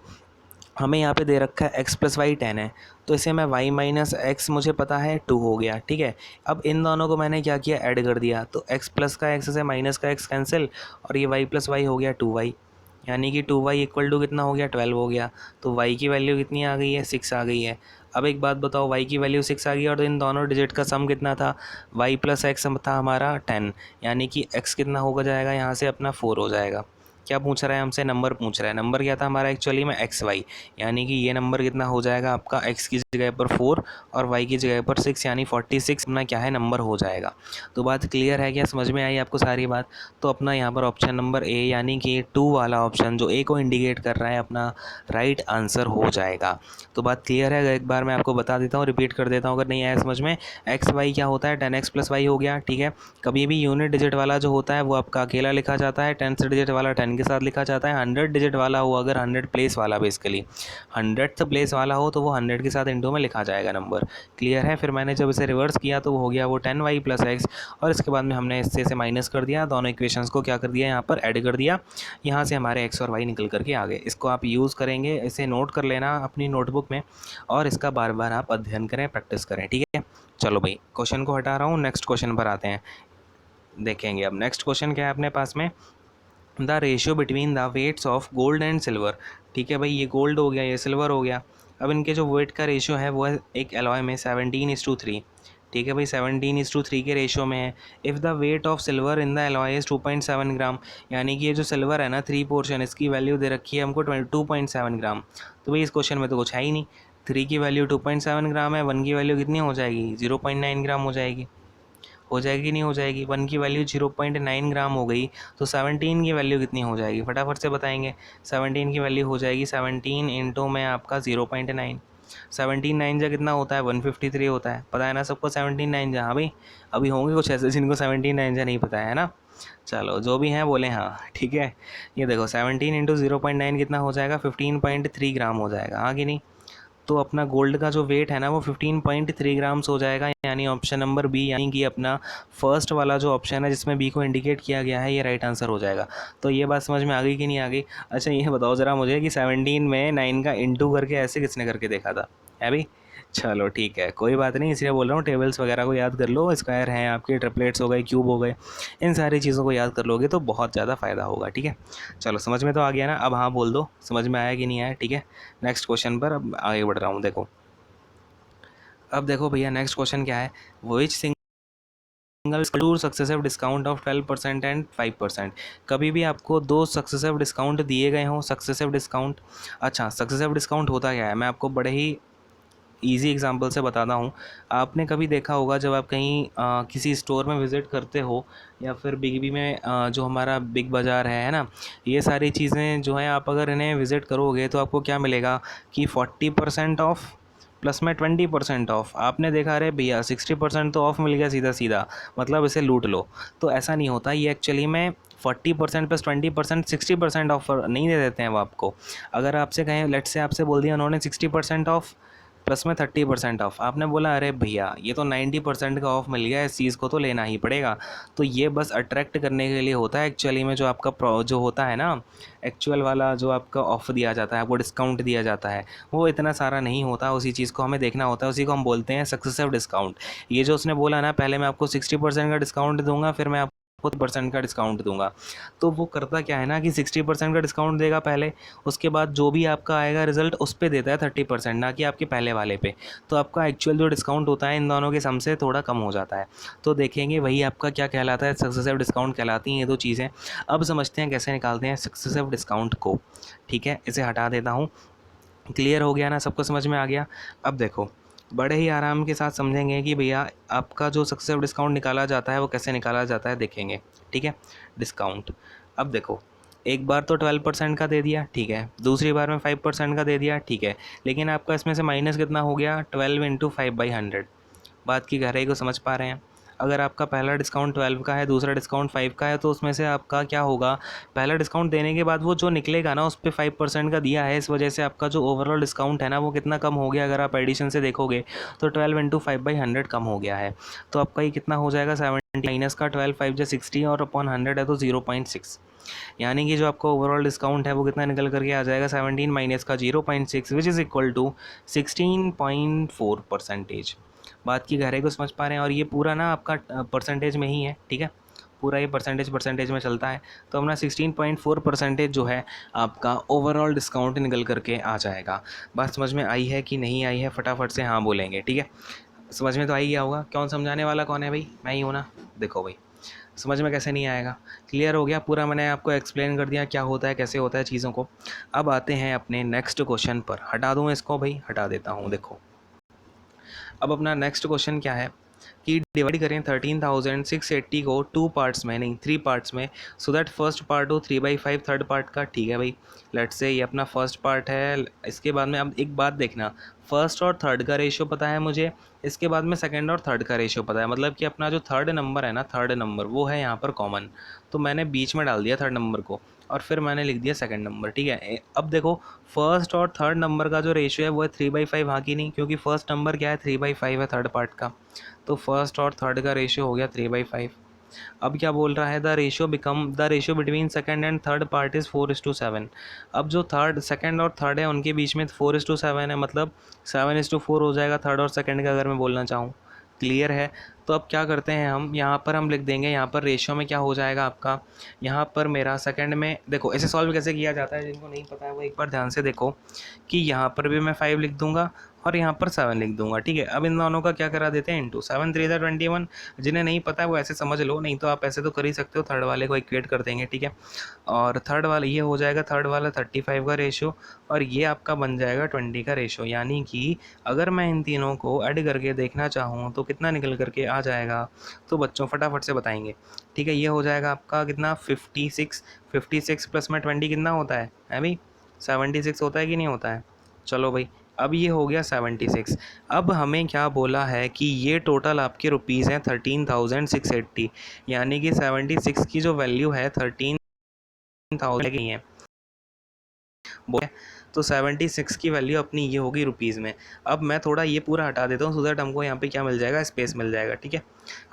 हमें यहाँ पे दे रखा है x प्लस वाई 10 है, तो इसे मैं y माइनस एक्स मुझे पता है 2 हो गया, ठीक है। अब इन दोनों को मैंने क्या किया, ऐड कर दिया, तो x प्लस का x से माइनस का x कैंसिल और ये y प्लस वाई हो गया 2y, यानी कि 2y इक्वल टू कितना हो गया, 12 हो गया। तो y की वैल्यू कितनी आ गई है, 6 आ गई है। अब एक बात बताओ, y की वैल्यू 6 आ गई और इन दोनों डिजिट का सम कितना था, y प्लस एक्स था हमारा 10, यानी कि x कितना होगा जाएगा यहाँ से अपना 4 हो जाएगा। क्या पूछ रहा है हमसे, नंबर पूछ रहा है। नंबर क्या था हमारा एक्चुअली में एक्स वाई, यानी कि ये नंबर कितना हो जाएगा आपका, x की जगह पर 4 और y की जगह पर 6, यानी 46 अपना क्या है नंबर हो जाएगा। तो बात क्लियर है क्या, समझ में आई आपको सारी बात। तो अपना यहाँ पर ऑप्शन नंबर ए यानी कि 2 वाला ऑप्शन जो ए को इंडिकेट कर रहा है अपना राइट आंसर हो जाएगा। तो बात क्लियर है, एक बार मैं आपको बता देता हूँ, रिपीट कर देता हूँ अगर नहीं आया समझ में। एक्स वाई क्या होता है, 10x प्लस वाई हो गया, ठीक है। कभी भी यूनिट डिजिट वाला जो होता है वो आपका अकेला लिखा जाता है, 10th डिजिट वाला 10 के साथ लिखा जाता है। 100 डिजिट वाला हो, अगर 100 प्लेस वाला, बेसिकली 100th प्लेस वाला हो तो वो 100 के साथ इंटू में लिखा जाएगा नंबर। क्लियर है। फिर मैंने जब इसे रिवर्स किया तो वो हो गया वो 10y प्लस एक्स, और इसके बाद में हमने इससे से माइनस कर दिया, दोनों इक्वेशंस को क्या कर दिया यहाँ पर ऐड कर दिया, यहाँ से हमारे x और y निकल करके आ गए। इसको आप यूज़ करेंगे, इसे नोट कर लेना अपनी नोटबुक में और इसका बार बार आप अध्ययन करें, प्रैक्टिस करें, ठीक है। चलो भाई क्वेश्चन को हटा रहा हूँ, नेक्स्ट क्वेश्चन पर आते हैं, देखेंगे। अब नेक्स्ट क्वेश्चन क्या है अपने पास में, the ratio between the weights of gold and silver. ठीक है भाई, ये गोल्ड हो गया, ये सिल्वर हो गया। अब इनके जो वेट का रेशियो है वो है एक एलॉय में 17:3। ठीक है भाई, 17:3 के रेशियो में है। If the weight of silver in the alloy is 2.7 ग्राम, यानी कि ये जो सिल्वर है ना 3 पोर्शन, इसकी वैल्यू दे रखी है हमको 2.7 ग्राम। तो भाई इस क्वेश्चन में तो कुछ है ही नहीं, 3 की वैल्यू 2.7 ग्राम है, 1 की वैल्यू कितनी हो जाएगी, 0.9 ग्राम हो जाएगी। हो जाएगी नहीं हो जाएगी, 1 की वैल्यू 0.9 ग्राम हो गई, तो 17 की वैल्यू कितनी हो जाएगी, फटाफट से बताएंगे। 17 की वैल्यू हो जाएगी 17 इंटू में आपका 0.9, 17 9 जा कितना होता है, 153 होता है, पता है ना सबको 17 9 जा। हाँ भाई, अभी होंगे कुछ ऐसे जिनको 17 9 जा नहीं पता है ना। चलो जो भी हैं बोले हाँ, ठीक है। ये देखो 17 इंटू 0.9 कितना हो जाएगा, 15.3 ग्राम हो जाएगा, हाँ कि नहीं। तो अपना गोल्ड का जो वेट है ना वो 15.3 ग्राम्स हो जाएगा, यानी ऑप्शन नंबर बी, यानी कि अपना फर्स्ट वाला जो ऑप्शन है जिसमें बी को इंडिकेट किया गया है ये राइट आंसर हो जाएगा। तो ये बात समझ में आ गई कि नहीं आ गई। अच्छा ये बताओ ज़रा मुझे कि 17 में 9 का इंटू करके ऐसे किसने करके देखा था, है भाई। चलो ठीक है, कोई बात नहीं, इसलिए बोल रहा हूँ टेबल्स वगैरह को याद कर लो, स्क्वायर हैं आपके, ट्रिपलेट्स हो गए, क्यूब हो गए, इन सारी चीज़ों को याद कर लोगे तो बहुत ज़्यादा फ़ायदा होगा। ठीक है, चलो समझ में तो आ गया ना? अब हाँ बोल दो, समझ में आया कि नहीं आया? ठीक है, नेक्स्ट क्वेश्चन पर अब आगे बढ़ रहा हूँ। देखो, अब देखो भैया, नेक्स्ट क्वेश्चन क्या है, विच single two successive discount of 12% and 5%। कभी भी आपको दो सक्सेसिव डिस्काउंट दिए गए हों, सक्सेसिव डिस्काउंट। अच्छा, सक्सेसिव डिस्काउंट होता क्या है, मैं आपको बड़े ही ईजी एग्जांपल से बताता हूँ। आपने कभी देखा होगा जब आप कहीं किसी स्टोर में विज़िट करते हो, या फिर बिग बी में जो हमारा बिग बाज़ार है ना, ये सारी चीज़ें जो हैं, आप अगर इन्हें विज़िट करोगे तो आपको क्या मिलेगा कि 40% ऑफ प्लस में 20% ऑफ। आपने देखा, अरे भैया 60% तो ऑफ मिल गया सीधा सीधा, मतलब इसे लूट लो। तो ऐसा नहीं होता, ये एक्चुअली में 40% प्लस 20% 60% ऑफर नहीं दे देते हैं वो आपको। अगर आपसे कहें, लेट से आपसे बोल दिया उन्होंने 60% ऑफ प्लस में 30% ऑफ, आपने बोला अरे भैया ये तो 90% का ऑफ मिल गया है, इस चीज़ को तो लेना ही पड़ेगा। तो ये बस अट्रैक्ट करने के लिए होता है एक्चुअली में, जो आपका जो होता है ना, एक्चुअल वाला जो आपका ऑफ़र दिया जाता है, आपको डिस्काउंट दिया जाता है, वो इतना सारा नहीं होता। उसी चीज़ को हमें देखना होता है, उसी को हम बोलते हैं सक्सेसिव डिस्काउंट। ये जो उसने बोला ना, पहले मैं आपको 60% का डिस्काउंट दूंगा, फिर मैं आपको 40% का डिस्काउंट दूंगा, तो वो करता क्या है ना कि 60% का डिस्काउंट देगा पहले, उसके बाद जो भी आपका आएगा रिजल्ट उस पे देता है 30%, ना कि आपके पहले वाले पे। तो आपका एक्चुअल जो डिस्काउंट होता है इन दोनों के सम से थोड़ा कम हो जाता है। तो देखेंगे वही आपका क्या कहलाता है, सक्सेसिव डिस्काउंट कहलाती हैं ये दो चीज़ें। अब समझते हैं कैसे निकालते हैं सक्सेसिव डिस्काउंट को। ठीक है, इसे हटा देता हूँ। क्लियर हो गया ना, सबको समझ में आ गया? अब देखो, बड़े ही आराम के साथ समझेंगे कि भैया आपका जो सक्सेसिव डिस्काउंट निकाला जाता है वो कैसे निकाला जाता है, देखेंगे। ठीक है, डिस्काउंट। अब देखो, एक बार तो 12% का दे दिया, ठीक है, दूसरी बार में 5% का दे दिया, ठीक है, लेकिन आपका इसमें से माइनस कितना हो गया, 12 इंटू 5/100। बात की गहराई को समझ पा रहे हैं? अगर आपका पहला डिस्काउंट 12 का है, दूसरा डिस्काउंट 5 का है, तो उसमें से आपका क्या होगा, पहला डिस्काउंट देने के बाद वो जो निकलेगा ना, उस पर 5% का दिया है, इस वजह से आपका जो ओवरऑल डिस्काउंट है ना, वो कितना कम हो गया। अगर आप एडिशन से देखोगे तो 12 इंटू 5/100 कम हो गया है। तो आपका ये कितना हो जाएगा, 70 माइनस का 12, 5 जा 60 और अपॉन 100 है तो 0.6। यानी कि जो आपका ओवरऑल डिस्काउंट है वो कितना निकल करके आ जाएगा, 17 माइनस का 0.6 विच इज़ इक्वल टू 16.4%। बात की गहराई को समझ पा रहे हैं? और ये पूरा ना आपका परसेंटेज में ही है। ठीक है, पूरा ये परसेंटेज में चलता है। तो अपना 16.4% जो है आपका ओवरऑल डिस्काउंट निकल करके आ जाएगा। बात समझ में आई है कि नहीं आई है? फटाफट से हाँ बोलेंगे। ठीक है, समझ में तो आई गया होगा। कौन समझाने वाला कौन है भाई? मैं ही हूँ ना। देखो भाई, समझ में कैसे नहीं आएगा? क्लियर हो गया पूरा, मैंने आपको एक्सप्लेन कर दिया क्या होता है, कैसे होता है चीज़ों को। अब आते हैं अपने नेक्स्ट क्वेश्चन पर। हटा दूँ इसको भाई? हटा देता हूँ। देखो, अब अपना नेक्स्ट क्वेश्चन क्या है कि डिवाइड करें 13,680 को 2 पार्ट्स में, नहीं 3 पार्ट्स में, सो दैट फर्स्ट पार्ट हो 3/5 थर्ड पार्ट का। ठीक है भाई, लेट से ये अपना फर्स्ट पार्ट है। इसके बाद में अब एक बात देखना, फर्स्ट और थर्ड का रेशियो पता है मुझे, इसके बाद में सेकंड और थर्ड का रेशियो पता है, मतलब कि अपना जो थर्ड नंबर है ना, थर्ड नंबर वो है यहाँ पर कॉमन, तो मैंने बीच में डाल दिया थर्ड नंबर को, और फिर मैंने लिख दिया सेकंड नंबर। ठीक है, अब देखो, फर्स्ट और थर्ड नंबर का जो रेशियो है वो है 3/5, हाँ कि नहीं? क्योंकि फर्स्ट नंबर क्या है, 3/5 है थर्ड पार्ट का, तो फर्स्ट और थर्ड का रेशियो हो गया 3/5। अब क्या बोल रहा है, the ratio between second and third part is 4:7। अब जो थर्ड सेकंड और थर्ड है उनके बीच में 4:7 है, मतलब 7:4 हो जाएगा थर्ड और सेकंड का, अगर मैं बोलना चाहूँ। क्लियर है? तो अब क्या करते हैं हम, यहाँ पर हम लिख देंगे, यहाँ पर रेशियो में क्या हो जाएगा आपका, यहाँ पर मेरा सेकंड में, देखो इसे सॉल्व कैसे किया जाता है, जिनको नहीं पता है वो एक बार ध्यान से देखो कि यहाँ पर भी मैं 5 लिख दूंगा और यहाँ पर 7 लिख दूंगा। ठीक है, अब इन दोनों का क्या करा देते हैं, इंटू 7 3 21। जिन्हें नहीं पता है वो ऐसे समझ लो, नहीं तो आप ऐसे तो कर ही सकते हो, थर्ड वाले को इक्वेट कर देंगे। ठीक है, और थर्ड वाला ये हो जाएगा, थर्ड वाला 35 का रेशियो, और ये आपका बन जाएगा 20 का रेशियो। यानी कि अगर मैं इन तीनों को ऐड करके देखना चाहूँ तो कितना निकल करके आ जाएगा, तो बच्चों फटाफट से बताएंगे। ठीक है, ये हो जाएगा आपका कितना, 56। 56 प्लस में 20 कितना होता है भाई? 76 होता है कि नहीं होता है? चलो भाई, अब ये हो गया 76। अब हमें क्या बोला है कि ये टोटल आपके रुपीज़ हैं 13,680, यानी कि 76 की जो वैल्यू है 13,000 की है, बोले तो 76 की वैल्यू अपनी ये होगी रुपीज़ में। अब मैं थोड़ा ये पूरा हटा देता हूँ सो दैट हमको यहाँ पे क्या मिल जाएगा, स्पेस मिल जाएगा, ठीक है।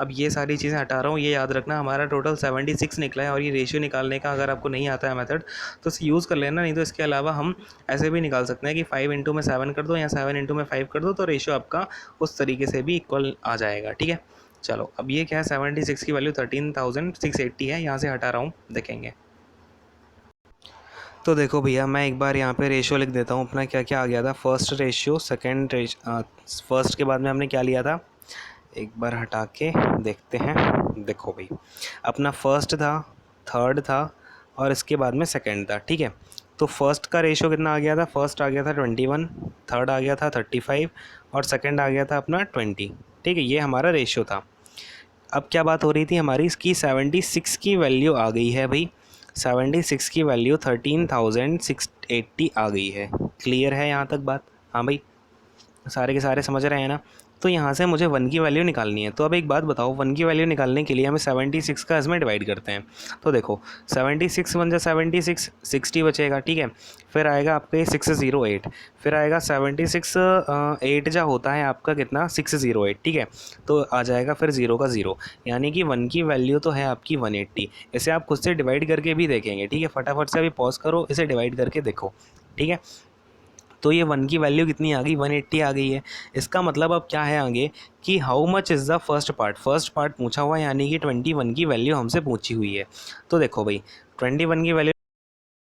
अब ये सारी चीज़ें हटा रहा हूँ, ये याद रखना हमारा टोटल 76 निकला है। और ये रेशियो निकालने का अगर आपको नहीं आता है मेथड तो यूज़ कर लेना, नहीं तो इसके अलावा हम ऐसे भी निकाल सकते हैं कि 5 इंटू में 7 कर दो या 7 इंटू में 5 कर दो, तो रेशियो आपका उस तरीके से भी इक्वल आ जाएगा, ठीक है। चलो अब ये क्या है, 76 की वैल्यू 13,680 है, यहाँ से हटा रहा हूँ, देखेंगे। तो देखो भैया मैं एक बार यहाँ पे रेशियो लिख देता हूँ अपना, क्या क्या आ गया था। फर्स्ट रेशियो, सेकंड फर्स्ट के बाद में हमने क्या लिया था, एक बार हटा के देखते हैं। देखो भाई अपना फर्स्ट था, थर्ड था और इसके बाद में सेकंड था, ठीक है। तो फर्स्ट का रेशियो कितना आ गया था, फर्स्ट आ गया था 21, थर्ड आ गया था 35 और सेकंड आ गया था अपना 20, ठीक है। ये हमारा रेशियो था। अब क्या बात हो रही थी हमारी, इसकी 76 की वैल्यू आ गई है भाई, 76 की वैल्यू 13,680 आ गई है। क्लियर है यहाँ तक बात? हाँ भाई, सारे के सारे समझ रहे हैं ना। तो यहाँ से मुझे 1 की वैल्यू निकालनी है। तो अब एक बात बताओ, 1 की वैल्यू निकालने के लिए हमें 76 का इसमें डिवाइड करते हैं। तो देखो 76 वन जा 76, 60 बचेगा, ठीक है। फिर आएगा आपके 608, फिर आएगा 76 8 जा होता है आपका कितना, 608, ठीक है। तो आ जाएगा फिर 0 का 0, यानी कि 1 की वैल्यू तो है आपकी 180। इसे आप खुद से डिवाइड करके भी देखेंगे, ठीक है। फटाफट से अभी पॉज करो, इसे डिवाइड करके देखो, ठीक है। तो ये 1 की वैल्यू कितनी आ गई, 180 आ गई है। इसका मतलब अब क्या है आगे कि how much is the first part पूछा हुआ है, यानी कि 21 की वैल्यू हमसे पूछी हुई है। तो देखो भाई 21 की वैल्यू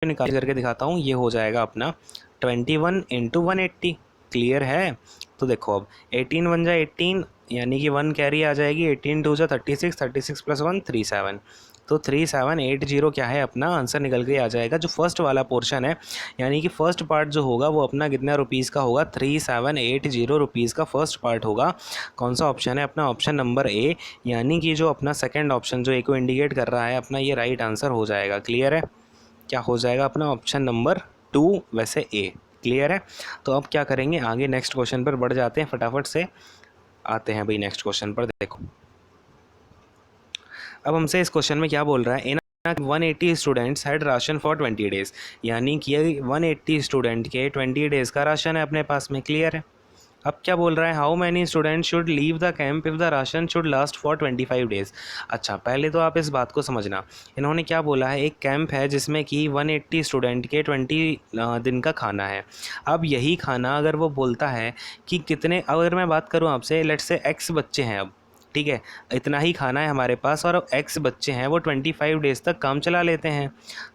निकाल करके दिखाता हूँ, ये हो जाएगा अपना 21 इंटू 180। क्लियर है? तो देखो अब 18 1 जा 18, यानी कि 1 कैरी आ जाएगी, 18 2 जा 36, 36 प्लस 1 37, तो 3780 क्या है अपना आंसर निकल के आ जाएगा। जो फर्स्ट वाला पोर्शन है, यानी कि फर्स्ट पार्ट जो होगा वो अपना कितना रुपीज़ का होगा, 3780 रुपीज़ का फर्स्ट पार्ट होगा। कौन सा ऑप्शन है अपना, ऑप्शन नंबर ए, यानी कि जो अपना सेकंड ऑप्शन जो ए को इंडिकेट कर रहा है अपना, ये राइट आंसर हो जाएगा। क्लियर है? क्या हो जाएगा अपना ऑप्शन नंबर 2, वैसे ए। क्लियर है? तो अब क्या करेंगे आगे, नेक्स्ट क्वेश्चन पर बढ़ जाते हैं, फटाफट से आते हैं भाई नेक्स्ट क्वेश्चन पर। देखो अब हमसे इस क्वेश्चन में क्या बोल रहा है, इन 180 students had ration for 20 days, यानी कि 180 स्टूडेंट के 20 डेज़ का राशन है अपने पास में। क्लियर है? अब क्या बोल रहा है, how many student should leave the camp if the ration should last for 25 days. अच्छा पहले तो आप इस बात को समझना, इन्होंने क्या बोला है, एक कैंप है जिसमें कि 180 स्टूडेंट के 20 दिन का खाना है। अब यही खाना अगर वो बोलता है कि कितने, अगर मैं बात करूँ आपसे, लेट्स से एक्स बच्चे हैं, अब ठीक है, इतना ही खाना है हमारे पास और एक्स बच्चे हैं, वो 25 डेज़ तक काम चला लेते हैं।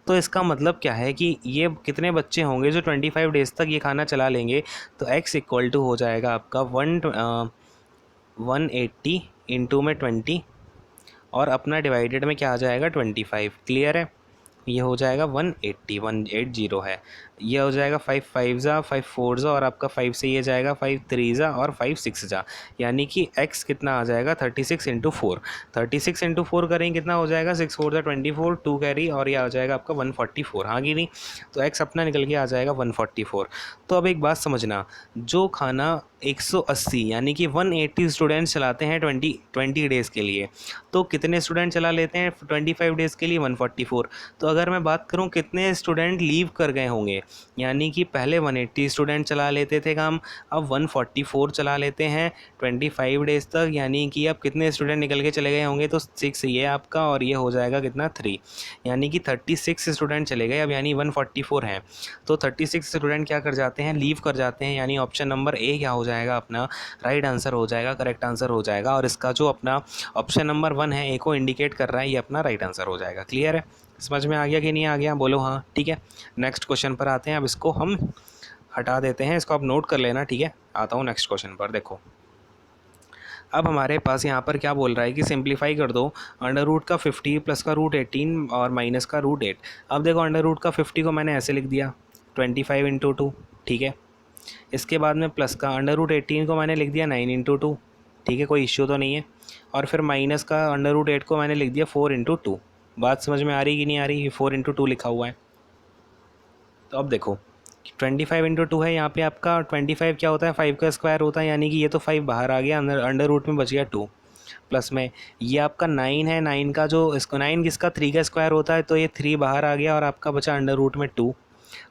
तो इसका मतलब क्या है कि ये कितने बच्चे होंगे जो 25 डेज़ तक ये खाना चला लेंगे। तो x इक्वल टू हो जाएगा आपका 180 इंटू में 20 और अपना डिवाइडेड में क्या आ जाएगा 25। क्लियर है? ये हो जाएगा 180 है। ये हो जाएगा 5 5 जा 5 4 जा और आपका 5 से ये जाएगा 5 3 जा और 5 6 जा, यानी कि x कितना आ जाएगा 36 इंटू 4। 36 इंटू 4 करेंगे कितना हो जाएगा, 6 4 जा 24, 2 कैरी और ये आ जाएगा आपका 144। हाँ कि नहीं? तो x अपना निकल के आ जाएगा 144। तो अब एक बात समझना, जो खाना 180 यानी कि 180 स्टूडेंट्स चलाते हैं 20 डेज़ के लिए, तो कितने स्टूडेंट चला लेते हैं 25 डेज़ के लिए, 144। तो अगर मैं बात करूं कितने स्टूडेंट लीव कर गए होंगे, यानी कि पहले 180 स्टूडेंट चला लेते थे काम, अब 144 चला लेते हैं 25 डेज़ तक, यानी कि अब कितने स्टूडेंट निकल के चले गए होंगे, तो 6 ये आपका और ये हो जाएगा कितना 3, यानी कि 36 स्टूडेंट चले गए अब, यानी 144 हैं। तो 36 स्टूडेंट क्या कर जाते हैं, लीव कर जाते हैं, यानी ऑप्शन नंबर ए क्या हो जाएगा अपना राइट आंसर हो जाएगा, करेक्ट आंसर हो जाएगा। और इसका जो अपना ऑप्शन नंबर 1 है, ए को इंडिकेट कर रहा है, ये अपना राइट आंसर हो जाएगा। क्लियर है? समझ में आ गया कि नहीं आ गया, बोलो हाँ। ठीक है, नेक्स्ट क्वेश्चन पर आते हैं। अब इसको हम हटा देते हैं, इसको आप नोट कर लेना, ठीक है। आता हूँ नेक्स्ट क्वेश्चन पर। देखो अब हमारे पास यहाँ पर क्या बोल रहा है कि सिंप्लीफाई कर दो अंडर रूट का 50 प्लस का रूट 18 और माइनस का रूट 8। अब देखो अंडर रूट का 50 को मैंने ऐसे लिख दिया 25 इंटू 2, ठीक है। इसके बाद में प्लस का अंडर रूट 18 को मैंने लिख दिया 9 इंटू 2, ठीक है, कोई इश्यू तो नहीं है। और फिर माइनस का अंडर रूट 8 को मैंने लिख दिया 4 इंटू 2। बात समझ में आ रही कि नहीं आ रही? 4 इंटू 2 लिखा हुआ है। तो अब देखो 25 इंटू 2 है, यहाँ पे आपका 25 क्या होता है, 5 का स्क्वायर होता है, यानी कि ये तो 5 बाहर आ गया, अंडर रूट में बच गया 2। प्लस में ये आपका 9 है, 9 का जो इसको 9 किसका 3 का स्क्वायर होता है, तो ये 3 बाहर आ गया और आपका बचा अंडर रूट में 2।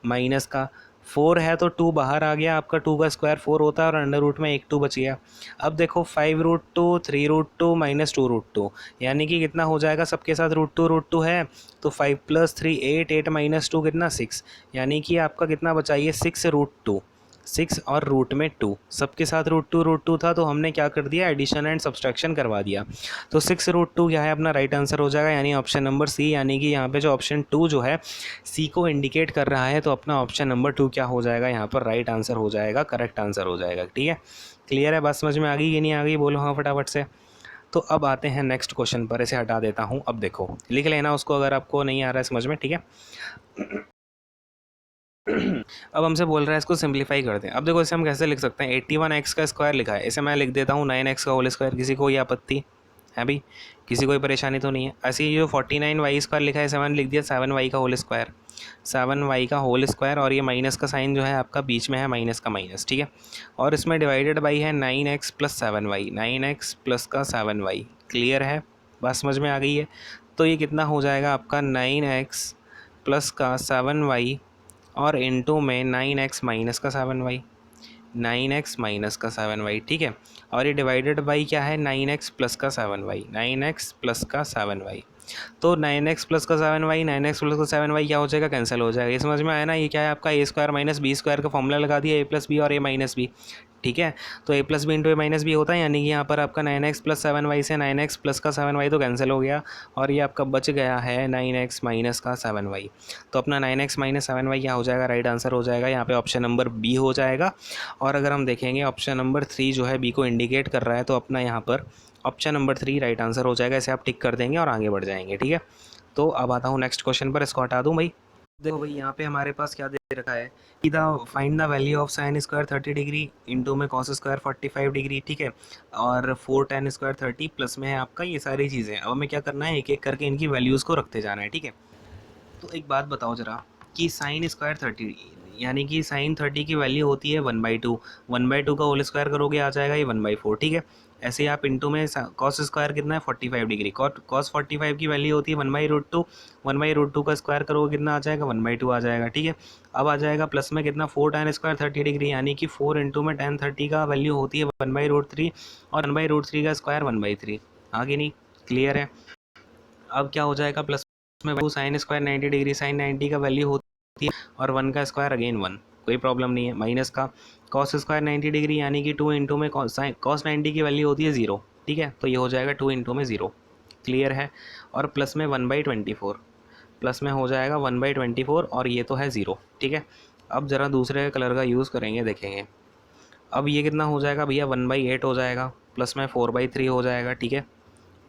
माइनस का 4 है तो 2 बाहर आ गया, आपका 2 का स्क्वायर 4 होता है और अंडर रूट में एक 2 बच गया। अब देखो 5√2 3√2 माइनस 2√2, यानी कि कितना हो जाएगा, सबके साथ √2 है तो 5 + 3 8, 8 माइनस 2 कितना 6, यानी कि आपका कितना बचा, ये 6√2, 6 और रूट में 2, सबके साथ √2 था तो हमने क्या कर दिया, एडिशन एंड सब्सट्रैक्शन करवा दिया। तो 6√2 क्या है अपना राइट आंसर हो जाएगा, यानी ऑप्शन नंबर सी, यानी कि यहाँ पे जो ऑप्शन 2 जो है सी को इंडिकेट कर रहा है, तो अपना ऑप्शन नंबर 2 क्या हो जाएगा यहाँ पर, राइट आंसर हो जाएगा, करेक्ट आंसर हो जाएगा। ठीक है, क्लियर है, बात समझ में आ गई कि नहीं आ गई, बोलो हाँ फटाफट से। तो अब आते हैं नेक्स्ट क्वेश्चन पर, इसे हटा देता हूँ। अब देखो लिख लेना उसको अगर आपको नहीं आ रहा है समझ में, ठीक है। अब हमसे बोल रहा है इसको सिंप्लीफाई कर दें। अब देखो इसे हम कैसे लिख सकते हैं, 81x का स्क्वायर लिखा है, इसे मैं लिख देता हूँ 9x का होल स्क्वायर। किसी को ये आपत्ति है भाई, किसी कोई परेशानी तो नहीं है। ऐसे ही जो 49y स्क्वायर लिखा है इसे मैंने लिख दिया 7y का होल स्क्वायर, 7y का होल स्क्वायर, और ये माइनस का साइन जो है आपका बीच में है, माइनस का माइनस, ठीक है। और इसमें डिवाइडेड बाई है 9x plus 7y, 9x plus का 7y। क्लियर है, बात समझ में आ गई है। तो ये कितना हो जाएगा आपका 9x प्लस का 7y और इनटू में 9x माइनस का 7y, 9x माइनस का 7y, ठीक है। और ये डिवाइडेड बाई क्या है, 9x प्लस का 7y, 9x प्लस का 7y। तो 9x प्लस का 7y, 9x प्लस का 7y क्या हो जाएगा, कैंसिल हो जाएगा। ये समझ में आया ना, ये क्या है आपका ए स्क्वायर माइनस बी स्क्वायर का फॉर्मूला लगा दिया, ए प्लस बी और ए माइनस बी, ठीक है। तो ए प्लस बी इंटू ए माइनस बी होता है, यानी कि यहाँ पर आपका 9x प्लस 7y से 9x प्लस का 7y तो कैंसिल हो गया, और ये आपका बच गया है 9x माइनस का 7y। तो अपना 9x माइनस 7y क्या हो जाएगा, राइट आंसर हो जाएगा, यहाँ पे ऑप्शन नंबर बी हो जाएगा। और अगर हम देखेंगे ऑप्शन नंबर 3 जो है बी को इंडिकेट कर रहा है, तो अपना यहाँ पर ऑप्शन नंबर 3 राइट आंसर हो जाएगा। इसे आप टिक कर देंगे और आगे बढ़ जाएंगे, ठीक है। तो अब आता हूँ नेक्स्ट क्वेश्चन पर, इसको हटा दूँ भाई। देखो भाई यहाँ पे हमारे पास क्या दे रखा है कि the find the value of sine square 30 degree into में कॉस स्क्वायर 45 डिग्री, ठीक है। और 4 tan स्क्वायर 30 प्लस में है आपका ये सारी चीज़ें। अब हमें क्या करना है, एक एक करके इनकी वैल्यूज़ को रखते जाना है, ठीक है। तो एक बात बताओ ज़रा कि साइन स्क्वायर 30, यानी कि साइन 30 की वैल्यू होती है 1/2, 1/2 का होल स्क्वायर करोगे आ जाएगा ये 1/4, ठीक है। ऐसे ही आप इंटू में कॉस स्क्वायर कितना है 45 डिग्री, कॉस 45 की वैल्यू होती है 1/√2, 1/√2 का स्क्वायर करोगे कितना आ जाएगा 1/2 आ जाएगा, ठीक है। अब आ जाएगा प्लस में कितना 4 tan स्क्वायर 30 डिग्री, यानी कि 4 इंटू में tan 30 का वैल्यू होती है 1/√3, और 1/√3 का स्क्वायर 1/3, आगे नहीं, क्लियर है। अब क्या हो जाएगा प्लस में साइन स्क्वायर 90 डिग्री, साइन 90 का वैल्यू होती है और 1 का स्क्वायर अगेन 1, कोई प्रॉब्लम नहीं है। माइनस का कॉस स्क्वायर 90 डिग्री, यानी कि 2 इंटू में कॉस 90 की वैल्यू होती है 0, ठीक है। तो ये हो जाएगा 2 इंटू में 0, क्लियर है। और प्लस में 1/24, प्लस में हो जाएगा 1/24, और ये तो है 0, ठीक है। अब ज़रा दूसरे कलर का यूज़ करेंगे, देखेंगे। अब ये कितना हो जाएगा भैया 1/8 हो जाएगा, प्लस में 4/3 हो जाएगा, ठीक है।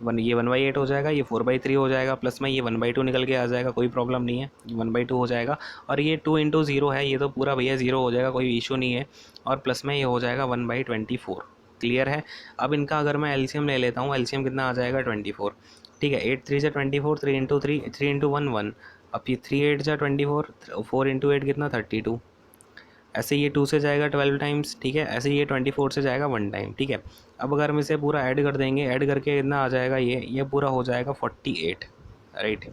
ये 1/8 हो जाएगा, ये 4/3 हो जाएगा, प्लस में ये 1/2 निकल के आ जाएगा, कोई प्रॉब्लम नहीं है, ये 1/2 हो जाएगा। और ये 2 इंटू 0 है, ये तो पूरा भैया 0 हो जाएगा, कोई इशू नहीं है। और प्लस में ये हो जाएगा 1/24, क्लियर है। अब इनका अगर मैं एलसीएम ले लेता हूँ, एलसीएम कितना आ जाएगा 24, ठीक है। 8 3 से 24, 3 इंटू 3, 3 इंटू 1 1, अब ये 3 8 जा 24, 4 इंटू 8 कितना 32, ऐसे ये 2 से जाएगा 12 टाइम्स, ठीक है। ऐसे ये 24 से जाएगा 1 टाइम, ठीक है। अब अगर हम इसे पूरा ऐड कर देंगे, ऐड करके कितना आ जाएगा, ये पूरा हो जाएगा 48, राइट।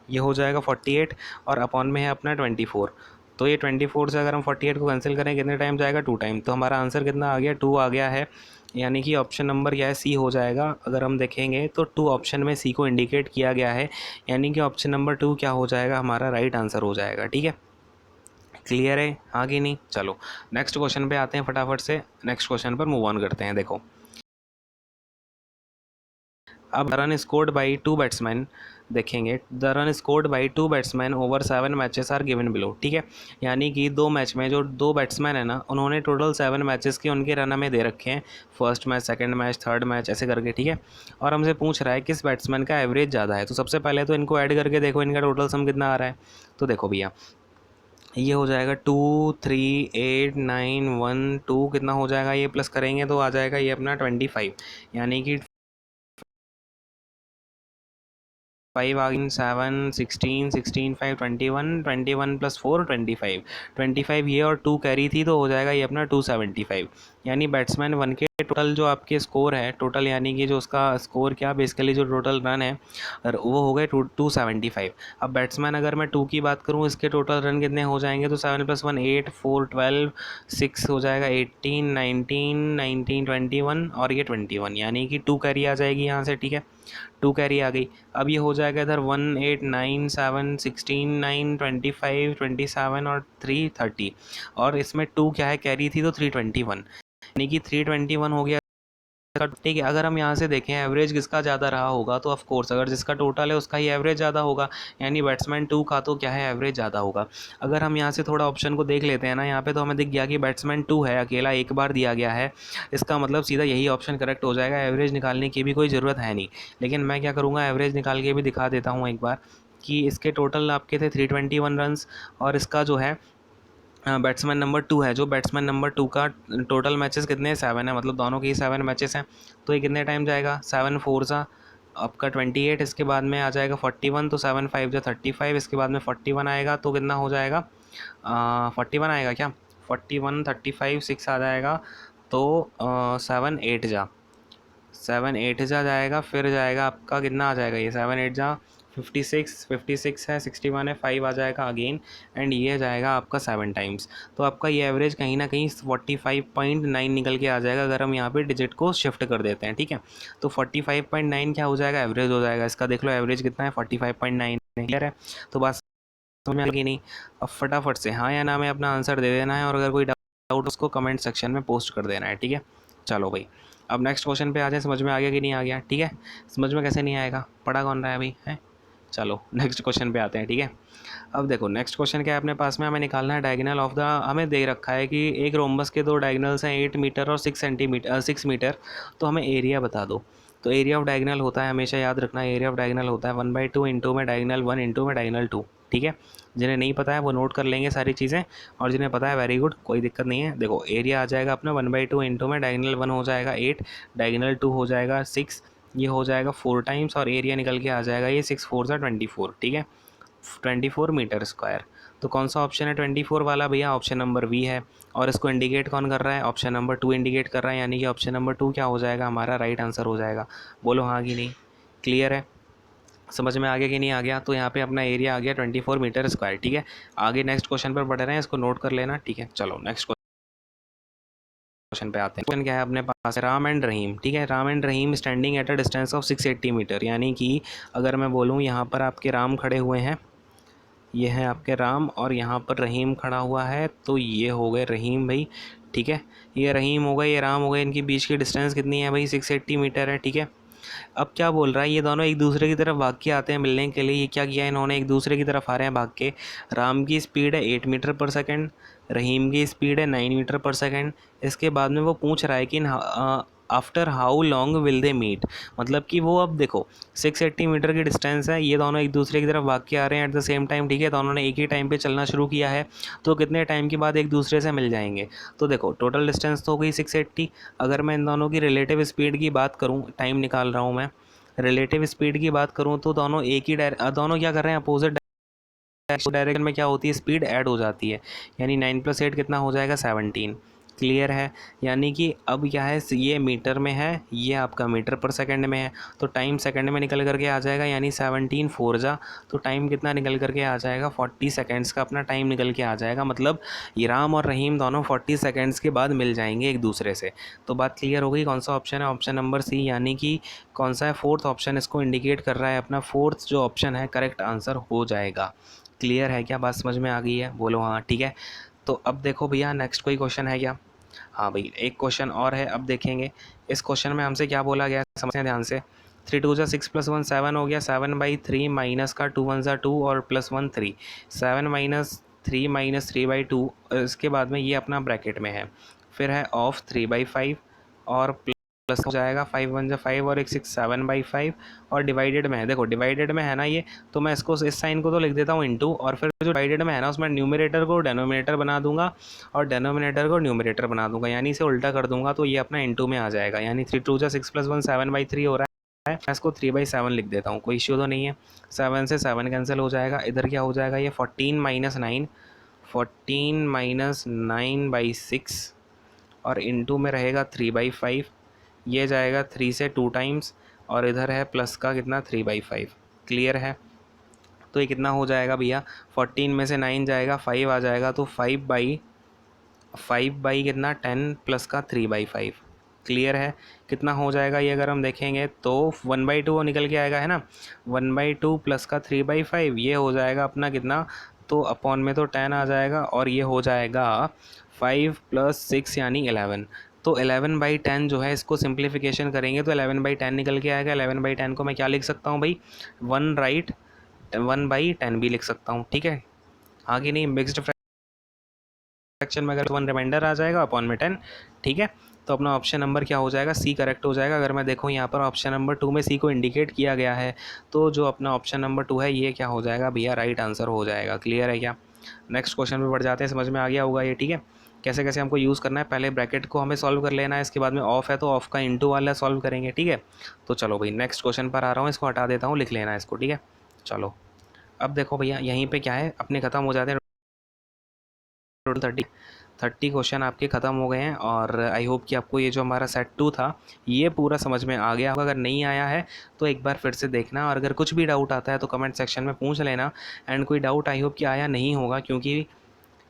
ये हो जाएगा 48 और अपॉन में है अपना 24। तो ये 24 से अगर हम 48 को कैंसिल करें कितने टाइम जाएगा, 2 टाइम। तो हमारा आंसर कितना आ गया, 2 आ गया है, यानी कि ऑप्शन नंबर क्या है, सी हो जाएगा। अगर हम देखेंगे तो 2 ऑप्शन में सी को इंडिकेट किया गया है, यानी कि ऑप्शन नंबर 2 क्या हो जाएगा, हमारा राइट आंसर हो जाएगा, ठीक है। क्लियर है, हाँ कि नहीं। चलो नेक्स्ट क्वेश्चन पे आते हैं, फटाफट से नेक्स्ट क्वेश्चन पर मूव ऑन करते हैं। देखो अब रन स्कोर्ड बाई 2 बैट्समैन, देखेंगे the run scored by 2 batsman over 7 matches are given below, ठीक है। यानी कि 2 मैच में जो 2 बैट्समैन है ना, उन्होंने टोटल 7 मैचेस के उनके रन हमें दे रखे हैं, first match, second match, third match, ऐसे करके, ठीक है। और हमसे पूछ रहा है किस बैट्समैन का एवरेज ज़्यादा है। तो सबसे पहले तो इनको ऐड करके देखो इनका टोटल सम कितना आ रहा है। तो देखो भैया ये हो जाएगा 2 3 8 9 1 2, कितना हो जाएगा, ये प्लस करेंगे तो आ जाएगा ये अपना 25, यानी कि 5 आ गई, 7 16 16 5 21, 21 प्लस 4 25, 25 ये और 2 कैरी थी तो हो जाएगा ये अपना 275। यानी बैट्समैन 1 के टोटल जो आपके स्कोर है टोटल, यानी कि जो उसका स्कोर क्या बेसिकली जो टोटल रन है वो हो गए 275। अब बैट्समैन अगर मैं 2 की बात करूँ, इसके टोटल रन कितने हो जाएंगे, तो 7 + 1 8, 4 12, 6 हो जाएगा 18, 19, 19 21 और ये 21, यानी कि 2 कैरी आ जाएगी यहाँ से, ठीक है, 2 कैरी आ गई। अब ये हो जाएगा इधर 1 8 9 7 16 9 25 27 और 3 30, और इसमें 2 क्या है कैरी थी तो 321, यानी कि 321 हो गया। ठीक है, अगर हम यहाँ से देखें एवरेज किसका ज़्यादा रहा होगा, तो ऑफ कोर्स अगर जिसका टोटल है उसका ही एवरेज ज़्यादा होगा, यानी बैट्समैन 2 का तो क्या है एवरेज ज़्यादा होगा। अगर हम यहाँ से थोड़ा ऑप्शन को देख लेते हैं ना, यहाँ पे तो हमें दिख गया कि बैट्समैन 2 है, अकेला एक बार दिया गया है, इसका मतलब सीधा यही ऑप्शन करेक्ट हो जाएगा, एवरेज निकालने की भी कोई ज़रूरत है नहीं। लेकिन मैं क्या करूँगा, एवरेज निकाल के भी दिखा देता हूँ एक बार कि इसके टोटल आपके थे 321 रन्स, और इसका जो है बैट्समैन नंबर 2 है, जो बैट्समैन नंबर 2 का टोटल मैचेस कितने हैं, 7 है, मतलब दोनों के ही 7 मैचेस हैं। तो ये कितने टाइम जाएगा, 7 4 सा आपका 28, इसके बाद में आ जाएगा 41, तो 7 5 जा 35, इसके बाद में 41 आएगा तो कितना हो जाएगा, 41 आएगा क्या, 41 35 6 आ जाएगा, तो 7 8 जा 7 8 जा जाएगा, फिर जाएगा आपका कितना आ जाएगा, ये 7 8 जा 56 है, 61 है, 5 आ जाएगा अगेन, एंड ये जाएगा आपका 7 टाइम्स। तो आपका ये एवरेज कहीं ना कहीं 45.9 निकल के आ जाएगा अगर हम यहाँ पे डिजिट को शिफ्ट कर देते हैं, ठीक है। तो 45.9 क्या हो जाएगा, एवरेज हो जाएगा इसका। देख लो एवरेज कितना है, 45.9, क्लियर है। तो बात समझ में आ गई नहीं? अब फटाफट से हाँ या ना में अपना आंसर दे देना है, और अगर कोई डाउट उसको कमेंट सेक्शन में पोस्ट कर देना है, ठीक है। चलो भाई, अब नेक्स्ट क्वेश्चन पे आ जाए, समझ में आ गया कि नहीं आ गया, ठीक है। समझ में कैसे नहीं आएगा, पढ़ा कौन रहा है अभी है। चलो नेक्स्ट क्वेश्चन पे आते हैं, ठीक है। अब देखो नेक्स्ट क्वेश्चन क्या है अपने पास में, हमें निकालना है डायगोनल ऑफ द, हमें दे रखा है कि एक रोम्बस के दो डायगोनल्स हैं 8 मीटर और 6 मीटर, तो हमें एरिया बता दो। तो एरिया ऑफ डायगोनल होता है, हमेशा याद रखना, एरिया ऑफ डायगोनल होता है 1/2 इंटू में डायगोनल 1 इंटू में डायगोनल 2, ठीक है। जिन्हें नहीं पता है वो नोट कर लेंगे सारी चीज़ें, और जिन्हें पता है वेरी गुड, कोई दिक्कत नहीं है। देखो एरिया आ जाएगा अपना 1/2 इंटू में डायगोनल 1 हो जाएगा 8, डायगोनल 2 हो जाएगा 6, ये हो जाएगा 4 टाइम्स, और एरिया निकल के आ जाएगा ये 6 4 सा 24, ठीक है, 24 मीटर स्क्वायर। तो कौन सा ऑप्शन है 24 वाला भैया, ऑप्शन नंबर वी है। और इसको इंडिकेट कौन कर रहा है, ऑप्शन नंबर 2 इंडिकेट कर रहा है, यानी कि ऑप्शन नंबर 2 क्या हो जाएगा, हमारा राइट आंसर हो जाएगा। बोलो हाँ कि नहीं, क्लियर है, समझ में आ गया कि नहीं आ गया। तो यहाँ पे अपना एरिया आ गया 24 मीटर स्क्वायर, ठीक है। आगे नेक्स्ट क्वेश्चन पर बढ़ रहे हैं, इसको नोट कर लेना, ठीक है। चलो नेक्स्ट क्वेश्चन पे आते हैं। क्वेश्चन क्या है अपने पास, राम एंड रहीम, ठीक है। Ram and Rahim standing at a distance of 680 metre, यानी कि अगर मैं बोलूँ यहाँ पर आपके राम खड़े हुए हैं, ये है आपके राम, और यहाँ पर रहीम खड़ा हुआ है, तो ये हो गए रहीम भाई, ठीक है। ये रहीम हो गए, ये राम हो गए, इनके बीच की डिस्टेंस कितनी है भाई, 680 मीटर है, ठीक है। अब क्या बोल रहा है, ये दोनों एक दूसरे की तरफ भाग के आते हैं मिलने के लिए। ये क्या किया इन्होंने, एक दूसरे की तरफ आ रहे हैं भाग के। राम की स्पीड है 8 मीटर पर सेकंड, रहीम की स्पीड है 9 मीटर पर सेकंड। इसके बाद में वो पूछ रहा है कि after how long will they meet, मतलब कि वो, अब देखो 680 मीटर की डिस्टेंस है, ये दोनों एक दूसरे की तरफ भाग के आ रहे हैं एट द सेम टाइम, ठीक है। दोनों ने एक ही टाइम पे चलना शुरू किया है, तो कितने टाइम के बाद एक दूसरे से मिल जाएंगे। तो देखो टोटल डिस्टेंस तो हो गई 680। अगर मैं इन दोनों की रिलेटिव स्पीड की बात करूँ, टाइम निकाल रहा हूँ मैं, रिलेटिव स्पीड की बात करूँ तो दोनों एक ही दोनों क्या कर रहे हैं, अपोजिट डायरेक्शन में क्या होती है, स्पीड ऐड हो जाती है, यानी 9 + 8 कितना हो जाएगा, 17, क्लियर है। यानी कि अब क्या है, ये मीटर में है, ये आपका मीटर पर सेकंड में है, तो टाइम सेकंड में निकल करके आ जाएगा, यानी 17 4 जा, तो टाइम कितना निकल करके आ जाएगा, 40 सेकंड्स का अपना टाइम निकल के आ जाएगा। मतलब ये राम और रहीम दोनों 40 सेकंड्स के बाद मिल जाएंगे एक दूसरे से। तो बात क्लियर हो गई, कौन सा ऑप्शन है, ऑप्शन नंबर सी, यानी कि कौन सा है, फोर्थ ऑप्शन इसको इंडिकेट कर रहा है, अपना फोर्थ जो ऑप्शन है करेक्ट आंसर हो जाएगा। क्लियर है क्या, बात समझ में आ गई है, बोलो हाँ, ठीक है। तो अब देखो भैया नेक्स्ट कोई क्वेश्चन है क्या, हाँ भाई एक क्वेश्चन और है, अब देखेंगे इस क्वेश्चन में हमसे क्या बोला गया, समझते हैं ध्यान से। 3 2 जा 6 + 1 7 हो गया, 7/3 माइनस का 2 1 जा 2 और +1 3, 7 - 3 - 3/2, इसके बाद में ये अपना ब्रैकेट में है, फिर है ऑफ 3/5 और प्लस हो जाएगा 5 1 जा 5 और एक 6 7/5, और डिवाइडेड में है, देखो डिवाइडेड में है ना ये, तो मैं इसको इस साइन को तो लिख देता हूँ इनटू, और फिर जो डिवाइडेड में है ना उसमें न्यूमरेटर को डेनोमिनेटर बना दूंगा और डेनोमिनेटर को न्यूमरेटर बना दूंगा, यानी इसे उल्टा कर दूंगा, तो ये अपना इनटू में आ जाएगा, यानी 3 2 जा 6 + 1 7/3 हो रहा है। मैं इसको 3/7 लिख देता हूँ, कोई इश्यू तो नहीं है। 7 से 7 कैंसिल हो जाएगा, इधर क्या हो जाएगा, ये 14 - 9, 14 - 9/6 और इनटू में रहेगा 3/5, ये जाएगा 3 से 2 टाइम्स, और इधर है प्लस का कितना 3/5। क्लियर है? तो ये कितना हो जाएगा भैया, 14 में से 9 जाएगा, 5 आ जाएगा, तो 5/5 कितना 10 प्लस का 3/5। क्लियर है? कितना हो जाएगा ये अगर हम देखेंगे तो 1/2 निकल के आएगा, है ना। 1/2 प्लस का 3/5 ये हो जाएगा अपना कितना, तो अपॉन में तो 10 आ जाएगा, और ये हो जाएगा 5 + 6 यानी 11। तो 11/10 जो है, इसको सिंप्लीफिकेशन करेंगे तो 11/10 निकल के आएगा। 11/10 को मैं क्या लिख सकता हूँ भाई, 1 राइट, 1/10 भी लिख सकता हूँ, ठीक है। आगे नहीं, मिक्स्ड फ्रैक्शन में अगर 1 रिमाइंडर आ जाएगा अपॉन में 10, ठीक है। तो अपना ऑप्शन नंबर क्या हो जाएगा, सी करेक्ट हो जाएगा। अगर मैं देखूँ यहाँ पर ऑप्शन नंबर 2 में सी को इंडिकेट किया गया है, तो जो अपना ऑप्शन नंबर 2 है ये क्या हो जाएगा भैया, राइट आंसर हो जाएगा। क्लियर है क्या? नेक्स्ट क्वेश्चन पे बढ़ जाते हैं, समझ में आ गया होगा ये, ठीक है। कैसे कैसे हमको यूज़ करना है, पहले ब्रैकेट को हमें सॉल्व कर लेना है, इसके बाद में ऑफ है तो ऑफ का इंटू वाला सॉल्व करेंगे, ठीक है। तो चलो भाई नेक्स्ट क्वेश्चन पर आ रहा हूँ, इसको हटा देता हूँ, लिख लेना है इसको, ठीक है। चलो अब देखो भैया, यहीं पे क्या है, अपने ख़त्म हो जाते हैं टोटल 30 क्वेश्चन आपके ख़त्म हो गए हैं। और आई होप कि आपको ये जो हमारा सेट 2 था ये पूरा समझ में आ गया होगा। अगर नहीं आया है तो एक बार फिर से देखना, और अगर कुछ भी डाउट आता है तो कमेंट सेक्शन में पूछ लेना। एंड कोई डाउट आई होप कि आया नहीं होगा, क्योंकि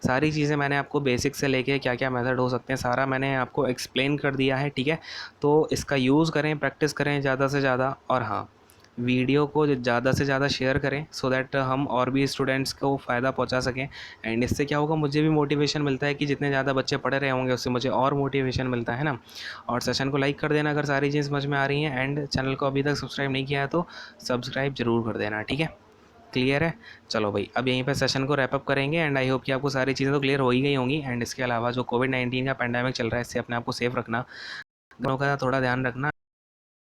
सारी चीज़ें मैंने आपको बेसिक से लेके क्या क्या मेथड हो सकते हैं सारा मैंने आपको एक्सप्लेन कर दिया है, ठीक है। तो इसका यूज़ करें, प्रैक्टिस करें ज़्यादा से ज़्यादा, और हाँ, वीडियो को ज़्यादा से ज़्यादा शेयर करें, सो दैट हम और भी स्टूडेंट्स को फ़ायदा पहुंचा सकें। एंड इससे क्या होगा, मुझे भी मोटिवेशन मिलता है कि जितने ज़्यादा बच्चे पढ़ रहे होंगे उससे मुझे और मोटिवेशन मिलता है ना। और सेशन को लाइक कर देना अगर सारी चीज़ समझ में आ रही हैं, एंड चैनल को अभी तक सब्सक्राइब नहीं किया है तो सब्सक्राइब ज़रूर कर देना, ठीक है। क्लियर है? चलो भाई, अब यहीं पे सेशन को रैप अप करेंगे। एंड आई होप कि आपको सारी चीज़ें तो क्लियर हो ही गई होंगी। एंड इसके अलावा जो कोविड-19 का पैंडेमिक चल रहा है, इससे अपने आप को सेफ रखना, घरों का थोड़ा ध्यान रखना,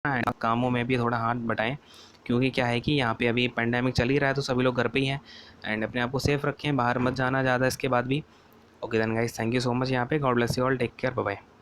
एंड कामों में भी थोड़ा हाथ बटाएं, क्योंकि क्या है कि यहाँ पे अभी पैंडेमिक चल ही रहा है तो सभी लोग घर पे ही हैं। एंड अपने आप को सेफ रखें, बाहर मत जाना ज़्यादा इसके बाद भी। Okay then guys, thank you so much यहाँ पे, God bless you all, take care, bye bye.